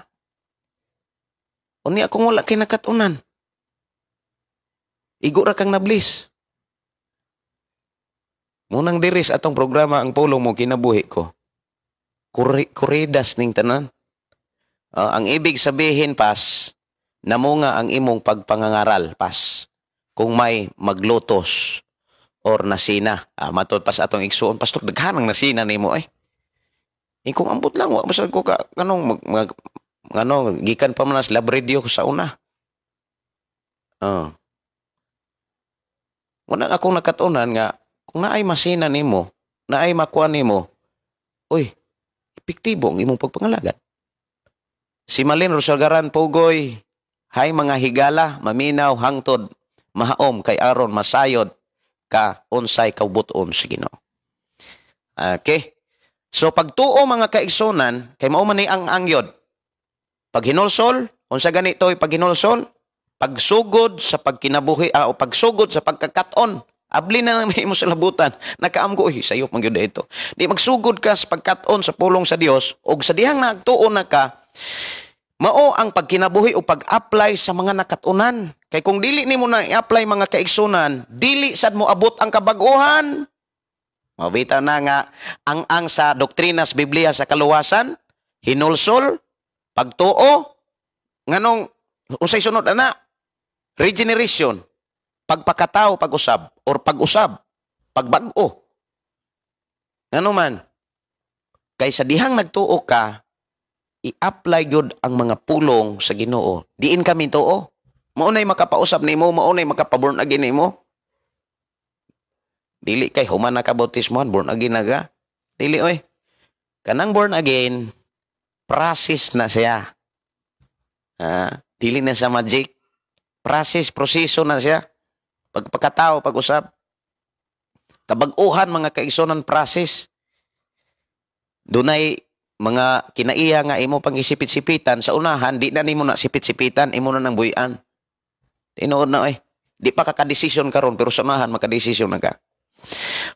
Unya kung wala kay nakatunan. Igo ra kang na-bless. Munang diris atong programa ang pulong mo kinabuhi ko. Kuridas ning tanan. Ang ibig sabihin pas, namunga ang imong pagpangangaral pas. Kung may maglutos or nasina. Matod pa sa atong igsuon, pastor, daghanang nasina nimo ay. Kung ambot lang, wa masad ko ka, gikan pa man sa lab radio ko sa una. Wala akong nakatunan nga, kung naay masina nimo, naay makuha nimo, uy, epektibo ang imong pagpangalagan. Si Malin Rosalgaran Pugoy, hay mga higala, maminaw, hangtod, mahaom, kay aron, masayod, ka, unsay, kaubuton, sige no. Okay? So, pagtuo mga kaigsunan, kay mauman ni ang angyod, pag hinulsol, unsa ganito'y pag hinulsol, pagsugod sa pagkinabuhi, o pagsugod sa pagkakaton, abli na lang may mo sa labutan, nakaamgo, sayop magyud ito. Di magsugod ka sa pagkaton sa pulong sa Dios, o sa dihang nagtuo na ka, mao ang pagkinabuhi o pag-apply sa mga nakatunan. Kay kung dili nimo na i-apply mga kaigsunan, dili sad mo abot ang kabaguhan. Mabita na nga, ang sa doktrinas Biblia sa kaluwasan, hinulsol, pagtuo, nganong, usay sunod na, regeneration, pagpakatao, pag-usab, or pag-usab, pagbago. Ano man, kaysa dihang nagtuo ka, i-apply good ang mga pulong sa Ginoo. Diin kami tuo. Maunay makapausab nimo, maunay makapaborn again nimo. Dili kay human nakabautismohan, born again na ka. Dili oy. Kanang born again, process na siya. Dili na sa magic. Proseso na siya. Pagpakatao, pag-usap. Kabag-uhan mga kaigsunan process. Dunay mga kinaiya nga imo pang isipit-sipitan sa unahan, di na nimo na sipit-sipitan, imo na nang buyan. Tinuod na di pa kakadesisyon karon pero sa unahan makadesisyon na ka.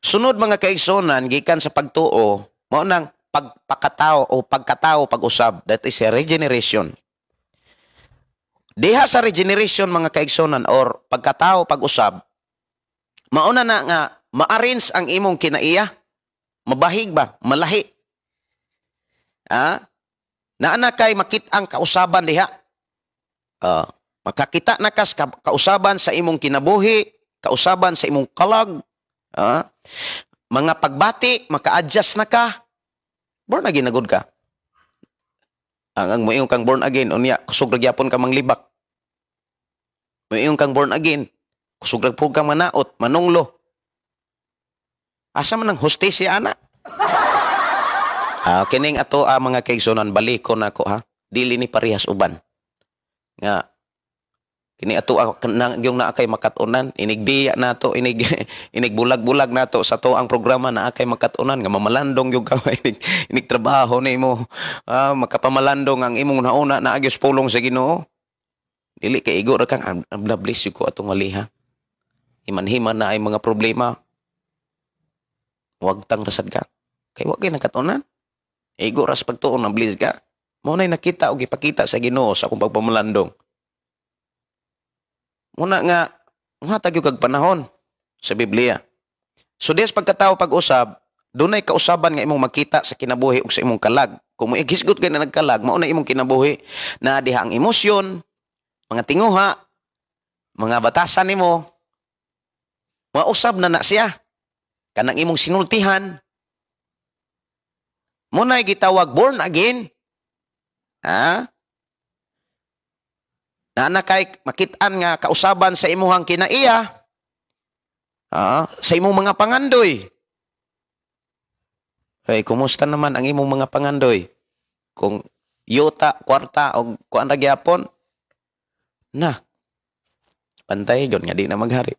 Sunod mga kaigsunan, gikan sa pagtuo, mao nang pagpakatao o pagkatao, pag-usab. That is a regeneration. Diha sa regeneration mga kaigsunan or pagkatao, pag-usab, mauna na nga ma-arrange ang imong kinaiya. Mabahig ba? Malahi. Naana kay makit-ang kausaban diha. Makakita na kas kausaban sa imong kinabuhi, kausaban sa imong kalag. Mga pagbati, maka-adjust na ka. Born again na good ka. Ang mo kang born again, unya, kusog ragyapon ka manglibak. Mo kang born again, kusog ragpog kang manaot, manunglo. Asa man ang hostesya, ana? Kining ato mga kaigsunan, baliko na ko ha. Dili ni parehas uban. Nga, kini ato yung naakay makatunan, inigbiya nato, inigbulag-bulag nato sa to ang programa na akay makatunan, nga mamalandong yung kamay, inigtrabaho na imo, makapamalandong ang imong nauna na agyos pulong sa Ginoo. Dili kay igo ra kang bless ko atong aliha. Iman-himan na ay mga problema. Huwag tang rasad ka. Kay wag kay nakatunan. Igo ra sa pagtuon na bliss ka. Mao nay nakita og ipakita sa Ginoo sa akong pagpamalandong. Muna nga, hatag yung kag panahon sa Biblia. So, des pagkatao pag-usab, dunay kausaban nga imong makita sa kinabuhi o sa imong kalag. Kung mo igisgot ka na nagkalag, mauna imong kinabuhi na diha ang emosyon, mga tinguha, mga batasan nimo, mausab na siya. Kanang imong sinultihan, muna'y gitawag born again. Na kay makitaan nga kausaban sa imuhang kinaiya, sa imong mga pangandoy. Ay, kumusta naman ang imong mga pangandoy? Kung yuta, kwarta, o kuan ra gyapon, na, pantay yun nga di na maghari.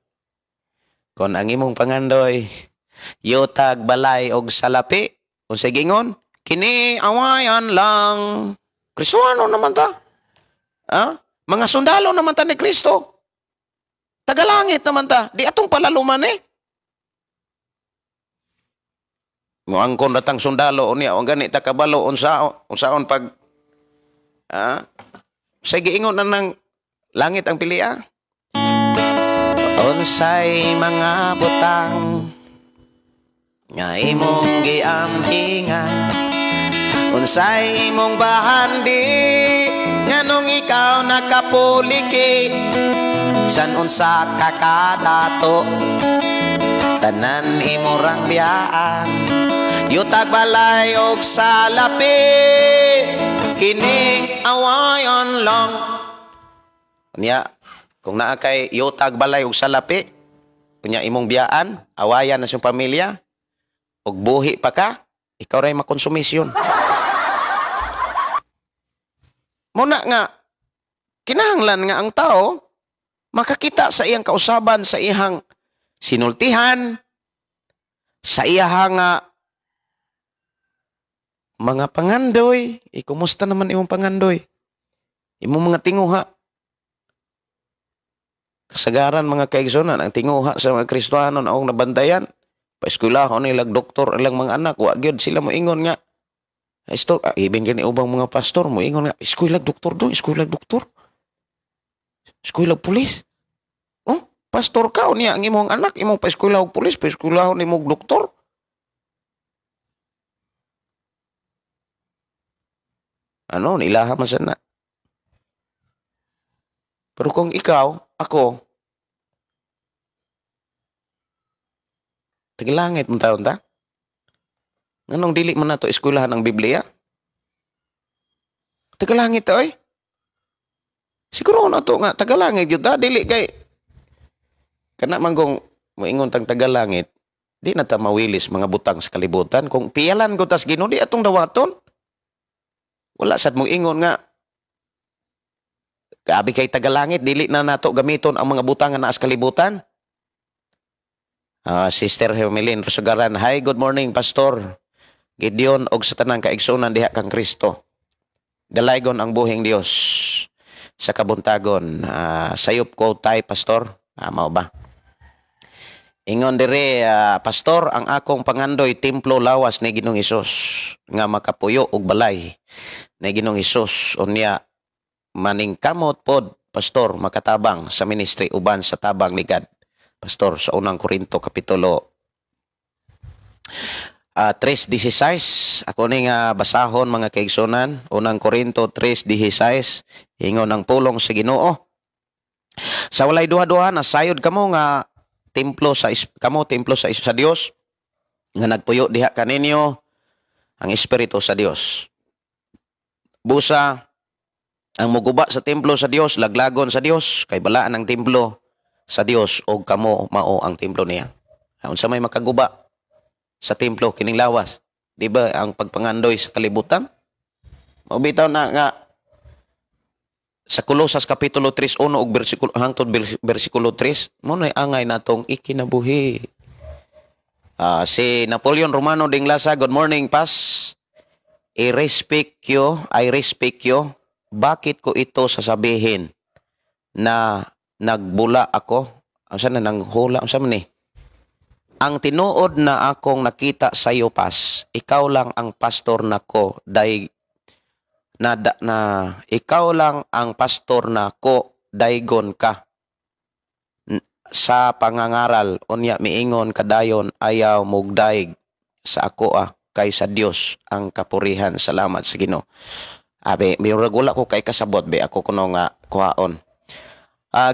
Kung ang imong pangandoy, yuta, balay, o salapi, kung sa gingon, kini awayan lang. Kristoano naman ta? Mga sundalo naman ta ni Kristo. Tagalangit naman ta. Di atong palaluman Muangkon datang sundalo unya ang ganit ta kabalo unsaon pag sige ingon na ng langit ang pilia. Unsay mga butang nga imong giampingan, unsay imong bahandi nganong ikaw nakapuliki, san unsa kakadato tanan imurang biyaan, yutag balay og salapi, kini awayan lang. Unya, kung naa kay yutag balay og salapi, unya imong biyaan, awayan na siyang pamilya, og buhi pa ka, ikaw ray makonsumisyon. Muna nga, kinahanglan nga ang tao makakita sa iyang kausaban, sa iyang sinultihan, sa iyang mga pangandoy. Kumusta naman imong pangandoy? Imong mga tinguha. Kasagaran mga kaigsunan, ang tinguha sa mga Kristiyano na akong nabantayan, paeskwelahon nilang doktor, ilang mga anak, wa gyud sila mo ingon nga, ibig gani ubang mga pastor mo ingon nga, eskwela doktor do, eskwela doktor. Eskwela pulis. Oh, pastor ka niya ang imong anak, imong pa-eskwela og pulis, pa-eskwela imong doktor. Ano, nilaha man sana. Pero kung ikaw, ako, tagilangit mo taon ta? Anong dili mo na to eskwelahan ng Biblia? Tagalangit to eh. Siguro na to nga, tagalangit yun ta, dili kay. Kana manggong moingon tang tagalangit, di na ta mawilis mga butang sa kalibutan. Kung piyalan ko tas Ginoo, di atong dawaton. Wala sad mo ingon nga, kaabi kay tagalangit, dili na nato gamiton ang mga butang nga naa sa kalibutan. Sister Hermelin Rosugaran, hi, good morning, Pastor Gideon og sa tanang kaigsunan diha kang Kristo. Dalaygon ang buhing Dios sa kabuntagon. Sayop ko tay, Pastor. Mao ba? Ingon dire, Pastor, ang akong pangandoy templo lawas ni Ginoong Hesus nga makapuyo og balay ni Ginoong Hesus. Unya maningkamot pod, Pastor, makatabang sa ministry uban sa tabang ni God. Pastor, sa unang Korinto kapitulo 3:16, ako ni nga basahon mga kaigsunan, unang Korinto 3:16, ingon ng pulong sa Ginoo. Sa walay duha-duha nasayod kamo nga templo sa sa Dios nga nagpuyo diha kaninyo ang espiritu sa Dios. Busa ang muguba sa templo sa Dios, laglagon sa Dios, kay balaan ang templo sa Dios og kamo mao ang templo niya. Unsa may makaguba sa templo kining lawas, di ba ang pagpangandoy sa kalibutan? Mabitaw na nga sa Kolosas kapitulo 3:1 ug bersikulo hangtod bersikulo 3, mo na angay natong ikinabuhi. Si Napoleon Romano Dinglasa, good morning, Pas. I respect you. Bakit ko ito sasabihin na nagbula ako? Asa na nanghula? Asa man ni? Ang tinuod na akong nakita sa iyo, Pas, ikaw lang ang pastor nako, ikaw lang ang pastor nako, daygon ka sa pangangaral. Unya miingon kadayon ayaw mugdaig sa ako kay sa Dios ang kapurihan. Salamat sa Ginoo. Abe, may regula ko kay kasabot be ako kuno nga kuhaon.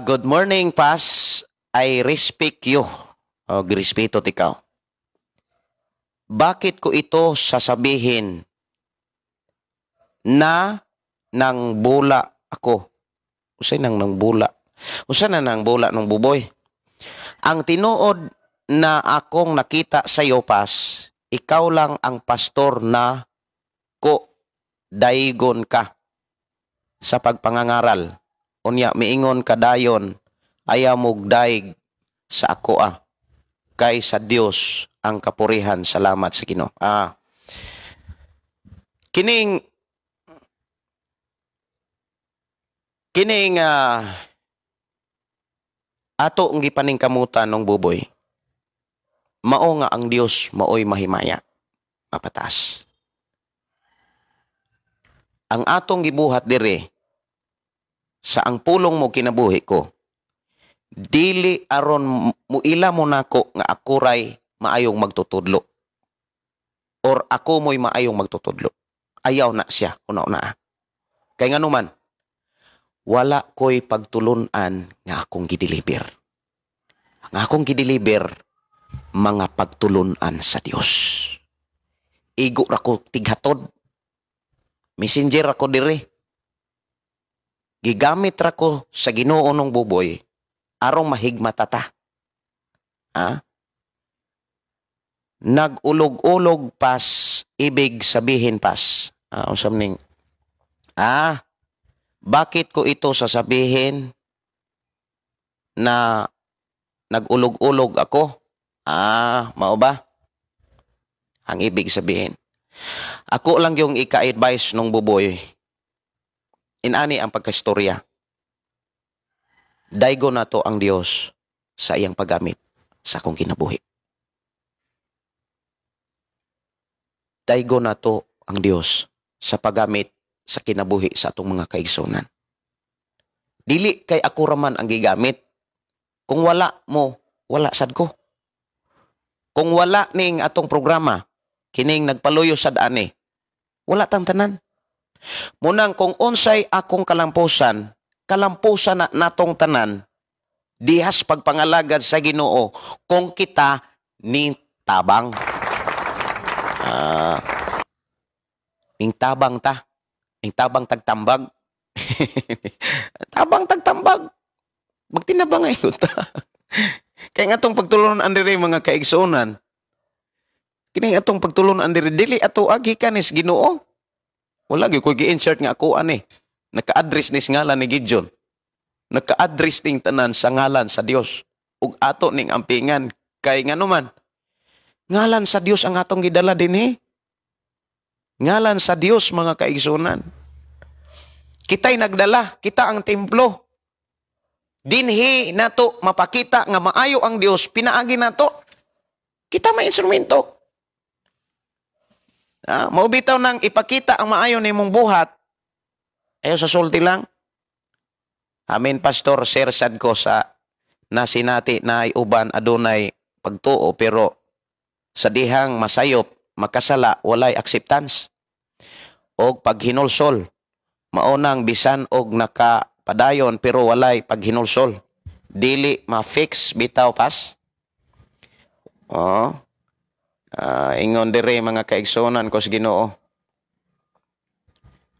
Good morning, Pas. I respect you. Respeto tikaw. Bakit ko ito sasabihin na nang bula ako? Usay nang bula? Usa na nang bula ng buboy? Ang tinuod na akong nakita sa iyo, Pas, ikaw lang ang pastor na ko, daygon ka sa pagpangangaral. Unya miingon kadayon ayaw mugdaig sa ako kay sa Dios ang kapurihan. Salamat sa Ginoo. Kining ato ang gipaningkamutan ng buboy, mao nga ang Dios maoy mahimaya, mapatas. Ang atong gibuhat dire sa ang pulong mo kinabuhi ko, dili aron muila mo nako nga akuray maayong magtutudlo or ako mo'y maayong magtutudlo. Ayaw na siya una-una. Kay nga naman, wala ko'y pagtulunan nga akong gideliver. Ang akong gideliver, mga pagtulunan sa Dios. igo ra ko tighatod. Messenger ako diri. Gigamit ra ko sa Ginoo nung buboy arong mahigmata ta. Ha? Nagulog-ulog pas, ibig sabihin pas. Usam ning, bakit ko ito sasabihin na nagulog-ulog ako? Mao ba? Ang ibig sabihin. Ako lang yung ika-advise nung buboy. Inani ang pagkastorya. Daigo na to ang Dios sa iyang paggamit sa akong kinabuhi. Daigo na to ang Dios sa paggamit sa kinabuhi sa atong mga kaigsunan. Dili kay ako raman ang gigamit. Kung wala mo, wala sad ko. Kung wala ning atong programa, kining nagpaluyo sad ani, wala tang tanan. Munang kung unsay akong kalampusan na natong tanan, dihas pagpangalagad sa Ginoo, kung kita ni tabang. Ning tabang ta. Ning tabang tagtambag. Tabang tagtambag. Magtinabang ngayon ta. Kaya nga itong pagtulon andiri mga kaigsunan. Kini atong pagtulon andiri dili ato agi kanis Ginoo. Wala gyud ko gi-insert nga ako ani. Naka-address nis ngalan ni Gideon. Naka-address ning tanan sa ngalan sa Dios. Ug ato ning ampingan kay nganuman. Ngalan sa Dios ang atong gidala dinhi. Ngalan sa Dios mga kaigsunan. Kita'y nagdala, kita ang templo. Dinhi nato mapakita nga maayo ang Dios, pinaagi nato. Kita may instrumento. Maubitaw nang ipakita ang maayo nimong buhat. Ayaw sa sulti lang. Amin, Pastor, sir, sad ko sa nasinati na uban adunay pagtuo, pero sa dihang masayop, makasala, walay acceptance. O paghinulsol, maunang bisan og nakapadayon, pero walay paghinulsol. Dili ma-fix, bitaw pas. Ingon dire mga kaigsunan ko sa Ginoo.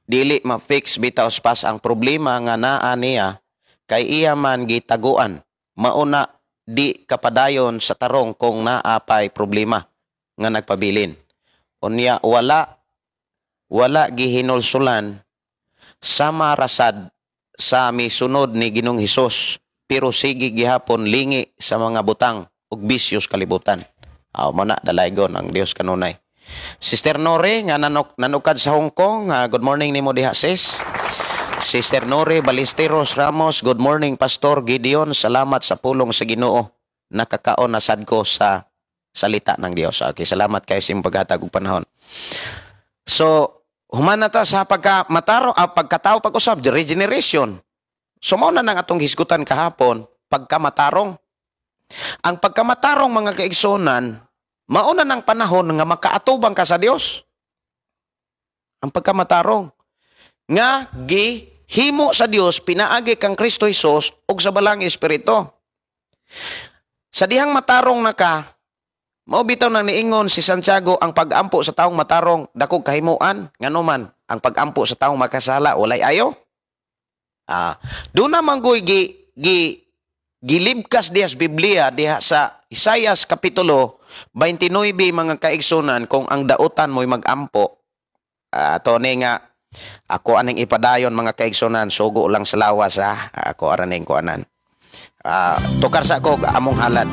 Dili ma-fix bitaw pas ang problema nga naa niya kay iya man gitaguan. Mauna di kapadayon sa tarong kung naapay problema nga nagpabilin. Unya wala gihinulsulan sa marasad sa misunod ni Ginong Hesus, pero sige gihapon lingi sa mga butang ug bisyos kalibutan. Mo na dalaygon ang Dios kanunay. Sister Nore nga nanukad sa Hong Kong, good morning nimo diha sis. Sister Nore Balisteros Ramos, good morning Pastor Gideon, salamat sa pulong sa Ginoo. Nakakaon na sad ko sa salita ng Dios. Okay, salamat kayo sa paghatag og panahon. So, humana ta sa pagkatao pag-usab, regeneration. So, mao na nang atong hisgutan kahapon, pagkamatarong. Ang pagkamatarong mga kaigsunan, mauna ng panahon nga makaatubang ka sa Dios. Ang pagkamatarong. Nga gihimo sa Dios, pinaagi kang Kristo Jesus ug sa balang Espiritu. Sa dihang matarong na ka, mao bitaw nang niingon si Santiago, ang pag-ampo sa taong matarong dakog kahimuan, nganuman ang pag-ampo sa taong makasala walay ayo. Doon naman goy gilibkas diha sa Biblia diha sa Isaias kapitulo 29 mga kaigsunan, kung ang dautan mo'y mag-ampo. Ato ni nga ako aning ipadayon mga kaigsunan, sugo lang sa lawas ako araning kuanan. Tukar sa ko among halad.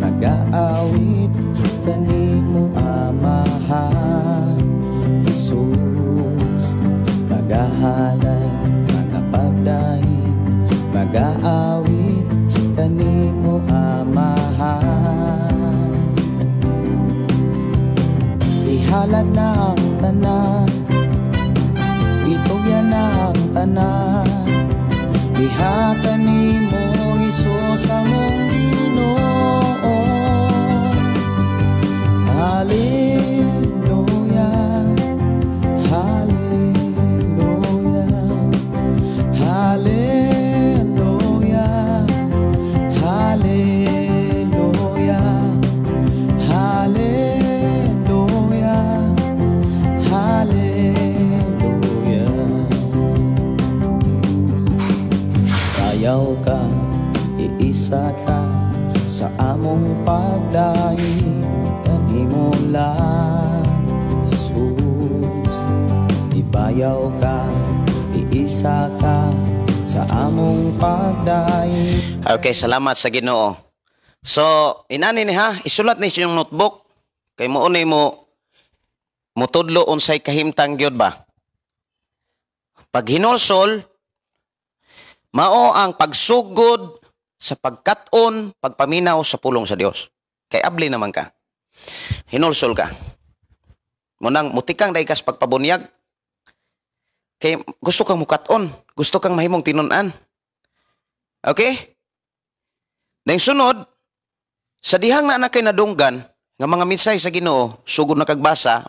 Mag-aawit kanimo Amahan Jesus, magahalay mga pagdaing, mag-aawit kanimo Amahan. Ihalad na ang tanan, ituya na ang tanan, diha kanimo Jesus among Ginoo. Hallelujah. iisa ka sa among pagdaig kanimo lang Jesus. Ibayaw ka, iisa ka sa among pagdaig. Okay, salamat sa Ginoo. So, inani ni ha, isulat ni yung notebook kay mo unay mo mutudlo unsay kahimtang gyud ba. Pag hinulsol, mao ang pagsugod sa pagkat-on, pagpaminaw sa pulong sa Dios. Kay abli naman ka. Hinulsol ka. Munang mutikang daikas pagpabunyag. Kay gusto kang mukat-on, gusto kang mahimong tinunan. Okay? Dahil sunod, sa dihang na kay nadunggan, nga mga minsay sa Ginoo, sugod na kagbasa,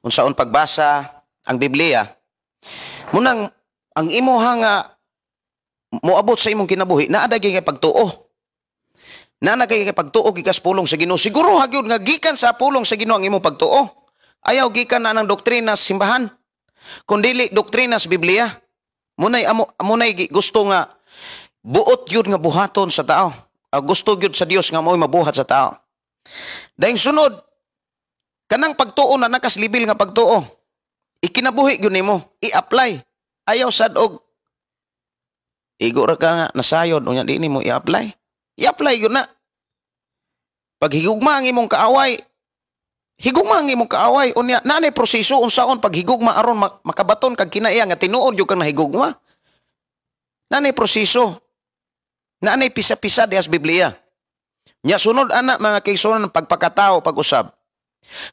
unsaon pagbasa ang Biblia, munang ang imuha nga moabot sa imong kinabuhi, naada kay pagtuo. Naada kay pagtuo gikas pulong sa Ginoo. Siguro hagyod nga gikan sa pulong sa Ginoo ang imong pagtuo. Ayaw gikan na ng doktrina sa simbahan. Kundili doktrina sa Biblia. Munay gusto nga buot yun nga buhaton sa tao. Gusto yun sa Dios nga mo'y mabuhat sa tao. Dahil sunod, kanang pagtuo na nakaslibil nga pagtuo, ikinabuhi yun nimo, i-apply. Ayaw sad og igo ra ka nga nasayod unya di nimo i-apply. I-apply yun na. Pag higugma ang imong kaaway, unya nanay proseso unsaon pag higugma aron makabaton kag kinaiya nga tinuod jud kang nahigugma. Nanay proseso. Nanay pisa-pisa diha sa Biblia. Nya sunod ana mga kaigsunan pagpakatao pag-usab.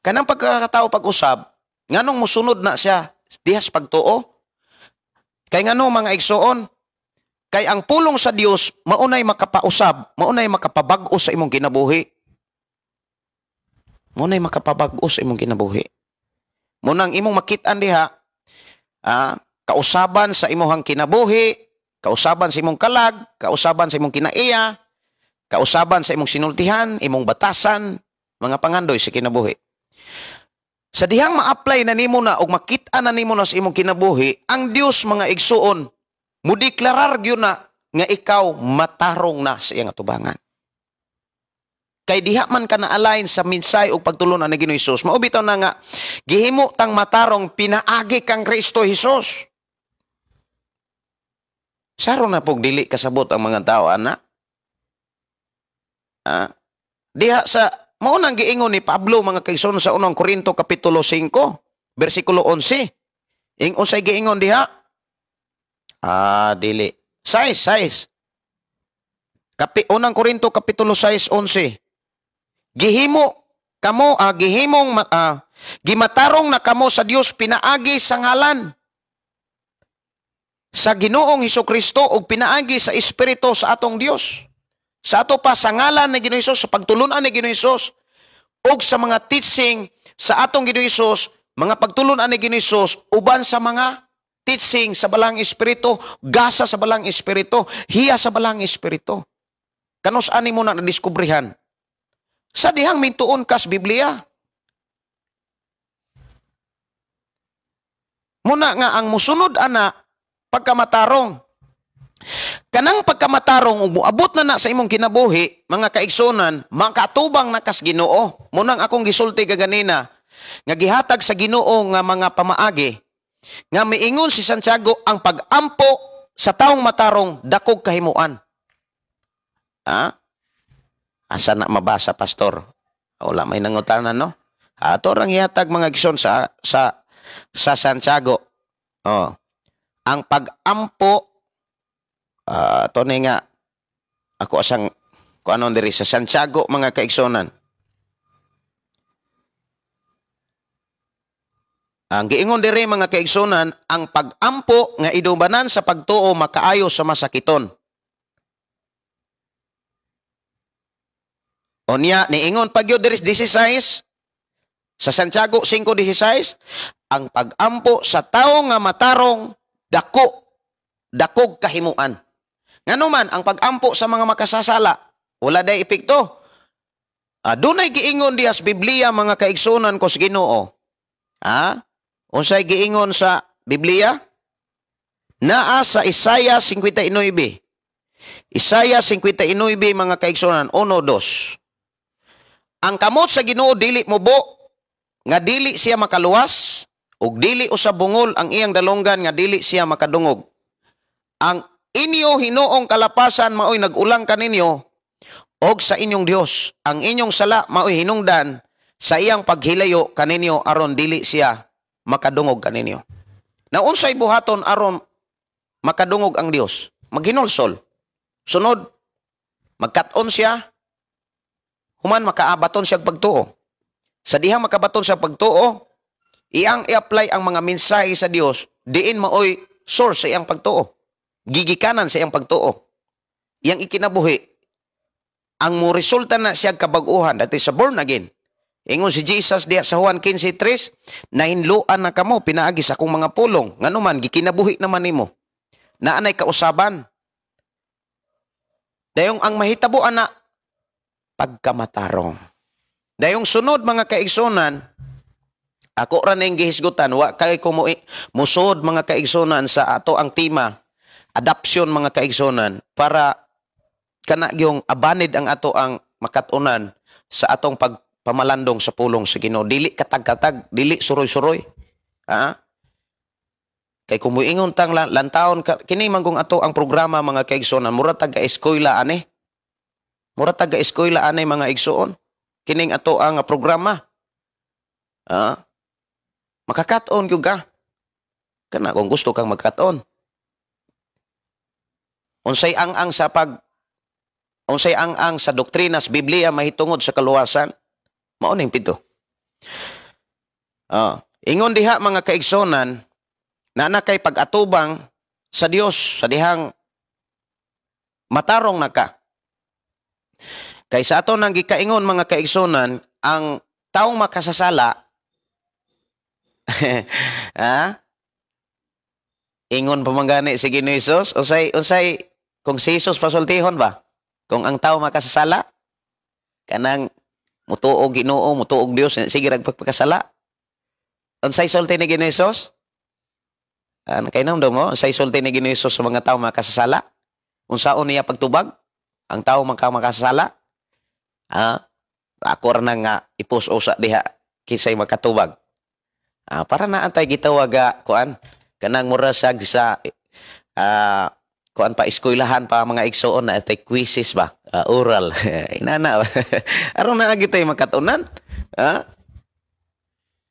Kanang pagkakatao pag-usab, nganong mosunod na siya diha sa pagtuo? Kay ngano mga igsoon? Kay ang pulong sa Dios maunay makapausab, maunay makapabag-o sa imong kinabuhi. Munay makapabag-o sa imong kinabuhi. Munang imong makit-an diha, kausaban sa imong kinabuhi, kausaban sa imong kalag, kausaban sa imong kinaiya, kausaban sa imong sinultihan, imong batasan, mga pangandoy sa kinabuhi. Sa dihang ma-apply na nimo na o makit-an na nimo na sa imong kinabuhi, ang Dios mga igsuon, mudeklarar gyud na nga ikaw matarong na sa iyang atubangan. Kay diha man ka na-align sa minsay o pagtulunan ni Ginoong Hesus, maubitaw na nga, gihimo tang matarong pinaagi kang Kristo Hesus. Saro na pog dili kasabot ang mga tao, ana? Diha sa, maunang giingon ni Pablo, mga kaigsoon sa unang Korinto Kapitulo 5, versikulo 11. Unsay giingon diha? Dili. Size. Unang Korinto Kapitulo 6, 11. Gimatarong na kamo sa Dios pinaagi sa ngalan sa Ginoong Hesukristo o pinaagi sa Espiritu sa atong Dios. Sa ato pa sa ngalan ni Ginoong Hesus, sa pagtulunan ni Ginoong Hesus, o sa mga teaching sa atong Ginoong Hesus, mga pagtulunan ni Ginoong Hesus, uban sa mga teaching sa balang Espiritu, gasa sa balang Espiritu, hiya sa balang Espiritu. Kanos ani mo na nadiskubrihan? Sa dihang mintuon kas Biblia. Muna nga ang musunod ana pagkamatarong. Kanang pagkamatarong umuabot na sa imong kinabuhi, mga kaigsonan, makatubang na kas Ginoo. Munang akong gisulti kaganina nga gihatag sa Ginoo nga mga pamaagi nga miingon si Santiago ang pag-ampo sa taong matarong dakog kahimuan. Asa na mabasa, pastor? Wala may nangutanan, no? Ato rang hihatag mga gison sa Santiago. Ang pag-ampo, ito na nga, ako asang, kung ano diri sa Santiago, mga kaigsonan. Ang giingon diri mga kaigsonan, ang pag-ampo nga idubanan sa pagtuo makaayo sa masakiton. Onya, niingon pagyo diri 16, sa Santiago 5:16, ang pag-ampo sa tao nga matarong dakog kahimuan. Ngano man ang pag-ampo sa mga makasasala, wala day epekto. Dunay giingon diha sa Biblia mga kaigsunan ko sa Ginoo. Unsay giingon sa Biblia? Naa sa Isaiah 59. Isaiah 59 mga kaigsunan 1-2. Ang kamot sa Ginoo dili mubo nga dili siya makaluwas ug dili usab bungol ang iyang dalonggan nga dili siya makadungog. Ang inyo hinuong kalapasan maoy nagulang kaninyo og sa inyong Dios. Ang inyong sala maoy hinungdan sa iyang paghilayo kaninyo aron dili siya makadungog kaninyo. Na unsay buhaton aron makadungog ang Dios? Maghinulsol. Sunod, magkat-on siya, human makaabaton siya pagtuo. Sa dihang makabaton siya pagtuo, iyang i-apply ang mga mensahe sa Dios, diin maoy source sa iyang pagtuo. Gigikanan sa iyang pagtuo. Iyang ikinabuhi, ang mo resulta na siya kabaguhan, dati sa born again. Ingon si Jesus diya sa Juan 15:3, nahinluan na kamo, pinaagi sa akong mga pulong. Nganuman, gikinabuhi naman nimo. Naanay kausaban. Dayong ang mahitabuan na pagkamatarong. Dayong sunod mga kaigsunan, ako ra ning gihisgutan, wa kay ko musod mga kaigsunan sa ato ang tema, adoption mga kaigsunan, para kana yung abanid ang ato ang makatunan sa atong pagpamalandong sa pulong sa Ginoo. Dili katag-katag, dili suroy-suroy. Kay kumuingon tang lantawon kini manggong ato ang programa mga kaigsunan, mura taga-eskwela ani. Mura taga-eskwela ani mga igsuon. Kining ato ang programa. Makakaton gyud ka. Kana kung gusto kang magkaton. Unsay ang sa doktrinas Biblia mahitungod sa kaluwasan, mao ning pito. Ingon diha mga kaigsunan, na kay pag-atubang sa Dios, sa dihang matarong na ka. Kay sa ato nang gikaingon mga kaigsunan, ang taong makasasala, ingon pa man gani si Ginoong Hesus, unsay kung si Hesus pasultihon ba? Kung ang tao makasasala, kanang mutuog Ginoo, mutuog Dios, sige ragpagpakasala. Unsay sulti ni Ginoong Hesus? Nakainom daw mo, unsay sulti ni Ginoong Hesus sa mga tao makasasala? Unsaon niya pagtubag? Ang tao makasasala? Ako ra nga ipus-usa diha kisay makatubag. Para na antay gitawag kuan kanang mura sa kuan pa eskwelahan pa mga igsuon na atay quizzes ba, oral. Inana. Aron na gitay makatunan.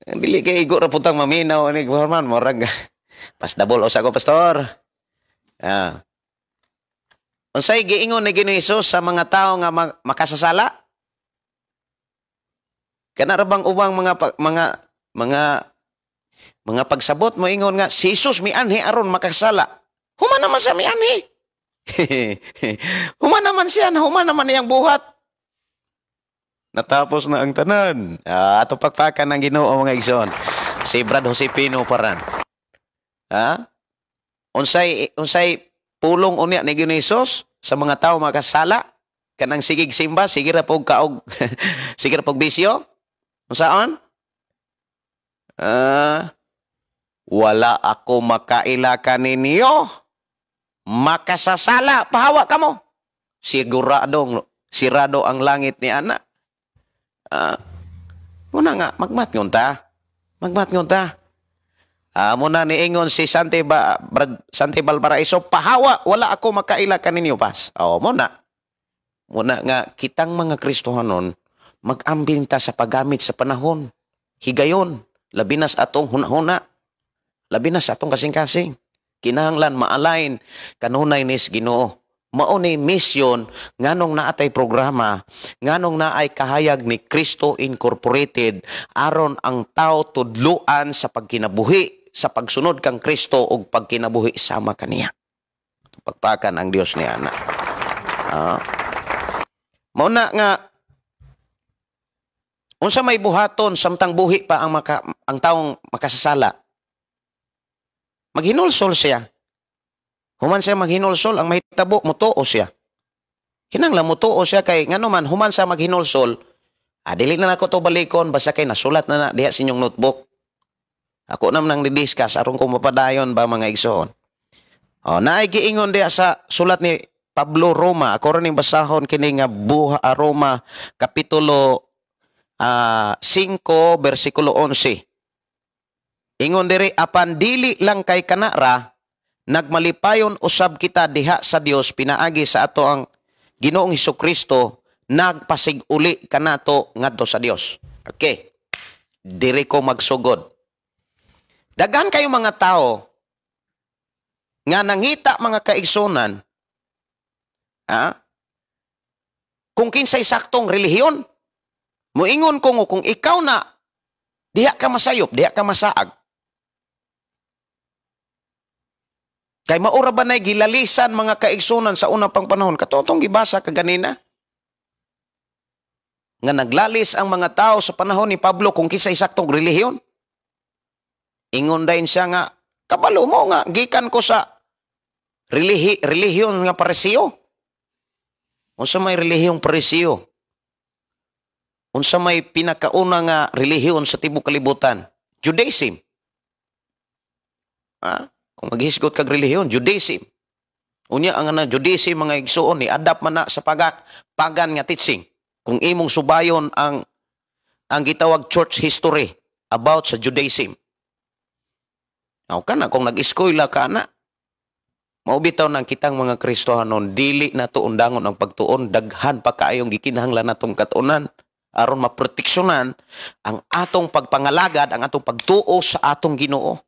Dili kay igo ra putang maminaw ni Gorman morag pas double usa ko pastor. Unsay giingon ni Ginoong Hesus sa mga tao nga makasasala? Kana ra bang ubang mga pagsabot mo ingon nga si Jesus mianhi aron makasala. Human naman sa mianhi. Human naman siya, human naman iyang buhat. Natapos na ang tanan. Ato pakpakan ng Ginoo mga igsoon. Si Brad Josepino Paran. Unsay pulong unya ni Ginoong Hesus sa mga tao makasala? Kanang sigig simba, sige ra pog kaog, sige ra pog bisyo. Unsaon? Wala ako makaila kaninyo. Makasasala, pahawa ka mo. Sirado ang langit ni ana. Muna nga, magmatngon ta. Muna niingon si Sante Valparaiso, pahawa, wala ako makaila kaninyo pas. Muna nga, kitang mga Kristohanon, mag-ambinta sa paggamit sa panahon. Higayon, labinas atong hunahuna. Labinas atong kasing-kasing. Kinahanglan maalain kanunay nis Ginoo. Mao ni mission nganong naatay programa, nganong naay kahayag ni Cristo Incorporated aron ang tao tudluan sa pagkinabuhi, sa pagsunod kang Kristo ug pagkinabuhi sama kaniya. Pagpakan ang Dios ni ana. Mao na nga unsa may buhaton samtang buhi pa ang taong makasasala. Maghinulsol siya. Human siya maghinulsol, ang mahitabo, mutuo siya. Kinanglan mutuo siya kay nganuman, human siya maghinulsol, dili na ako to balikon, basta kay nasulat na diha sa inyong notebook. Ako naman nang didiscuss, aron ko mapadayon ba mga igsoon. Naay giingon diha sa sulat ni Pablo Roma, ako rin basahon kini nga Roma kapitulo 5 bersikulo 11. Ingon diri, apan dili lang kay kanara nagmalipayon usab kita diha sa Dios pinaagi sa ato ang Ginoong Hesukristo, nagpasiguli kanato ngadto sa Dios. Okay. Diri ko magsugod. Daghan kayo mga tao nga nangita mga kaigsunan, kung kinsay saktong relihiyon, muingon ko kung ikaw na diha ka masayop, diha ka masaag. Kay maura ba na gilalisan mga kaigsunan sa unang pang panahon? Katotong gibasa kaganina. Nga naglalis ang mga tao sa panahon ni Pablo kung kinsay saktong relihiyon. Ingon dahin siya nga, kabalo mo nga, gikan ko sa relihiyon nga paresiyo. Unsa may relihiyong paresiyo? Unsa may pinakauna nga relihiyon sa tibok kalibutan? Judaism. Kung maghisgot kag relihiyon, Judaism. Unya ang Judaism mga igsuon ni adapt man na sa pagan nga teaching. Kung imong subayon ang gitawag church history about sa Judaism. Kana kung nag-eskwela ka na, maubitaw ng kitang mga Kristohanon, dili na to undangon ang pagtuon, daghan pa kaayong gikinahanglan natong katunan aron maproteksyonan ang atong pagpangalagad, ang atong pagtuo sa atong Ginoo.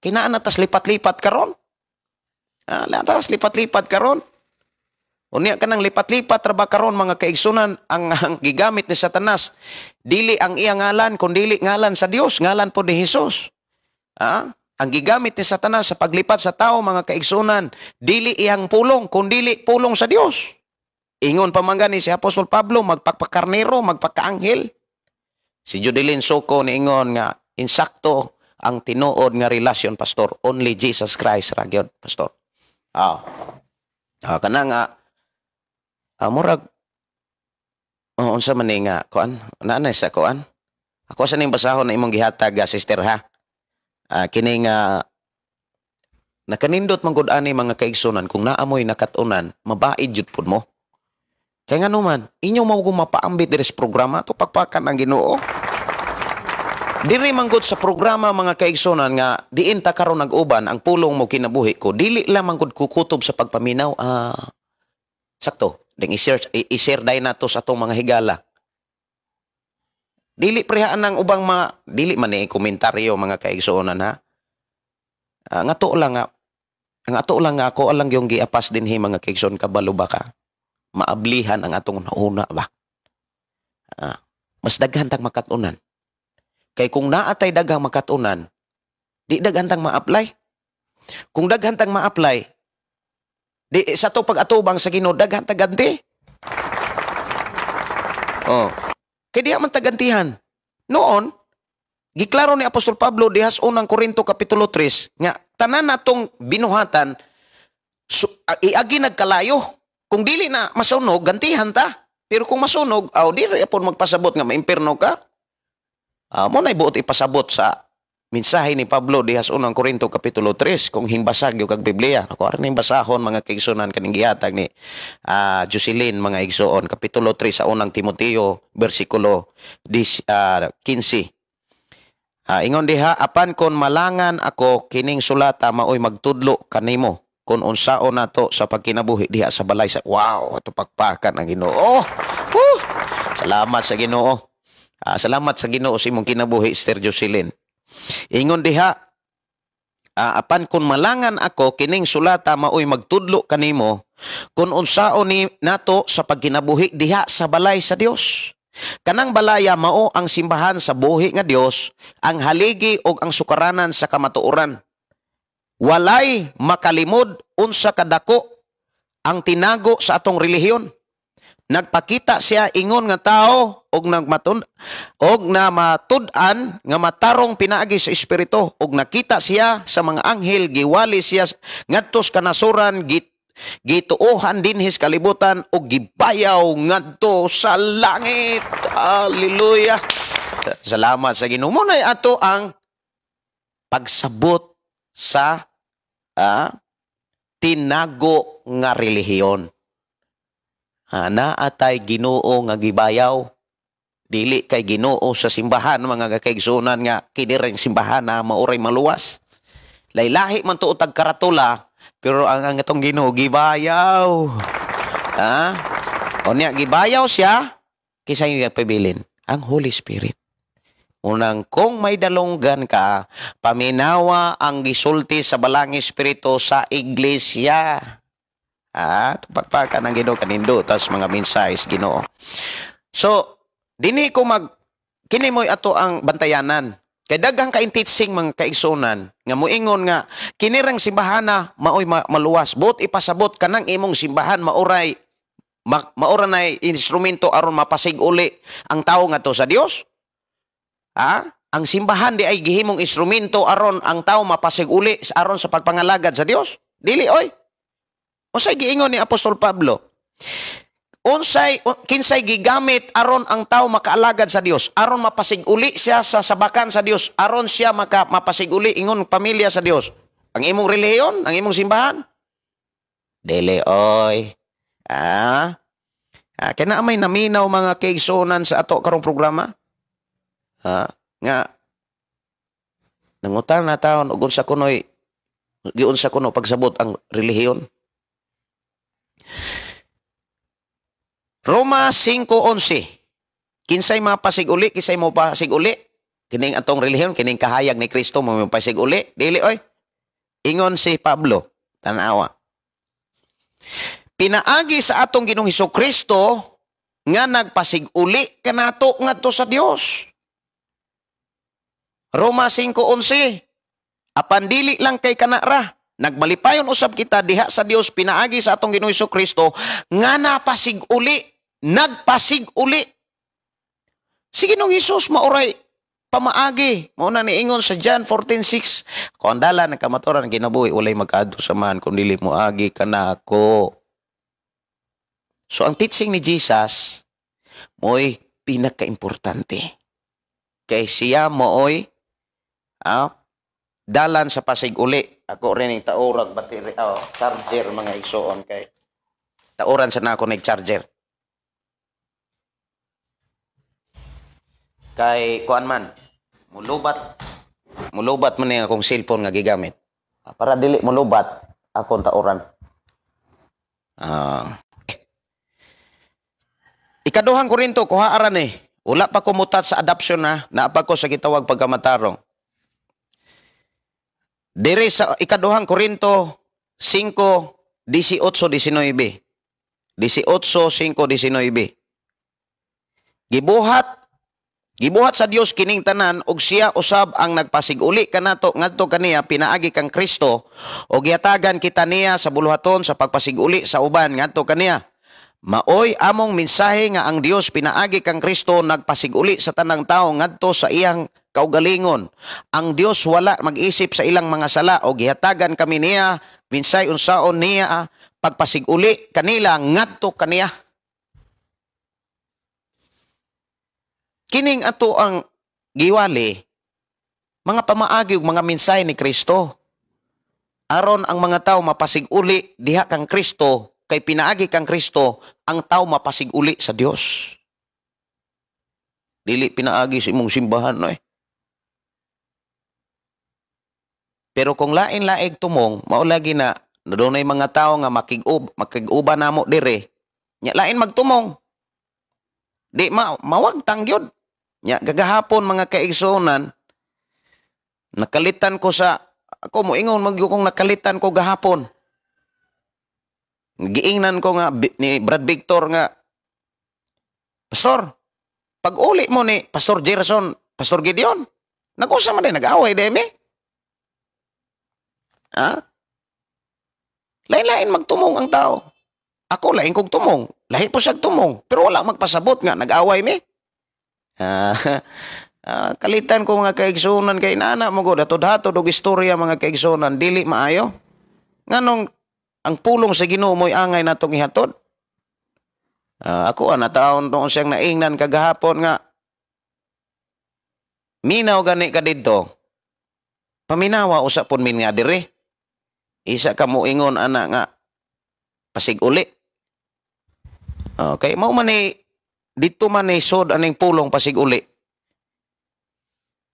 Kinaan natas lipat-lipat karon. Natas lipat-lipat karon. Unya ka nang lipat-lipat ra ba karon mga kaigsunan ang gigamit ni Satanas. Dili ang iyang ngalan kundi ngalan sa Dios, ngalan po ni Hesus. Ang gigamit ni Satanas sa paglipat sa tao mga kaigsunan, dili iyang pulong kundi pulong sa Dios. Ingon pa man gani si Apostol Pablo, magpakakarnero, magpakaanghel. Si Judelin Soko ni ingon nga insakto ang tinuod nga relasyon, pastor. Only Jesus Christ ra gyud, pastor. Kana nga murag unsa man ni nga kuan? Naanay sa kuan? Ako sa ning basahon na imong gihatag, sister ha. Kini nga nakanindot man gud ani mga kaigsunan kung naamoy nakatunan, mabaid jud pud mo. Kaya nga naman, inyo mo mapaambit diri sa programa to pagpakan ang Ginoo. Diri manggod sa programa mga kaigsunan nga diin ta karon nag-uban ang pulong mo kinabuhi ko, dili lang manggod kukutob sa pagpaminaw. Sakto, ding i-share day nato sa atong mga higala. Dili prehaan ng ubang mga dili man ni komentaryo mga kaigsunan ha. Nga to lang nga ako alang yung giapas dinhi mga kaigsunan, kabalo ba ka? Maablihan ang atong nauna ba? Mas daghan tang makatunan. Kay kung naatay daghang makatunan, di daghan tang ma-apply. Kung daghan tang ma-apply, di sa to pag-atubang sa Ginoo daghan tang ganti. Kay diha man tagantihan. Noon, giklaro ni Apostol Pablo dihas unang Korinto kapitulo 3 nga tanan natong binuhatan iagi nagkalayo. Kung dili na masunog, gantihan ta. Pero kung masunog, dili pon magpasabot nga maimpirno ka. Mo na ibuot ipasabot sa mensahe ni Pablo dihas unang Korinto kapitulo 3 kung himbasag yung kag Biblia. Ako aron himbasahon mga kaigsunan kaning gihatag ni Jocelyn mga igsuon kapitulo 3 sa unang Timoteo bersikulo 15. Ingon diha, apan kon malangan ako kining sulata maoy magtudlo kanimo kung unsaon nato sa pagkinabuhi diha sa balay sa ato pagpakan ang Ginoo. Salamat sa Ginoo. Salamat sa Ginoo sa imong kinabuhi, Sister Jocelyn. Ingon diha, apan kun malangan ako kining sulata maoy magtudlo kanimo kung unsaon ni nato sa pagkinabuhi diha sa balay sa Dios. Kanang balaya mao ang simbahan sa buhi nga Dios, ang haligi ug ang sukaranan sa kamatuoran. Walay makalimod unsa kadako ang tinago sa atong relihiyon. Nagpakita siya ingon nga tao og namatud-an nga matarong pinaagi sa espiritu og nakita siya sa mga anghel, giwali siya ngadto sa kanasuran, gituohan dinhi sa kalibutan og gibayaw ngadto sa langit. Hallelujah. Salamat sa Ginoo. Munay ato ang pagsabot sa tinago nga relihiyon. Naatay Ginoo nga gibayaw, dili kay Ginoo sa simbahan, mga kakaigsunan nga kinireng simbahan na mauray maluwas. Laylahi man tuot ag karatula, pero ang atong Ginoo gibayaw. Unya gibayaw siya, kisay nga pabilin ang Holy Spirit. Unang kung may dalonggan ka, paminawa ang gisulti sa balang Espiritu sa iglesia. Tupagpakan ang Ginoo kanindo, tas mga mensahe Ginoo. So, dini ko kini mo'y ato ang bantayanan. Kay daghang kaing teaching mga kaigsunan, nga muingon nga, kinirang simbahana, maoy maluwas. Buot ipasabot kanang imong simbahan, mauray na instrumento aron mapasig uli ang tao nga to sa Dios. Ang simbahan di ay gihimong instrumento aron ang tao mapasig uli aron sa pagpangalagad sa Dios. Dili oy. Unsay giingon ni Apostol Pablo? Kinsay gigamit aron ang tao makaalagad sa Dios, aron mapasig uli siya sa sabakan sa Dios, aron siya mapasig uli ingon pamilya sa Dios. Ang imong relihiyon, ang imong simbahan. Dili oy. Kaya na may naminaw mga kaigsunan sa ato karong programa. Nga nangutan na taon ug unsa kunoy giunsa kuno pagsabot ang relihiyon. Roma 5:11. Kinsay mapasig uli, kinsay mo pasig uli, kining atong relihiyon, kining kahayag ni Kristo mo mapasig uli, dili oy. Ingon si Pablo, tan-awa. Pinaagi sa atong Ginoong Hesukristo nga nagpasig uli kanato ngadto sa Dios. Roma 5:11. Apan dili lang kay kanara, nagmalipayon usab kita diha sa Dios pinaagi sa atong Ginoong Hesukristo nga napasig uli, nagpasig uli. Si Ginoong Hesus mauray pamaagi. Mao na niingon sa John 14:6. Kung andala nagkamaturan ginabuhi walay magkaadto samahan kun dili mo agi kanako. So ang teaching ni Jesus mo'y pinaka-importante. Kay siya mo'y dalan sa pasig uli. Ako rin yung taurag battery, charger mga igsoon kay tauran sa na ako nag-charger. Kay kuan man, mulubat man yung akong cellphone nga gigamit. Para dili mulubat, akong tauran. Ikaduhang Korinto, kuhaaran wala pa kumutat sa adoption naapag ko sa gitawag pagkamatarong. Dire sa ikaduhang Korinto 5:18-19. 18:5-19. Gibuhat sa Dios kining tanan ug siya usab ang nagpasig uli kanato ngadto kaniya pinaagi kang Kristo ug gihatagan kita niya sa buluhaton sa pagpasig uli sa uban ngadto kaniya. Maoy among mensahe nga ang Dios pinaagi kang Kristo nagpasig uli sa tanang tao ngadto sa iyang kaugalingon. Ang Dios wala mag-isip sa ilang mga sala o gihatagan kami niya minsay unsaon niya pagpasig uli kanila ngadto kaniya. Kining ato ang giwali mga pamaagi ug mga mensahe ni Kristo. Aron ang mga tao mapasig uli diha kang Kristo kay pinaagi kang Kristo ang tao mapasig uli sa Dios. Dili pinaagi sa imong simbahan Pero kung lain-laig tumong, maulagi na dunay mga tao nga makig-uba namo dire, nya lain magtumong. Di mawagtang gyud. Nya gagahapon mga kaigsunan, nakalitan ko ako moingon kung nakalitan ko gahapon. Giingnan ko nga ni Brad Victor nga, Pastor, pag uli mo ni Pastor Gerson, Pastor Gideon, nag-usa man din, nag-away demi. Lain-lain magtumong ang tao. Ako lain kong tumong. Lahi po siya tumong. Pero wala magpasabot nga, nag-away mi. Kalitan ko mga kaigsunan kay nana mo ko, datod-hatod og istorya mga kaigsunan, dili maayo. Nganong ang pulong sa Ginoo mo'y angay natong ihatod. Ako nataon doon siyang naingnan kagahapon nga, minaw gani ka dito, paminawa usapon min nga dire. Isa ka mo ingon ana nga pasig uli. Okay, mao man ni dito man ni sod aning pulong pasig uli.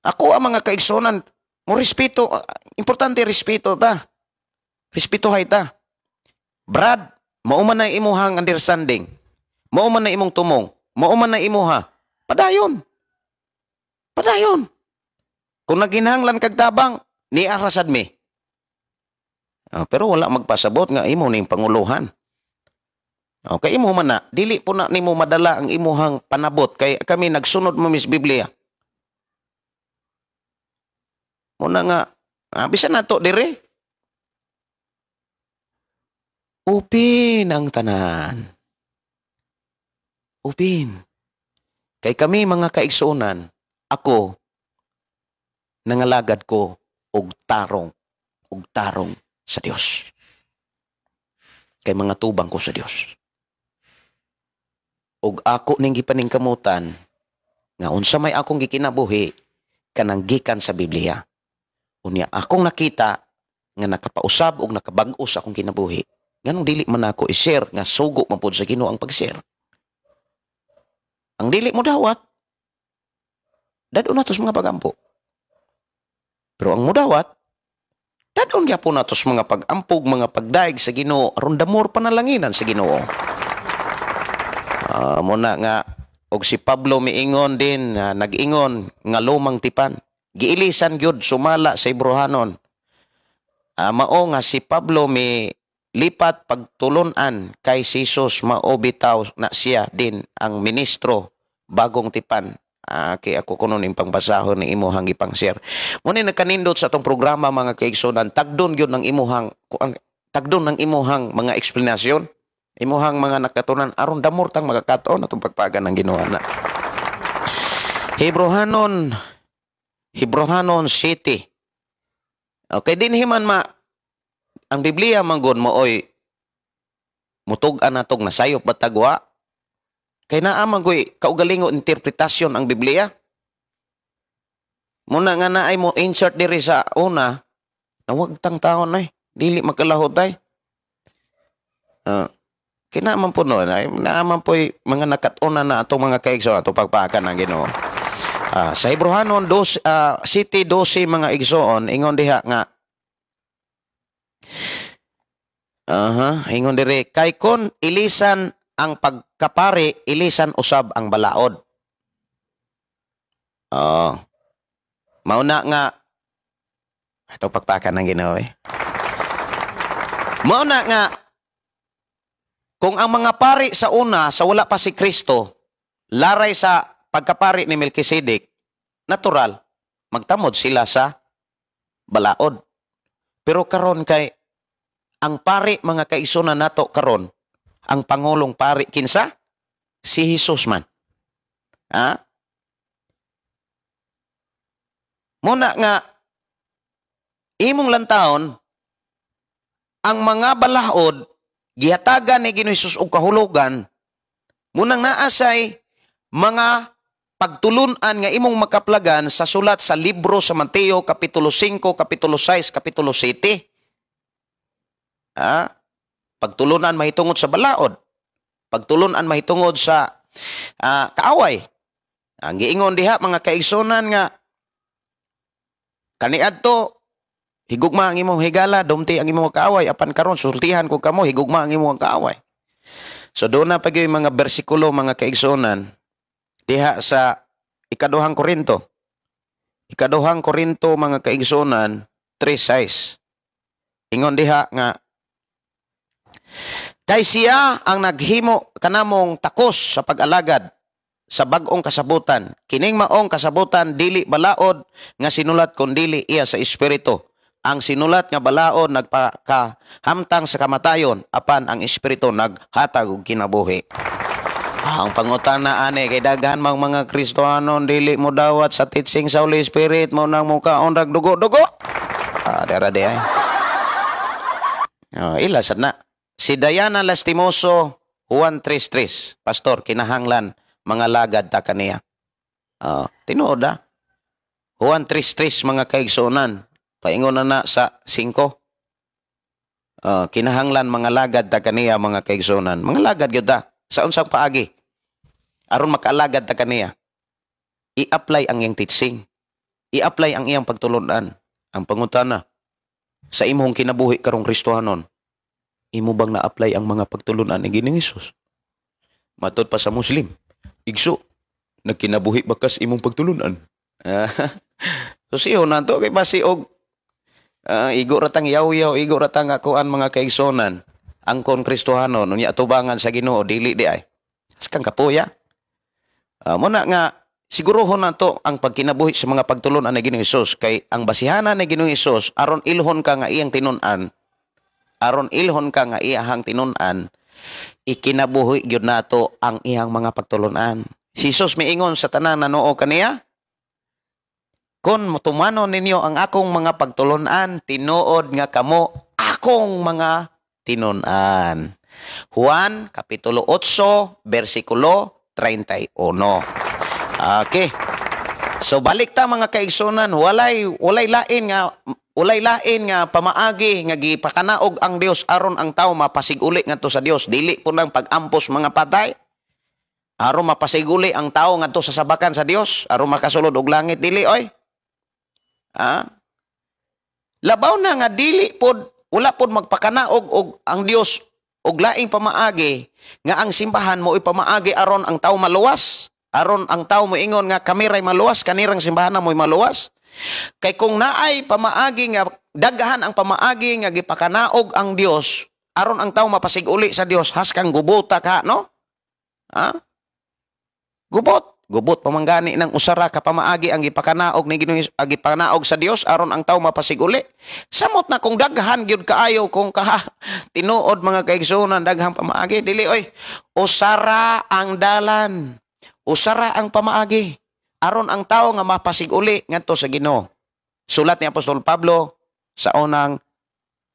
Ako ang mga kaigsonan, mo respeto, importante respeto ta. Respetuhay ta. Brad, mao man na imuhang understanding. Mao man na imong tumong. Mao man na imuha. Padayon. Padayon. Kung naginhanglan kag tabang, ni arasad mi. Pero wala magpasabot nga imo ning panguluhan. Okay, imo man na. Dili po na nimo madala ang imuhang panabot. Kay kami nagsunod mo mis Biblia. Muna nga, bisan na to dire. Upin ang tanan. Upin. Kay kami mga kaigsunan, ako, nangalagad ko og tarong sa Dios. Kay mga tubang ko sa Dios. Og ako ning gipaningkamutan nga unsa may akong gikinabuhi kanang gikan sa Biblia. Unya akong nakita nga nakapausab og nakabag-o sa akong kinabuhi. Nganong dili man ako i-share nga sugo man pud sa Ginoo ang pag-share. Ang dili mo dawat dadon natos mga pagampo. Pero ang mudawat dadon gyapon natos mga pagampog, mga pagdaig sa Ginoo aron damor panalanginan sa Ginoo. Muna nga og si Pablo miingon din nag-ingon nga lumang tipan. Giilisan gyud sumala sa Ibrohanon. Mao nga si Pablo mi lipat pagtulunan kay si Jesus, mao bitaw na siya din ang ministro bagong tipan. Kay ako kuno ning pangbasahon ni imuhang ipang-share. Muna nagkanindot sa atong programa mga kaigsunan, tagdon gyud ng imuhang mga eksplanasyon, imuhang mga nakatunan aron damor tang magakaton atong pagpagan ng Ginoo na. Hebrohanon City. Okay, din himan ang Biblia manggod mo oy mutug-an natog nasayop batagwa. Kay naa man goy kaugalingo interpretasyon ang Biblia. Muna nga naay mo insert diri sa una, nawag tang taon ay dili makalahod ay. Kinaman po no, naaman po mga nakatuna na atong mga kaigso atong pagpakan ng Ginoo. Sa Hebrohanon City 12 mga igsoon ingon diha nga ingon dire kay kon ilisan ang pagkapari ilisan usab ang balaod. Mauna nga atong pagpakan ng Ginoo Mauna nga kung ang mga pari sa una sa wala pa si Kristo laray sa pagkapari ni Melkisedek, natural, magtamod sila sa balaod. Pero karon kay, ang pari mga kaisunan nato karon, ang pangulong pari, kinsa? Si Jesus man. Muna nga, imong lantaon, ang mga balaod, gihatagan ni Ginoong Hesus og kahulugan, munang naasay mga pagtulunan nga imong makaplagan sa sulat sa libro sa Mateo kapitulo 5, kapitulo 6, kapitulo 7. Pagtulunan mahitungod sa balaod. Pagtulunan mahitungod sa kaaway. Ang giingon diha mga kaigsonan nga kaniadto higugma ang imong higala, dumti ang imong kaaway, apan karon sultihan ko kamo higugma ang imong kaaway. So doon na pag yung mga bersikulo mga kaigsonan diha sa ikaduhang Korinto mga kaigsonan 3:6. Ingon diha nga kay siya ang naghimo kanamong takos sa pag-alagad sa bag-ong kasabutan. Kining maong kasabutan dili balaod nga sinulat kun dili iya sa espiritu. Ang sinulat nga balaod nagpakahamtang sa kamatayon apan ang espiritu naghatag og kinabuhi. Ang pangutana ani kay daghan mga Kristohano dili mo dawat sa teaching sa Holy Spirit mo nang mukaon rag dugo-dugo. Dara di ay. Ila sad na. Si Diana Lastimoso Juan 3:3. Pastor kinahanglan mga lagad ta kaniya. Tinuod Juan 3:3 mga kaigsunan. Paingon na sa 5. Kinahanglan mga lagad ta kaniya mga kaigsunan. Mga lagad gyud ta sa unsang paagi. Aron makaalagad ta kaniya. I-apply ang iyang teaching. I-apply ang iyang pagtulunan. Ang pangutana sa imong kinabuhi karong Kristohanon, imo bang na-apply ang mga pagtulunan ni Ginoong Hesus? Matod pa sa Muslim, igso, nagkinabuhi bakas imong pagtulunan. So siyo na to kay basi og igo ratang yaw-yaw, igo ratang akuan mga kaigsonan. Ang kon Kristohanon unya atubangan sa Ginoo dili di ay. Askang kapuya. Muna nga sigurohon na to ang pagkinabuhi sa mga pagtulunan ni Ginoong Hesus kay ang basihanan ni Ginoong Hesus aron ilhon ka nga iyang tinun-an, aron ilhon ka nga iyang tinun-an, ikinabuhi gyud nato ang iyang mga pagtulunan. Si Hesus miingon sa tanan nanoo kaniya, "Kun tumanon ninyo ang akong mga pagtulunan, tinuod nga kamo akong mga tinun-an." Juan kapitulo 8 bersikulo 31. Okay. So balik ta mga kaigsunan, walay lain nga pamaagi nga gipakanaog ang Dios aron ang tawo mapasiguli ngadto sa Dios. Dili po lang pag-ampos mga patay. Aron mapasiguli ang tawo ngadto sa sabakan sa Dios, aron makasulod og langit dili oy. Labaw na nga dili pod wala pod magpakanaog og ang Dios og laing pamaagi nga ang simbahan mo ipamaagi aron ang tawo maluwas. Aron ang tao mo ingon nga kami ray maluwas, kanirang simbahan na mo'y maluwas. Kay kung naay pamaagi nga, daghan ang pamaagi nga gipakanaog ang Dios, aron ang tao mapasiguli sa Dios, has kang gubota ka, no? Gubot pamanggani ng usara ka pamaagi ang gipakanaog ni Ginoong gipakanaog sa Dios aron ang tao mapasiguli. Samot na kung daghan gyud kaayo kung tinuod mga kaigsunan daghang pamaagi dili oy. Usara ang dalan. Usara ang pamaagi aron ang tawo nga mapasiguli ngadto sa Ginoo. Sulat ni Apostol Pablo sa unang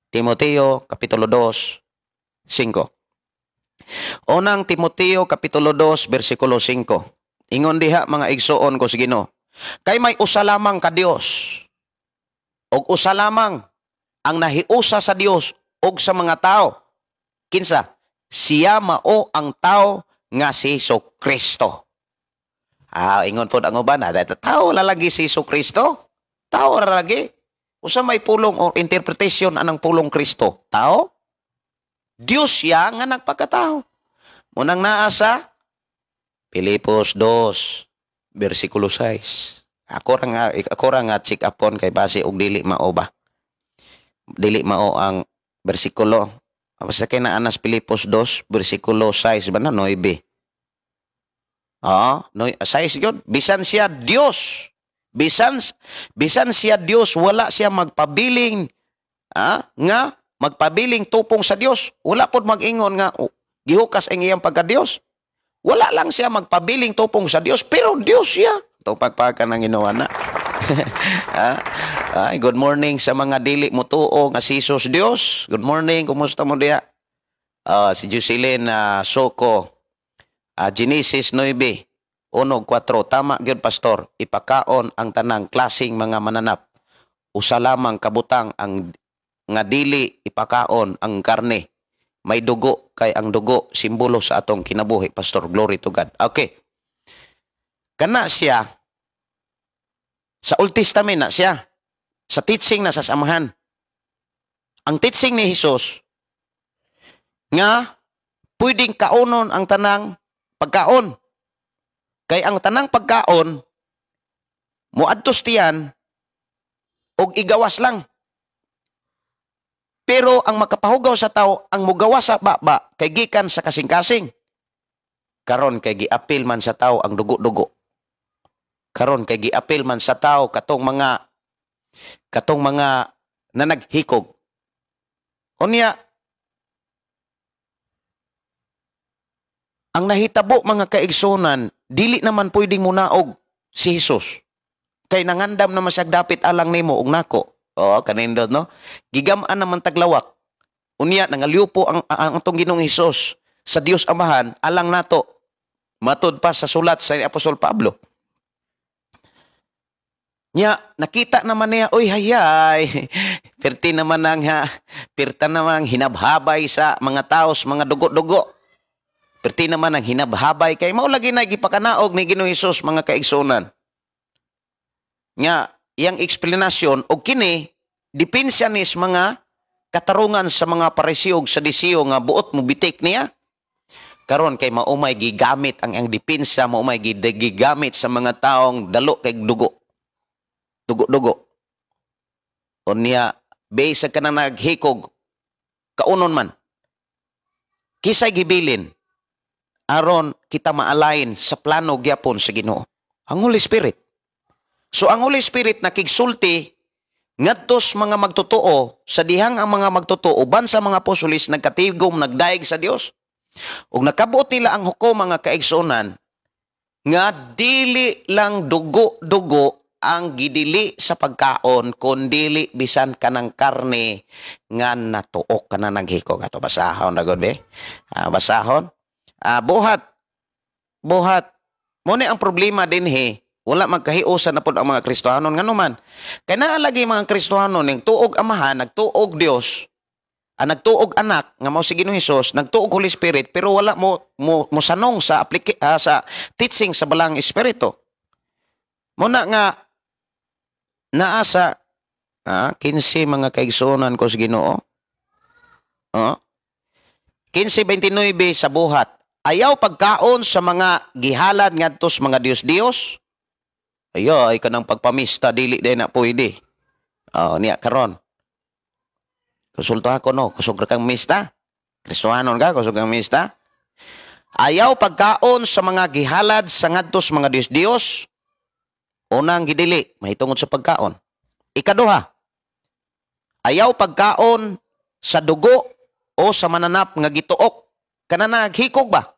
Timoteo kapitulo 2 5. Unang Timoteo kapitulo 2 bersikulo 5. Ingon diha mga igsoon ko sa Ginoo, kay may usa lamang ka Dios. Og usa lamang ang nahiusa sa Dios og sa mga tao. Kinsa? Siya mao ang tao nga si Jesucristo. Ingon po ang uban, tao lalagi si Jesucristo? Tao lalagi? Usa may pulong o interpretation anang pulong Kristo? Tao? Diyos siya nga nagpagkatao. Munang naasa, Pilipos 2, versikulo 6. Ako ra nga check upon kay base og dili mao ba? Dili mao ang bersikulo. Basta kay na anas Pilipos 2, versikulo 6 ba na 9. Sais yun. Bisan siya Diyos. Bisan siya Diyos, wala siya magpabiling nga magpabiling tupong sa Diyos. Wala pod mag-ingon nga gihukas ang iyang pagka-Diyos. Wala lang siya magpabiling tupong sa Diyos, pero Diyos siya. Ito pagpakan ng ginawa na. Good morning sa mga dili mo tuo nga si Jesus Diyos. Good morning, kumusta mo diya? Si Jocelyn Soko. Genesis 9, 1-4, tama gyud pastor, ipakaon ang tanang klasing mga mananap. Usa lamang kabutang ang nga dili ipakaon ang karne. May dugo kay ang dugo simbolo sa atong kinabuhi, pastor. Glory to God. Okay. Kana siya sa Old Testament na siya. Sa teaching na sa samahan. Ang teaching ni Jesus nga pwedeng kaunon ang tanang pagkaon. Kay ang tanang pagkaon, muadtos tiyan, og igawas lang. Pero ang makapahugaw sa tao, ang mugawas sa baba, kay gikan sa kasing-kasing. Karon kay giapil man sa tao ang dugo-dugo. Karon kay giapil man sa tao katong mga nanaghikog. Unya, ang nahitabo mga kaigsunan, dili naman pwedeng munaog si Jesus. Kay nangandam naman siya dapit alang nimo og nako. Kanindot no. Gigamaan naman taglawak. Unya nangaliupo ang atong Ginoong Hesus sa Dios Amahan alang nato. Matod pa sa sulat sa Apostol Pablo. Nya, nakita naman niya, uy, hayay. Perti naman ang, pirta naman hinabhabay sa mga taos, mga dugo-dugo. Perti naman ang hinabhabay kay maulagi na gipakanaog ni Ginoong Hesus mga kaigsunan. Nya, iyang eksplanasyon og kini depensa ni mga katarungan sa mga Pariseo ug Saduseo nga buot mo bitik niya. Karon kay maumay gigamit ang depensa, maumay gigamit sa mga taong dalo kay dugo. Dugo-dugo. O niya, based ka na naghikog, kaunon man. Kisay gibilin, aron kita ma-align sa plano gyapon sa Ginoo. Ang Holy Spirit. So ang Holy Spirit nakigsulti ngadtos mga magtotoo sa dihang ang mga magtotoo uban sa mga apostolis nagkatigom nagdaig sa Dios. Ug nakabuot nila ang hukom mga kaigsunan nga dili lang dugo-dugo ang gidili sa pagkaon kundi bisan kanang karne nga natuok kana naghiko ato basahon ra gud be. Basahon. Buhat mo ni ang problema dinhi wala magkahiusan na pod ang mga Kristohanon nganuman kay naa lagi mga Kristohanon ning tuog Amahan nagtuog Dios nagtuog anak nga mao si Ginoong Hesus nagtuog Holy Spirit pero wala mo sanong sa sa teaching sa balang espiritu muna nga naa sa 15 mga kaigsunan ko sa Ginoo 15:29 sa buhat ayaw pagkaon sa mga gihalad ngadto sa mga Dios ayaw ay kanang pagpamista dili day na pwede niya karon konsulta ko no kusog kang mista Kristohanon ka kusog kang mista ayaw pagkaon sa mga gihalad sa ngadto sa mga Dios unang gidili mahitungod sa pagkaon ikaduha ayaw pagkaon sa dugo o sa mananap nga gituok kana naghikog ba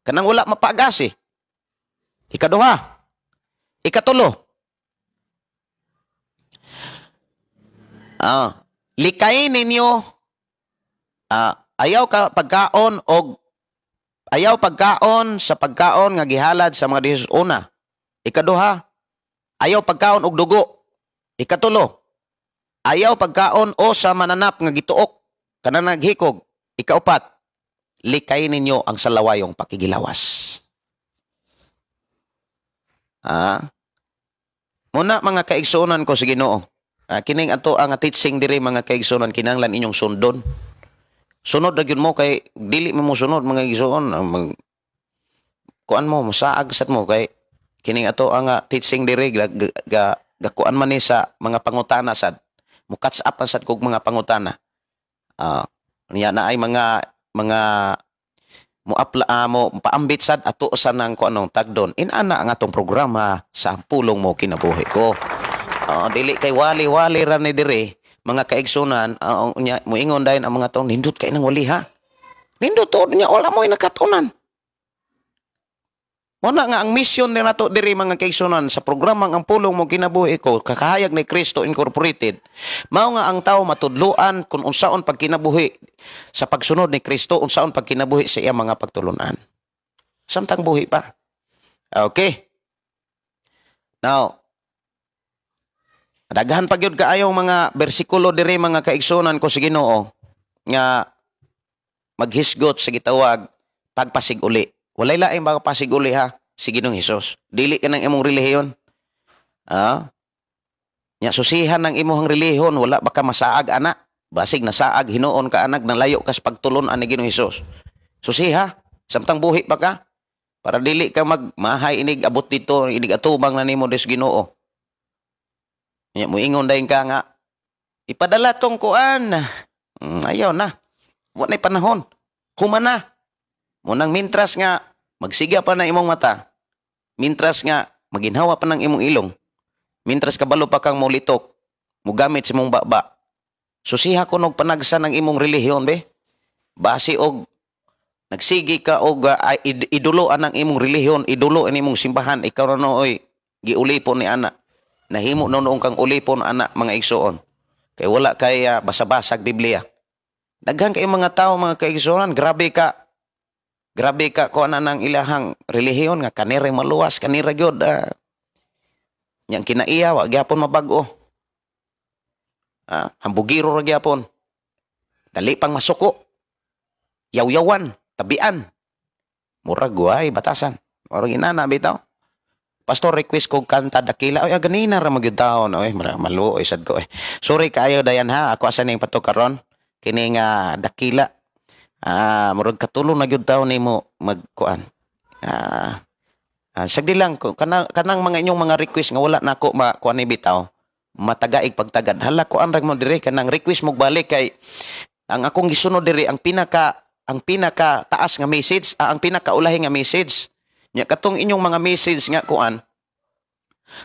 kanang wala mapagasi ikaduha ikatulo likayin ninyo ayaw ka pagkaon og ayaw pagkaon sa pagkaon nga gihalad sa mga Dios una ikaduha ayaw pagkaon og dugo ikatulo ayaw pagkaon o sa mananap nga gituok kana naghikog ikaupat likayin ninyo ang salawayong pakigilawas muna mga kaigsunan ko sa Ginoo kining ato ang teaching diri mga kaigsunan kinahanglan inyong sundon sunod ra gyud mo kay dili mo sunod mga igsoon kuan mo masaag sat mo kay kining ato ang teaching diri gakuan man ni sa mga pangutana sad mo catch up sad kog mga pangutana niya na ay mga mo paambit sad ato sa nang kuanong tagdon inana ang atong programa sa pulong mo kinabuhi ko dili kay wali-wali ra ni diri mga kaigsunan mo ingon dayon ang mga taong nindot kay nang wali ha nindot to nya wala mo nakatunan mo na nga ang mission ni nato diri mga kaigsunan sa programang ang pulong mo kinabuhi ko kakahayag ni Cristo Incorporated mao nga ang tawo matudloan kung unsaon pagkinabuhi sa pagsunod ni Kristo unsaon pagkinabuhi sa iya mga pagtulunan samtang buhi pa okay now daghan pa gyud kaayong mga bersikulo diri mga kaigsunan ko sa Ginoo nga maghisgot sa gitawag pagpasiguli. Walay laing mga pasiguli ha si Ginoong Hesus. Dili ka ng imong relihiyon. Nya susihan ng imong relihiyon wala ba ka masaag ana? Basig nasaag hinuon ka anak nalayo kas pagtulon ani Ginoong Hesus. Susiha samtang buhi pa ka para dili ka magmahay inig abot dito inig atubang na nimo des Ginoo. Mo ingon dayon ka nga ipadala tong kuan ayaw na wa nay panahon human na munang mintras nga magsiga pa na imong mata mintras nga maginhawa pa ng imong ilong mintras kabalo pa kang mulitok mugamit sa imong baba susiha ko og panagsa ng imong relihiyon be base og nagsigi ka og iduloan ang imong relihiyon idulo ang imong simbahan ikaw na oy giulipon ni ana nahimo noong kang ulipon anak mga igsoon kay wala kay basa-basag Biblia daghan kay mga tao mga kaigsoon grabe ka ko ana nang ilahang relihiyon nga kanire maluwas kanira gyud Yang kinaiya, wa gyapon mabag-o. Hambugiro ra gyapon. Dali pang masuko. Yaw-yawan, tabian. Murag guay, batasan. Murag inana, bitaw. Pastor, request kong kanta dakila. Ay, ganina ra magyud taon. Ay, maluoy sad ko. Sorry kayo, Dayan, ha. Ako asa ning patukaron. Kini nga dakila. Murag katulong na gyud taon nimo magkuan. Sagdi lang, kanang mga inyong mga request nga wala na ako makuan ni bitaw, matagaig pagtagad. Hala, kuan rag mo dire, kanang request mo balik kay, ang akong gisunod dire, ang pinaka taas nga message, ang pinaka ulahi nga message. Nya katong inyong mga message nga kuan,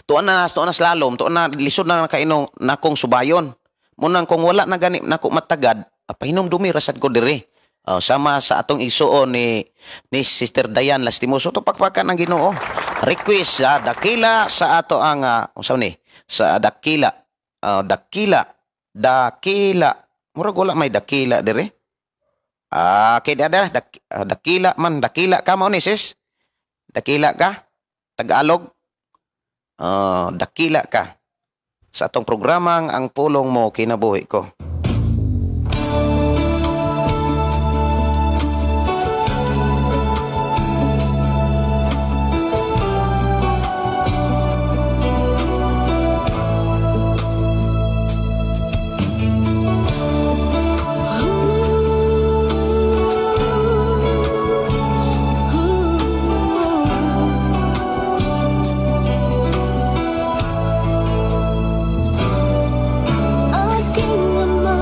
tuan na slalom, tuan na lisod na kainong nakong subayon. Munang kung wala na gani nako matagad, pahinom dumi rasad ko dire. Sama sa atong igsuon ni Sister Dayan Lastimoso, to pakpakan ang Ginoo. Request sa dakila sa ato ang sa dakila. Dakila. Murag wala may dakila dire. Kay ada dakila man, dakila ka mo ni sis. Dakila ka? Tagalog? Dakila ka. Sa atong programang ang pulong mo kinabuhi ko. Aking ama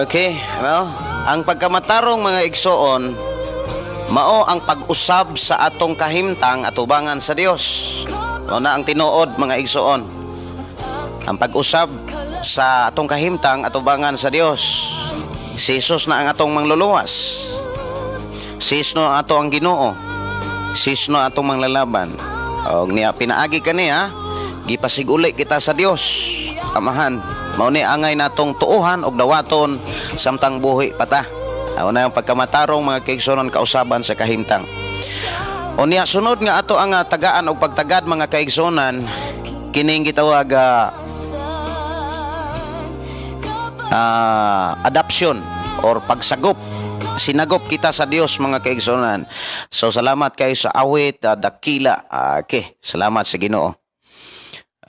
Okay, ano? Ang pagkamatarong mga igsoon, mao ang pag-usab sa atong kahimtang atubangan sa Dios. Mao na ang tinuod mga igsoon. Ang pag-usab sa atong kahimtang atubangan sa Dios. Si Jesus na ang atong mangluluwas. Si Jesus na ato ang Ginoo. Si Jesus na atong manglalaban. Og niya pinaagi kaniya, gipasiguli kita sa Dios. Amahan, mao ni angay natong tuuhan og dawaton samtang buhi pata. Aw na ang pagkamatarong mga kaigsunon kausaban sa kahimtang. O niya sunod nga ato ang tagaan og pagtagad mga kaigsunan kining gitawag adoption or pagsagop. Sinagop kita sa Dios mga kaigsunan. So salamat kayo sa awit dakila. Okay, salamat sa Ginoo.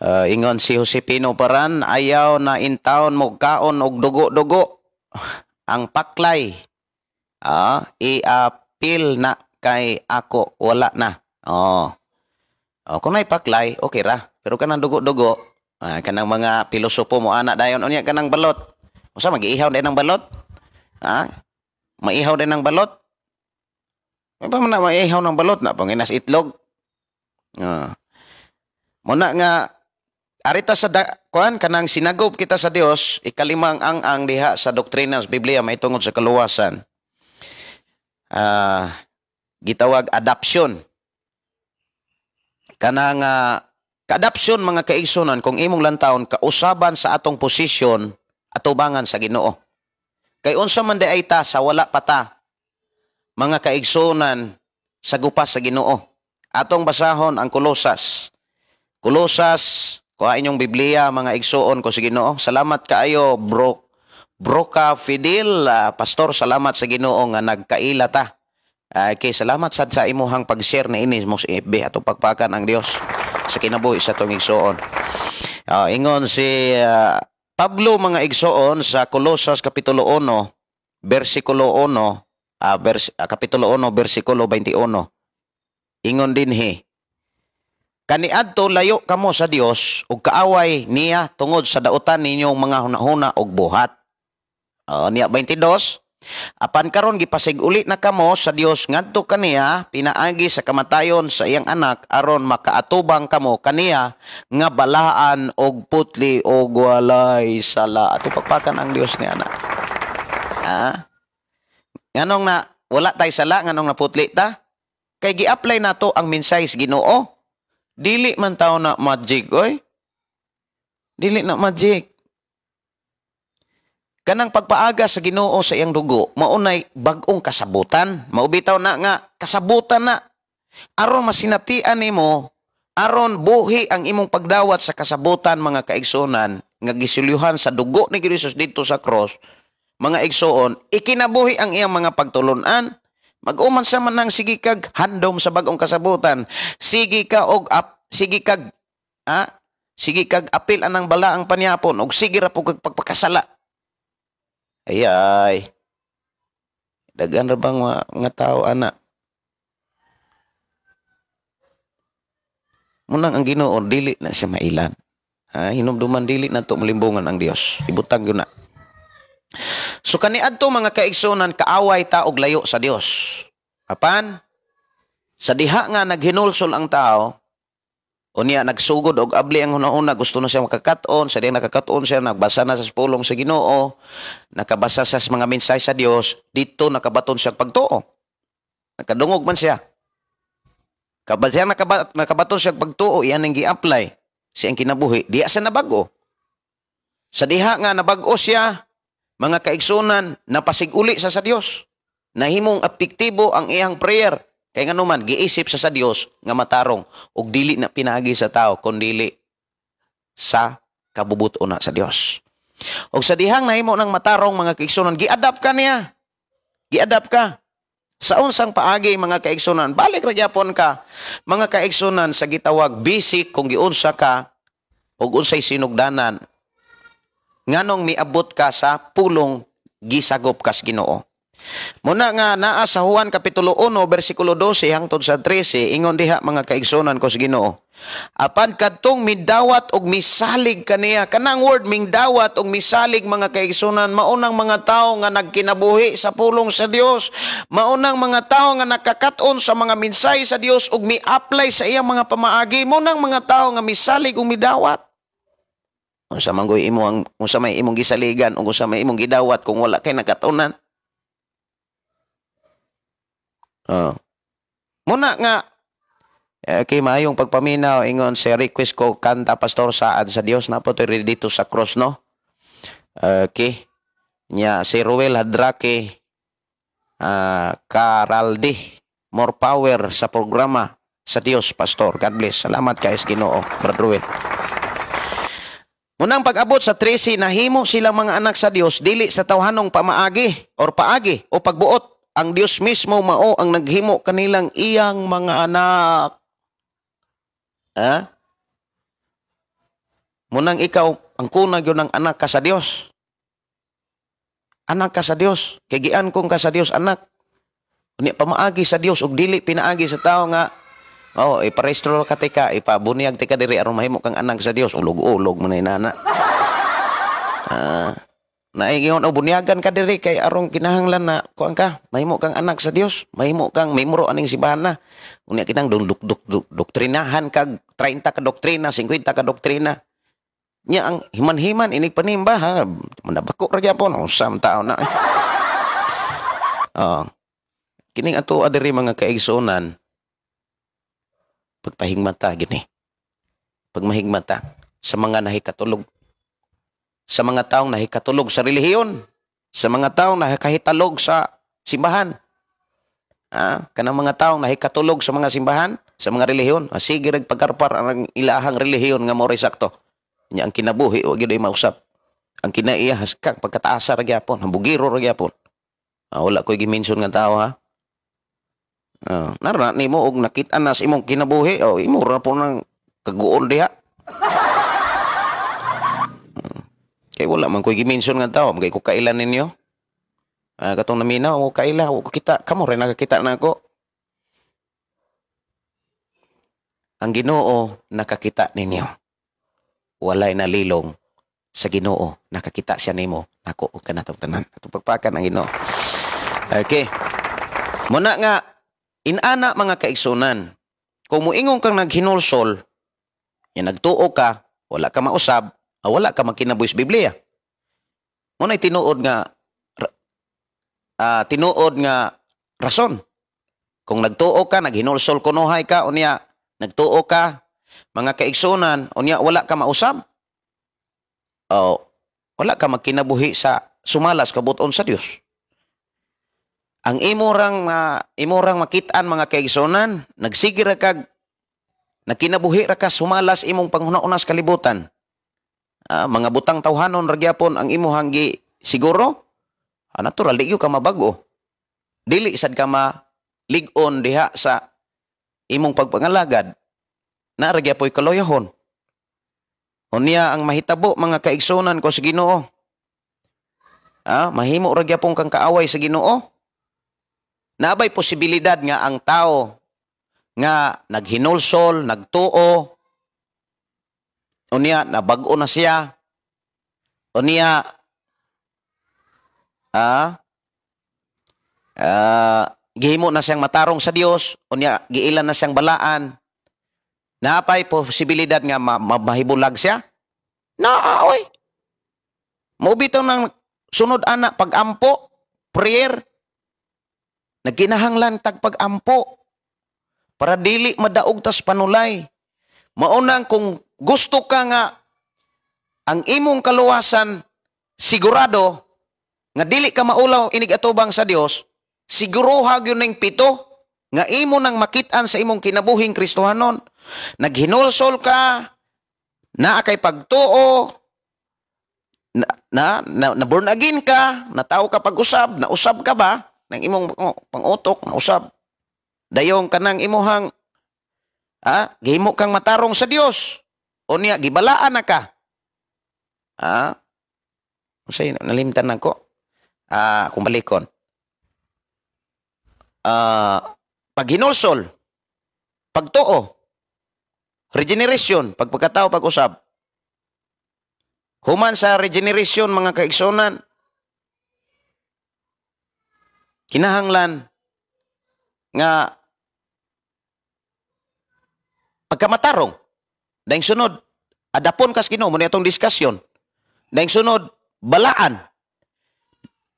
Ingon si Josepino Paran, ayaw na intawon mo kaon og dugo-dugo. Ang paklay i-appeal na kay ako wala na. Kung na'y paklay okay ra, pero kanang dugo-dugo kanang mga pilosopo mo ana dayon unya kanang balot. Usa mag-iihaw din ng balot? Maihaw din ng balot? May pa man na maihaw ng balot na panginas itlog. Muna nga arita sa kuan kanang sinagop kita sa Dios, ikalimang ang diha sa doktrina sa Biblia may tungod sa kaluwasan. Gitawag adoption. Kanang ka-adoption mga kaigsunan kung imong lantawon kausaban sa atong posisyon atubangan sa Ginoo. Kay unsa man di ay ta sa wala pata mga kaigsunan sa gupas sa Ginoo. Atong basahon ang Kolosas. Kolosas, kuha inyong Biblia mga igsuon ko sa Ginoo. Salamat kaayo Broca Fidel, pastor, salamat sa Ginoo nga nagkaila ta. Kay salamat sad sa imuhang pag-share na ini mo sa FB atong pagpakan ang Dios sa kinabuhi sa tong igsuon. Ingon si Pablo mga igsuon sa Kolosas kapitulo 1 versikulo 1 kapitulo 1 versikulo 21. Ingon dinhi, kaniadto layo kamo sa Dios ug kaaway niya tungod sa dautan ninyong mga hunahuna og buhat. Niya 22, apan karon gipasig-uli na kamo sa Dios ngadto kaniya pinaagi sa kamatayon sa iyang anak aron makaatubang kamo kaniya nga balaan og putli og walay sala. Ato pagpakan ang Dios ni anak. Nganong na wala tay sala, nganong na putli ta? Kay gi-apply nato ang mensahe sa Ginoo. Dili man taw na magic, oy. Dili na magic. Kanang pagpaaga sa Ginoo sa iyang dugo, maunay bag-ong kasabutan. Maubitaw na nga, kasabutan na. Aron masinatian nimo, aron buhi ang imong pagdawat sa kasabutan mga kaigsunan, nga gisulyuhan sa dugo ni Jesus dito sa cross, mga igsuon, ikinabuhi ang iyang mga pagtulunan. Mag-uman sa man ng sige kag handom sa bagong kasabutan. Sige kag apil anang balaang panyapon og sige ra pug pagpakasala. Ay. Dagan ra bang nga tao ana. Munang ang Ginoo dili na siya mailan. Hinumduman dili na to malimbungan ang Dios. Ibutang gyud na. So kaniadto mga kaigsunan kaaway ta og layo sa Dios. Apan sa diha nga naghinulsol ang tao unya nagsugod og abli ang hunahuna gusto na siya makakat-on, sa diha nakakaton siya nagbasa na sa pulong sa Ginoo, nakabasa sa mga mensahe sa Dios, dito nakabaton siya pagtuo. Nakadungog man siya. Kabadya nakabaton siya pagtuo, iyan ang gi-apply siyang kinabuhi, diya sa nabago. Sa diha nga nabago siya, mga kaigsunan, napasig-uli sa Dios. Nahimong epektibo ang iyang prayer. Kaya nga naman, giisip sa Dios nga matarong ug dili na pinagi sa tao, kundi sa kabubuto na sa Dios. Ug sa dihang nahimo ng matarong mga kaigsunan, gi-adapt ka niya. Gi-adapt ka. Sa unsang paagi mga kaigsunan, balik ra gyapon ka mga kaigsunan sa gitawag basic kung giunsa ka ug unsay sinugdanan nganong miabot ka sa pulong gisagop kas Ginoo. Muna nga naa sa Juan kapitulo 1 bersikulo 12 hangtod sa 13 ingon diha mga kaigsunan ko sa Ginoo. Apan kadtong midawat og misalig kaniya, kanang word mindawat og misalig mga kaigsunan, maunang mga tawo nga nagkinabuhi sa pulong sa Dios, maunang mga tawo nga nakakat-on sa mga minsay sa Dios ug mi-apply sa iyang mga pamaagi, maunang mga tawo nga misalig ug midawat. Unsa man goy imo ang unsa may imong gisaligan ug unsa may imong gidawat kung wala kay nakatunan? Muna nga kay maayong pagpaminaw ingon sa request ko kanta pastor saad sa Dios na po dito sa cross no. Okay. Nya si Ruel Hadrake Caraldi, more power sa programa sa Dios pastor. God bless. Salamat kay Ginoo, Brother Ruel. Munang pag-abot sa 13 nahimo silang mga anak sa Dios dili sa tawhanong pamaagi or paagi o pagbuot. Ang Dios mismo mao ang naghimo kanilang iyang mga anak. Munang ikaw ang kunag yun ng anak ka sa Dios. Anak ka sa Dios. Kagian kong ka sa Dios anak. Unya pamaagi sa Dios ug dili pinaagi sa tao nga iparehistro ka tika, ipabunyag tika diri aron mahimo kang anak sa Dios. Ulog-ulog man inana. Naingon o bunyagan ka diri kay arong kinahanglan na kuan ka mahimo kang anak sa Dios, mahimo kang memoro aning simbahan na. Unya kinang doktrinahan kag 30 ka doktrina, 50 ka doktrina. Nya ang himan-himan inig panimba ha, manabako ra gyapon usam taon na. Kining ato adiri mga kaigsunan pagpahigmata gini. Pagmahigmata sa mga nahikatulog, sa mga taong nahikatulog sa relihiyon, sa mga taong nahikahitalog sa simbahan. Kanang mga taong nahikatulog sa mga simbahan, sa mga relihiyon, sige rag pagkarpar ang ilahang relihiyon nga mo sakto. Nya ang kinabuhi wa gyud mausap. Ang kinaiyahas kang pagkataasa ra gyapon, hambugiro ra gyapon. Wala koy gimension nga tao ha. Nara nimo og nakit-an na sa imong kinabuhi, imo ra po nang kaguol diha. Kay wala man ko'y gimension nga tao, magay ko kailan ninyo. Katong naminaw, o kaila, o kita, kamo rin nakakita na ako. Ang Ginoo nakakita ninyo. Walay nalilong sa Ginoo, nakakita siya nimo, nako o kanatong tanan. Atong pagpakan ang Ginoo. Okay. Muna nga, inana mga kaigsunan, kung muingong kang naghinulsol, yan nagtuo ka, wala ka mausab, wala ka magkinabuhi sa Biblia. Muna'y tinuod nga rason. Kung nagtuo ka, naghinulsol kunuhay ka, unya, nagtuo ka, mga kaigsunan, unya, wala ka mausab. Wala ka magkinabuhi sa sumalas kabuton sa Dios. Ang imurang makitaan mga kaigsunan, nagsigir kag, nagkinabuhi ra ka sumalas imong panghuna-unas kalibutan. Mga butang tawhanon ragyapon ang imo hanggi siguro natural di ka mabago, dili sad ka malig-on diha sa imong pagpangalagad na ragyapoy kaloyahon. Unya ang mahitabo mga kaigsunan ko sa Ginoo, mahimo ragyapon kang kaaway sa Ginoo. Nabay posibilidad nga ang tao nga naghinulsol, nagtuo, unya nabag-o na siya, unya gihimo na siyang matarong sa Dios, unya giilan na siyang balaan, napay posibilidad nga mahibulag siya. Oy. Mubitaw ng sunod anak pag-ampo, prayer, nagkinahanglan tag pag-ampo para dili madaog tas panulay. Maunang kung gusto ka nga ang imong kaluwasan sigurado nga dili ka maulaw inig atubang sa Dios, siguruha gyud ning pito nga imo nang makit-an sa imong kinabuhing Kristohanon. Naghinulsol ka, naa kay pagtuo, na born again ka, natawo ka pag-usab, nausab ka ba ng imong pangutok, nausab. Dayong kanang imuhang gihimo kang matarong sa Dios. Unya gibalaan na ka. Say nalimtan nako. Kung balikon. paghinulsol, pagtuo, regeneration, pagpagkatao, pag-usab. Human sa regeneration, mga kaigsunan, kinahanglan nga pagkamatarong. Daing sunod, adapon kas Ginoo mo nitong diskusyon. Daing sunod, balaan.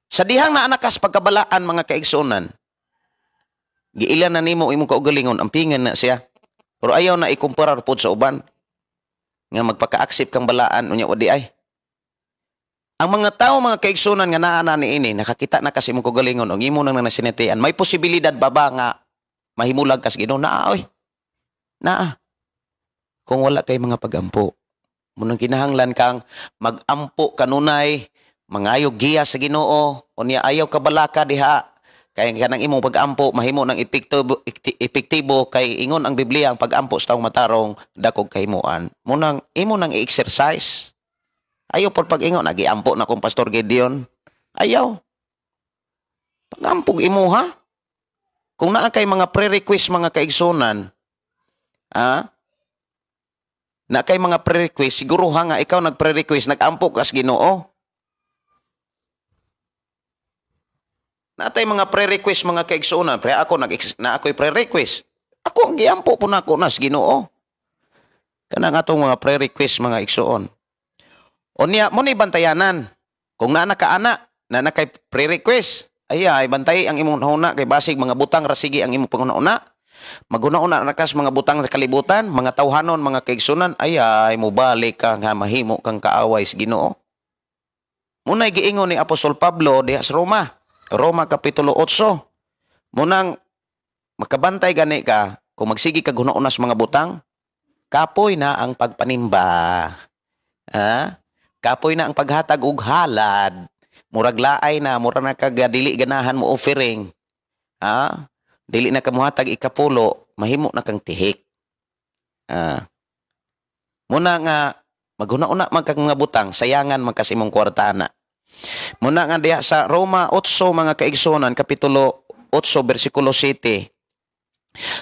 Sa dihang na anakas pagkabalaan, mga kaigsunan, giilan na nimo imong kaugalingon, ampingan na siya. Pero ayaw na ikumparar po sa uban. Nga magpaka-accept kang balaan, unya o di ay. Ang mga tao, mga kaigsunan nga naana ni ini, nakakita na kasi mong kaugalingon, o imo nang nasinitian, may posibilidad ba nga mahimulag kas Ginoo? Naa, oy. Naa. Kung wala kay mga pagampo, munang kinahanglan kang magampo kanunay, mangayog giya sa Ginoo, o niya ayaw kabalaka diha. Kaya kanang imong pag-ampo mahimo ng epektibo kay ingon ang Biblia ang pag-ampo sa taong matarong dakog kahimuan. Munang imo nang i-exercise. Ayaw pod pag-ingon nagiampo na kung Pastor Gideon. Ayaw. Pag-ampog imo ha. Kung naa kay mga pre-request mga kaigsunan, na kay mga pre-request, siguro nga ikaw nag-pre-request, nag-ampo kas Ginoo. Natay mga pre-request mga kaigsunan, pre ako na ako'y pre-request. Ako ang giampo po na ako nas Ginoo. Kanang atong mga pre-request mga igsuon. O niya mo ni bantayanan. Kung naa nakaana, na kay pre-request, ay bantay ang imong huna kay basig mga butang rasigi ang imong panguna-una. Maguna-una nakas mga butang sa kalibutan, mga tawhanon, mga kaigsunan, ay mo balik ka nga mahimo kang kaaway sa Ginoo. Munay giingon ni Apostol Pablo diha sa Roma Kapitulo 8. Munang makabantay gani ka, kung magsigi ka guna-una sa mga butang, kapoy na ang pagpanimba. Kapoy na ang paghatag og halad. Murag laay na, murag na kagadili ganahan mo offering. Dili na kamuhatag ikapulo, mahimo na kang tihik. Muna nga, maguna-una man kang mga butang, sayangan man kasi mong kwartana. Muna nga diya sa Roma 8, mga kaigsunan, Kapitulo 8, versikulo 7.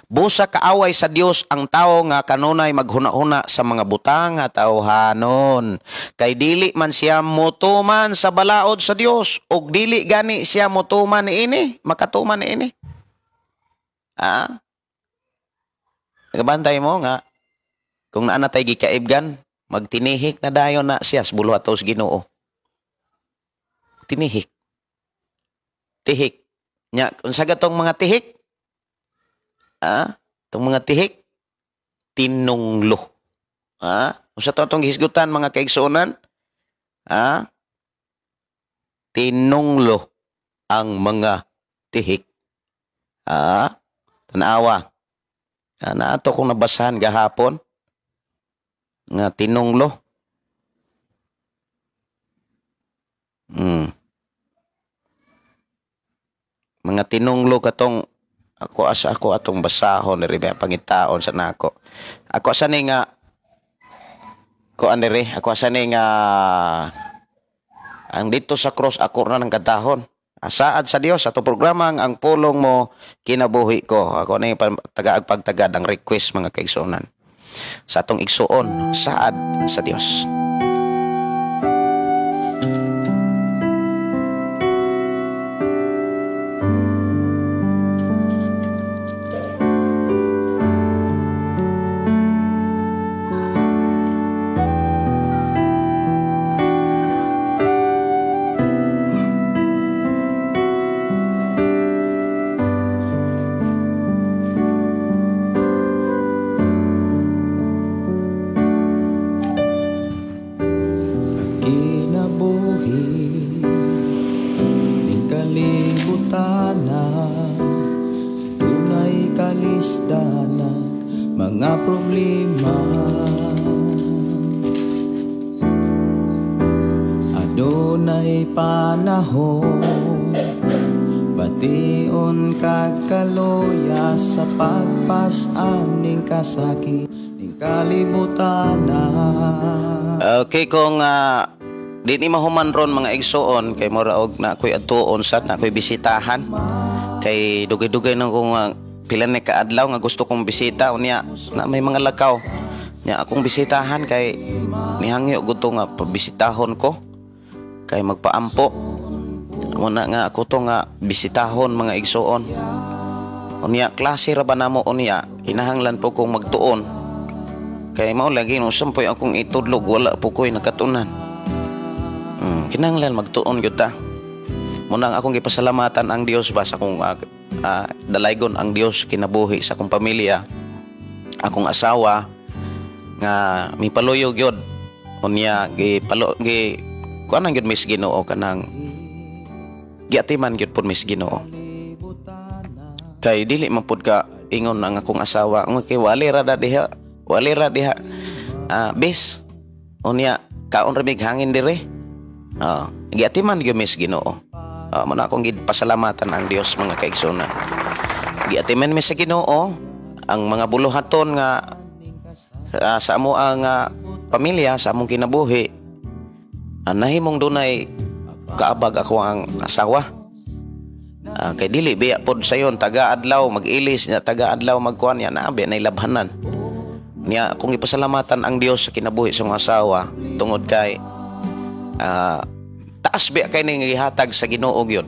Busa kaaway sa Dios ang tao nga kanunay maghuna-huna sa mga butang nga tawhanon. Kay dili man siya mutuman sa balaod sa Dios, ug dili gani siya mutuman niini, makatuman niini. Nagabantay mo nga, kung naanatay gikaibgan, magtinihik na dayon na siya sa buluhatos Ginoo. Tinihik. Tihik. Nya, kung sa gatong mga tihik, itong mga tihik, tinunglo. Kung sa itong hisgutan, mga kaigsunan, tinunglo ang mga tihik. Tanawa. Na ato kung nabasahan gahapon, nga tinunglo. Mga tinunglo katong ako atong basahon ni ribe pangitaon sa nako. Ako asani nga ko anire, ako asani nga ang dito sa cross ako na ng kadahon. Asaad sa Dios ato programa ang pulong mo kinabuhi ko. Ako na yung pagtagad ang request mga kaigsunan. Sa atong igsuon, saad sa Dios. Mga problema adunay panahon bation kagkaluya sa pagpasan ning kasakit ning kalibutan. Okay, kung di ni mahuman ron mga igsuon kay mura og na ako'y adtuon sa na ako'y bisitahan Kay dugay-dugay nang kung pila na kaadlaw nga gusto kong bisita unya na may mga lakaw. Nya akong bisitahan kay nihangyo gusto nga pabisitahon ko. Kay magpaampo. Muna nga ako to nga bisitahon mga igsoon. Unya klase ra ba namo unya kinahanglan po kong magtuon. Kay mao lagi no sampoy akong itudlog wala po ko'y nakatunan. Kinahanglan magtuon gyud ta. Muna nga akong gipasalamatan ang Dios ba sa akong dalaygon ang Dios kinabuhi sa akong pamilya. Akong asawa nga mipaluyog gyud. Unya kuan gyud mis Ginoo kanang giatiman gyud pud mis Ginoo. Kay dili man pud ka ingon ang akong asawa kay wali ra diha bis unya kaon ra mig hangin dire. Giatiman gyud mis Ginoo. Muna akong gipasalamatan ang Dios mga kaigsunan. Giatiman mis sa Ginoo ang mga buluhaton nga sa amo ang pamilya sa among kinabuhi. Nahimong dunay kaabag ako ang asawa. Kay dili biya pod sayon taga-adlaw mag-ilis nya taga-adlaw magkuan nya nabi nay labhanan. Niya akong ipasalamatan ang Dios sa kinabuhi sa mga asawa tungod kay taas biya kay ning gihatag sa Ginoo gyud.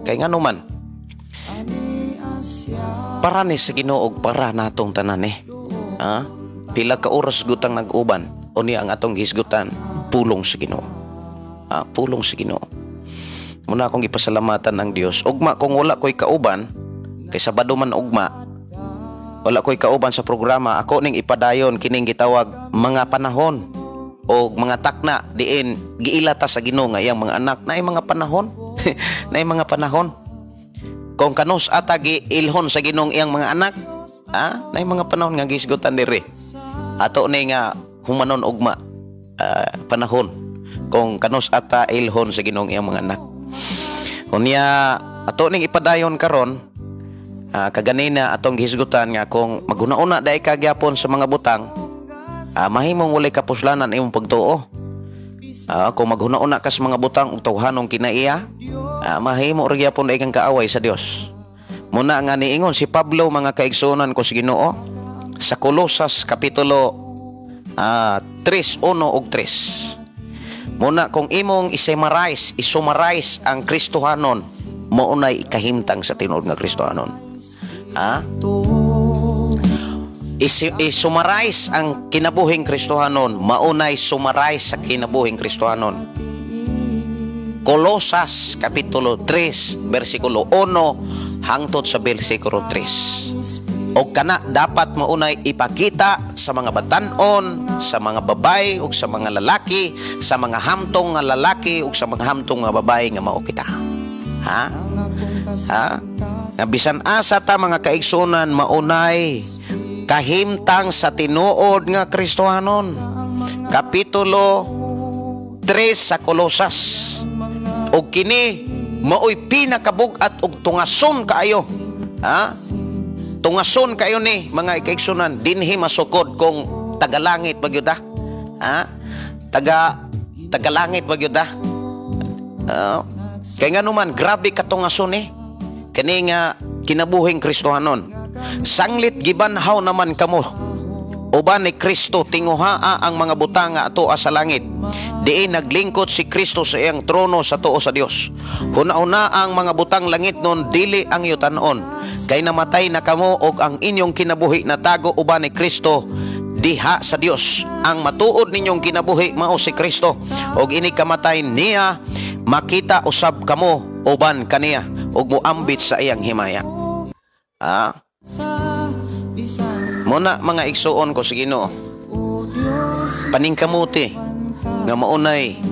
Kay ngano man para ni sa Ginoo para natong tanan pila ka oras gutang nag-uban unya ang atong hisgutan pulong sa Ginoo. Pulong sa Ginoo. Muna akong ipasalamatan ang Dios. Ugma kung wala ko'y kauban kay Sabado man ugma wala ko'y kauban sa programa ako ning ipadayon kining gitawag mga panahon o mga takna diin giilata sa Ginoo nga iyang mga anak naay mga panahon naay mga panahon kung kanus ata giilhon sa Ginoong iyang mga anak naay mga panahon nga gisgutan diri ato ni nga humanon ugma panahon kung kanus ata ilhon sa Ginoong iyang mga anak. Unya ato ning ipadayon karon kaganina atong gihisgutan nga kung maguna-una dai ka gyapon sa mga butang mahimong walay kapuslanan imong pagtuo. Kung maghuna-una ka sa mga butang ug tawhanong kinaiya mahimo ra gyapon dai kang kaaway sa Dios. Muna nga niingon si Pablo mga kaigsunan ko sa Ginoo sa Kolosas kapitulo 3:1 ug 3. Muna kung imong isummarize ang Kristohanon maunay ikahimtang sa tinuod nga Kristohanon. Isummarize ang kinabuhing Kristohanon maunay summarize sa kinabuhing Kristohanon. Kolosas kapitulo 3 bersikulo 1 hangtod sa bersikulo 3. O kana dapat maunay ipakita sa mga batan-on, sa mga babay ug sa mga lalaki, sa mga hamtong nga lalaki ug sa mga hamtong nga babay nga mao kita. Nga bisan asa ta mga kaigsunan maunay kahimtang sa tinuod nga Kristohanon. Kapitulo 3 sa Kolosas. Og kini maoy pinakabug-at og tungason kaayo. Tungason kayo ni mga ikaigsunan dinhi masukod kung tagalangit bagyud tagalangit bagyud kay ngano man grabe ka tungason kani nga kinabuhing Kristohanon. Sanglit gibanhaw naman kamo uban ni Kristo tinguhaa ang mga butang nga ato sa langit. Diin naglingkod si Kristo sa iyang trono sa tuo sa Dios. Huna-una ang mga butang langit nun dili ang yutan-on. Kay namatay na kamo og ang inyong kinabuhi na tago uban ni Kristo diha sa Dios. Ang matuod ninyong kinabuhi mao si Kristo. Og ini kamatay niya makita usab kamo uban kaniya og moambit sa iyang himaya. Muna mga igsuon ko sa Ginoo. Paningkamuti nga maunay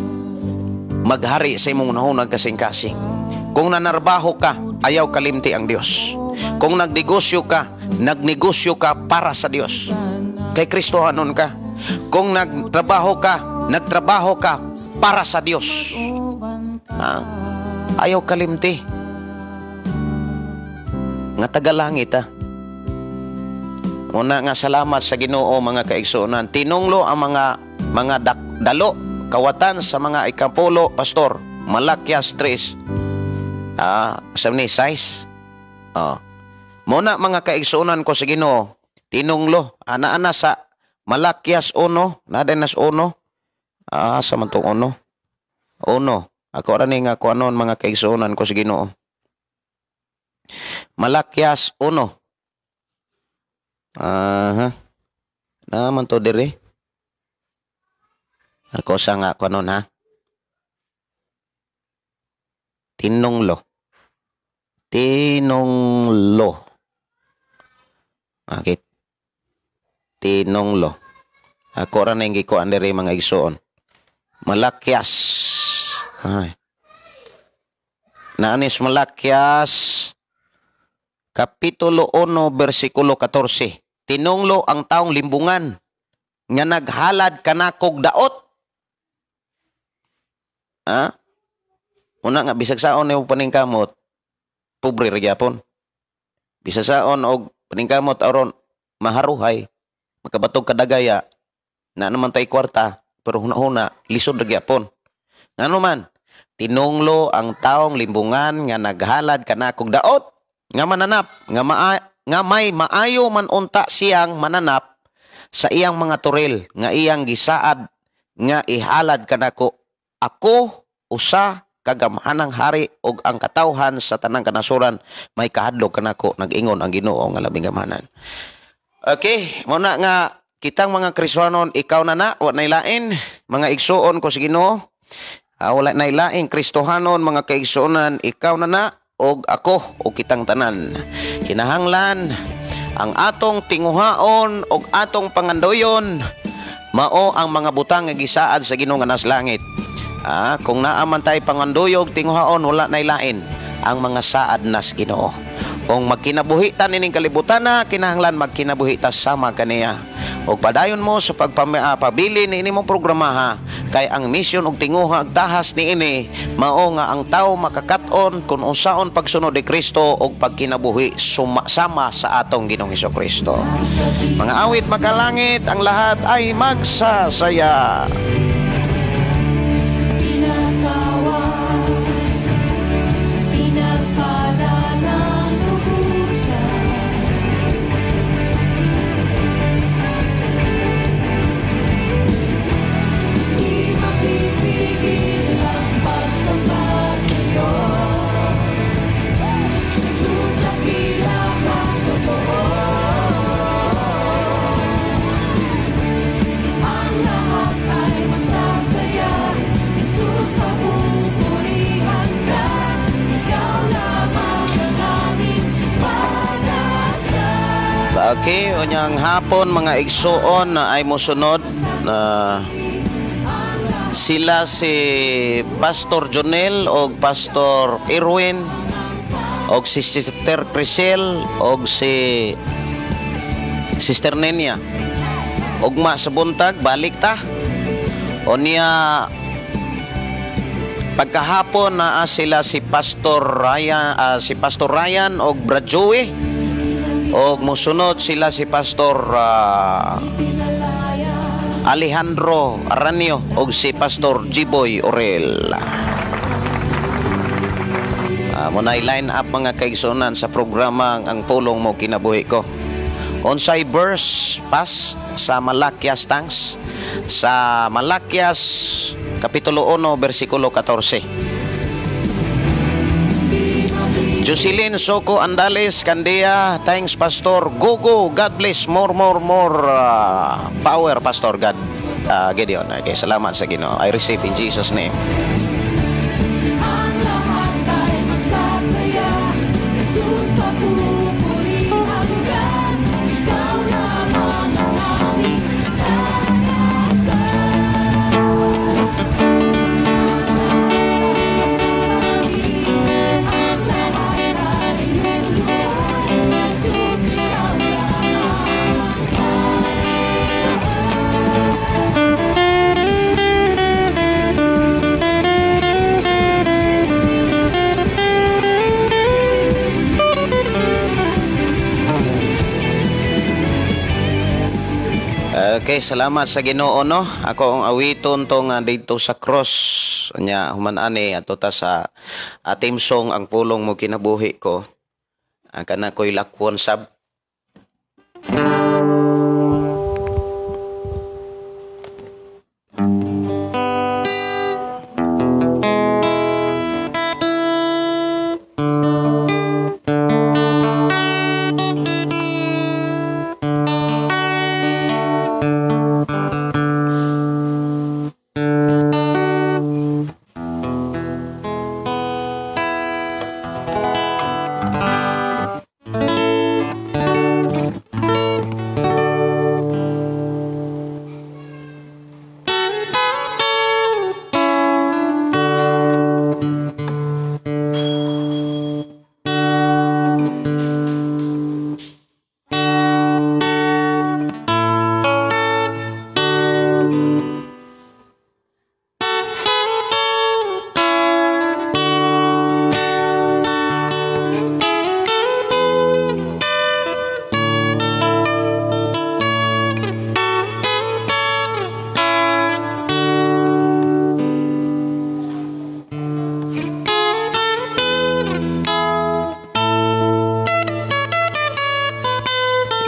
maghari sa imong nahunag kasing-kasing. Kung nanarbaho ka, ayaw kalimti ang Dios. Kung nagnegosyo ka para sa Dios. Kay Kristohanon ka. Kung nagtrabaho ka para sa Dios. Ayaw kalimti. Nga tagalangit Una nga salamat sa Ginoo mga kaigsuonan. Tinunglo ang mga dalo kawatan sa mga ikapulo pastor Malakyas 3 sa ni size Oh. Muna mga kaigsunan ko sa Ginoo, tinunglo, ana-ana sa Malakyas 1, nadenas 1. Sa man tong 1. 1. Ako ra ni nga kuanon mga kaigsunan ko sa Ginoo. Malakyas 1. Naman to dire. Ako sa nga kuanon ha. Tinunglo. Okay. Tinunglo. Ako ra na yung gikuan dire mga igsoon. Malakyas. Ay. Naanis Malakyas Kapitulo 1, versikulo 14. Tinunglo ang taong limbungan nga naghalad kanakog daot. Una nga, bisag saon yung paningkamot, pobre ra gyapon. Bisag saon og paningkamot aron maharuhay, makabatog kadagaya, na naman tay kwarta, pero huna-huna, lisod ra gyapon. Ngano man, tinunglo ang taong limbungan nga naghalad kanakog daot, nga mananap, nga may maayo man unta siyang mananap sa iyang mga turil, nga iyang gisaad, nga ihalad kanako. Ako, usa, kagamhanang hari, og ang katawhan sa tanang kanasuran, may kahadlok kanako, nag-ingon ang Ginoo nga labing gamhanan. Okay, muna nga, kitang mga Kristiyanon, ikaw na, wa nay lain, mga igsuon ko sa Ginoo, wala nay lain, Kristohanon, mga kaigsuonan, ikaw na, og ako, og kitang tanan. Kinahanglan, ang atong tinguhaon, og atong pangandoyon, mao ang mga butang nga gisaad sa Ginoo nga nas langit. Kung naaman tayo panganduyog, tinguhaon, wala nay lain, ang mga saad nas Ginoo. Kung magkinabuhi ta nining kalibutan na, kinahanglan magkinabuhi ta sama kaniya. Og padayon mo sa pagpabili ni inimong programa kay ang misyon og tinguha ag tahas ni ini mao nga ang tawo makakaton kung unsaon pagsunod ni Kristo og pagkinabuhi sama sa atong Ginoong Hesukristo. Mga awit makalangit, ang lahat ay magsasaya. Okay, unyang hapon mga igsuon na ay musunod na sila si Pastor Jonel o Pastor Irwin o si Sister Crisel o si Sister Nenia. Ugma sa buntag, balik ta. O niya pagkahapon na sila si Pastor Ryan o Brad Joey. O musunod sila si Pastor Alejandro Aranio o si Pastor Jiboy Orel. Muna line up mga kaigsunan sa programa ang pulong mo kinabuhi ko. Unsay verse pas sa Malakyas tangs sa Malakyas Kapitulo 1 versikulo 14. Jocelyn Soko Andales Candia, thanks Pastor. Go, God bless. More power, Pastor God. Gideon. Okay, salamat sa Ginoo. I receive in Jesus' name. Okay, salamat sa Ginoo no. Ako ang awiton to nga dito sa cross nya human ani ato ta sa team song ang pulong mo kinabuhi ko. Kana ko'y lakwon sab.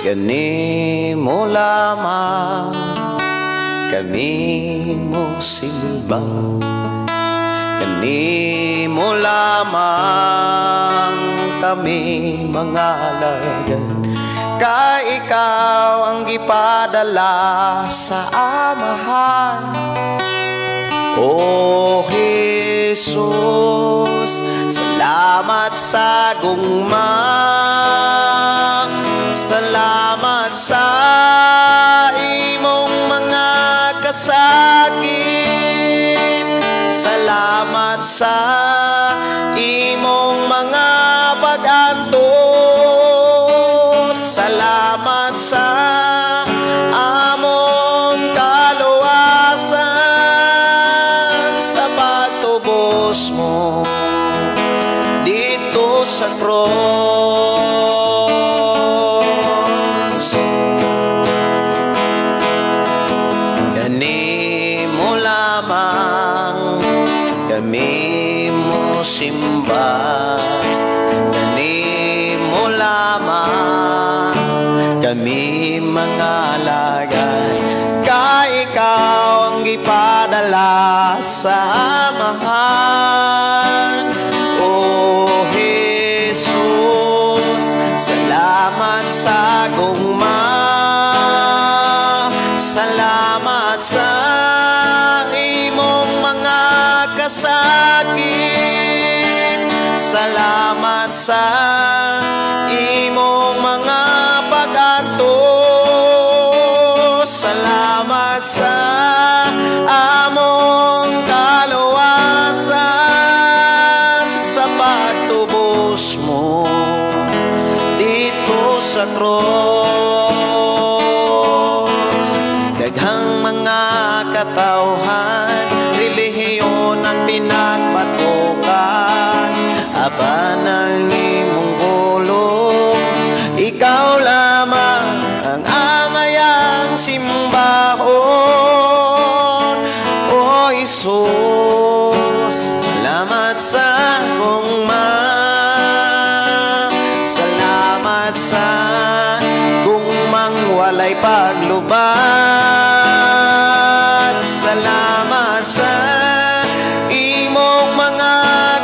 Gani mo lamang kami mo simba, gani mo lamang kami mga alagad, ka ikaw ang gipadala sa Amahan. O Jesus, salamat sa gugma, salamat sa imong mga kasakit, salamat sa imong mga pag-antos, salamat sa among kaluwasan, sa pagtubos mo dito sa cross. Gani mo lamang kami mo simba, gani mo lamang kami mga alagad, ka ikaw ang gipadala sa Amahan. O Jesus, salamat sa gugma, salamat sa imong mga kasakit, salamat sa imong mga pag-antos, salamat sa among kaluwasan, sa pagtubos mo dito sa cross. Daghang mga katawhan, relihiyon ang pinagpatukan, apan ang imong ulo, ikaw lamang ang angayang simbahon. O Jesus, salamat sa gugma, salamat sa gugmang walay paglubad, salamat sa imong mga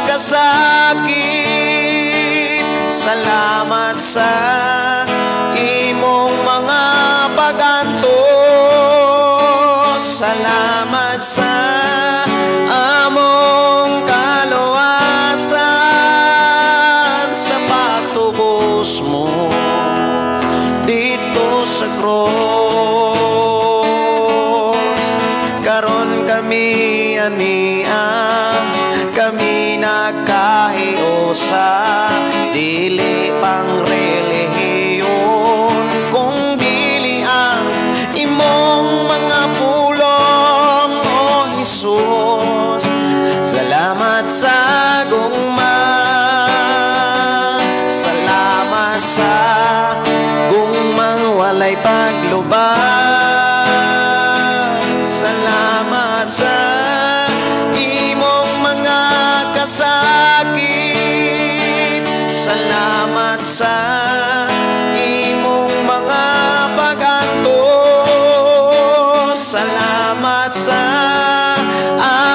kasakit, salamat sa imong mga pag-antos, salamat sa among kaluwasan, sa pagtubos mo dito sa cross. Karon kami ania, kami nagkahiusa, dili pang relihiyon, kung dili ang imong mga pulong. O Jesus, salamat sa gugma, salamat sa gugmang walay paglubad, salamat sa imong mga kasakit, salamat sa sa imong mga pag-anto. Salamat sa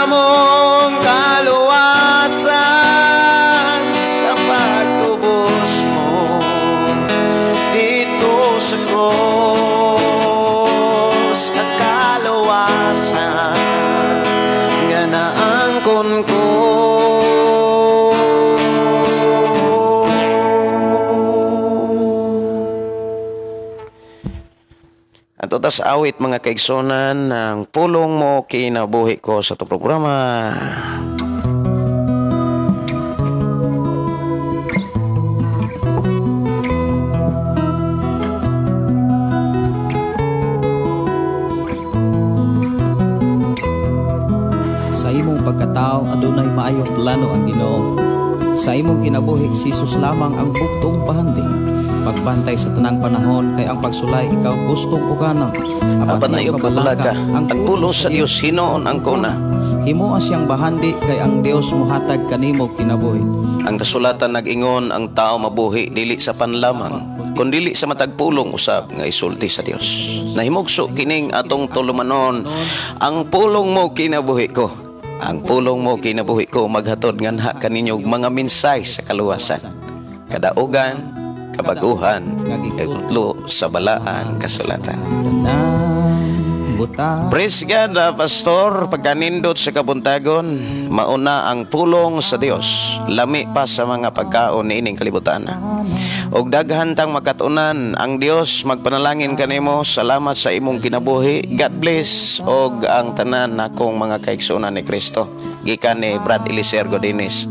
among kaluwasan, sa pagtubos mo dito sa cross. Ang kaluwasan nga naangkon ko. Ato tas awit mga kaigsunan, ng pulong mo kinabuhi ko sa itong programa. Sa imong pagkatao adunay maayong plano ang Ginoo. Sa imong kinabuhi si Jesus lamang ang bugtong pahandi. Pagbantay sa tanang panahon kay ang pagsulay ikaw gustong pukanan. Apat na iyong kabalaga, ang pulong sa Dios hinoon ang kuna. Himuha siyang bahandi kay ang Dios muhatag kanimo kinabuhi. Ang kasulatan nag-ingon ang tao mabuhi dili sa panlamang, kundi dili sa matagpulong usab nga isulti sa Dios. Nahimugso kining atong tulumanon, ang pulong mo kinabuhi ko. Ang pulong mo kinabuhi ko maghatod nganha kaninyong mga minsay sa kaluwasan, kadaugan, kabaguhan, igutlo sa balaan kasulatan. Praise God, Pastor. Pagkanindot sa kabuntagon, mauna ang pulong sa Dios, lami pa sa mga pagkaon ni ining kalibutan. Og daghan tang makatunan ang Dios, magpanalangin kanimo. Salamat sa imong kinabuhi. God bless og ang tanan nakong mga kaigsunan ni Kristo. Gikan ni Brad Eliser Godines.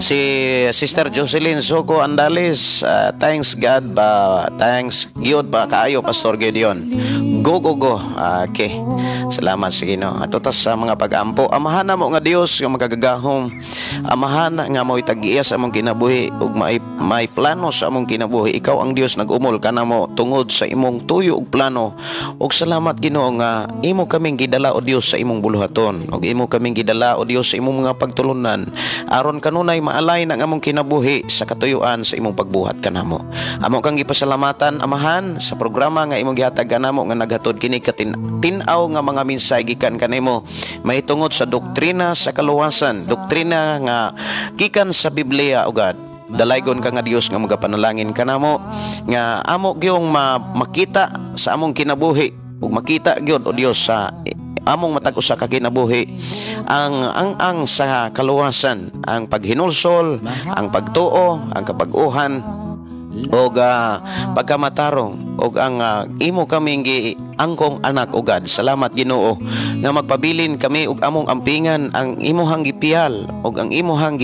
Si Sister Jocelyn Soco Andales, thanks God ba, thanks God ba kaayo Pastor Gideon. Go. Okay. Salamat sa Ginoo. Ato tas sa mga pag-ampo, amahan mo nga Dios nga magagagahom. Amahan nga mo itag-iya sa among kinabuhi ug may plano sa among kinabuhi. Ikaw ang Dios nag-umol kanamo tungod sa imong tuyo ug plano. Ug salamat Ginoo nga imo kaming gidala o Dios sa imong buluhaton. Ug imo kaming gidala o Dios sa imong mga pagtulunan aron kanunay maalay ng among kinabuhi sa katuyuan sa imong pagbuhat kanamo. Amo kang gipasalamatan amahan sa programa nga imong gihatag kanamo nga naghatod kini tin-aw nga mga minsay gikan kanimo mahitungod sa doktrina sa kaluwasan, doktrina nga gikan sa Biblia ugad. Dalaygon ka nga Dios nga magapanalangin kanamo nga amo gyung makita sa among kinabuhi ug makita gyud o Dios sa among matag usa ka kinabuhi ang sa kaluwasan, ang paghinulsol, ang pagtuo, ang kapag-uhan og pagkamatarong og ang imo kaming giangkong anak ugad. Salamat Ginoo nga magpabilin kami og among ampingan ang imuhang gipiyal og ang imuhang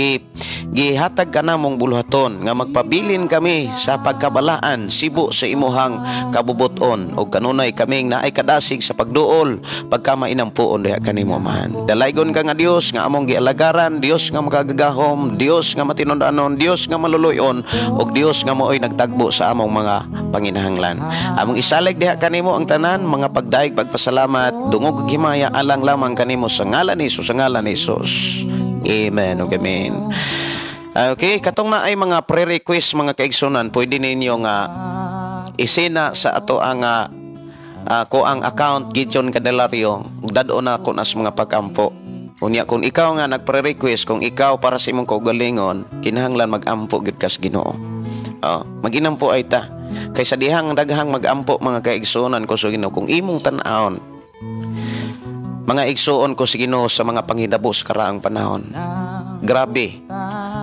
gihatag kanamong buluhaton nga magpabilin kami sa pagkabalaan sibo sa imuhang kabubuton og kanunay kaming naay kadasig sa pagduol pagkamainampuon diha kanimo man. Dalaygon ka nga Dios nga among gialagaran, Dios nga magagagahom, Dios nga matinud-anon, Dios nga maluluyon og Dios nga mo'y nagtagbo sa among mga panginahanglan. Among isalig diha kanimo ang tanan mga pagdaig pagpasalamat dungog ug himaya alang lamang kanimo sa ngalan ni Jesus, sa ngalan ni Jesus. Amen ug amen. Okay, katong na ay mga pre-request mga kaigsunan, pwede ninyo nga isena sa ato ang ko ang account Gideon Candelario ug dadon na ko nas mga pagampo. Unya kung ikaw nga nagpre-request, kung ikaw para sa imong kaugalingon, kinahanglan mag-ampo gid kas Ginoo. Maginampo ay ta. Kaysa dihang daghang mag-ampo mga kaigsunan ko sa Ginoo, kung imong tan-aon mga igsuon ko sa Ginoo sa mga panghitabo sa karaang panahon. Grabe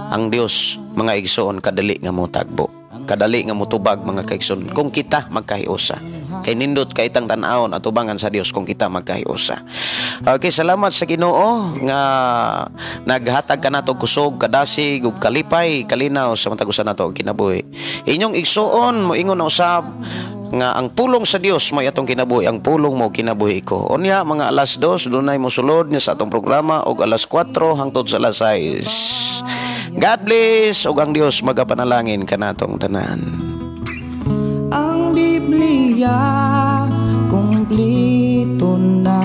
ang Dios mga igsuon kadali nga mo tagbo, kadali nga mo tubag mga kaigsuon kung kita magkahiusa. Kay nindot kay itang tan-aon at tubangan sa Dios kung kita magkahiusa. Okay, salamat sa Ginoo nga naghatag ka nato kusog, kadasig ug kalipay, kalinaw sa matag usa nato kinabuhi. Inyong igsuon mo ingon na usab nga ang pulong sa Dios mo atong kinabuhi, ang pulong mo kinabuhi ko. Unya mga alas 2 dunay mo sulod niya sa atong programa og alas 4 hangtod sa alas 6. God bless ug ang Dios magapanalangin kanatong tanan. Ang Biblia kumpleto na.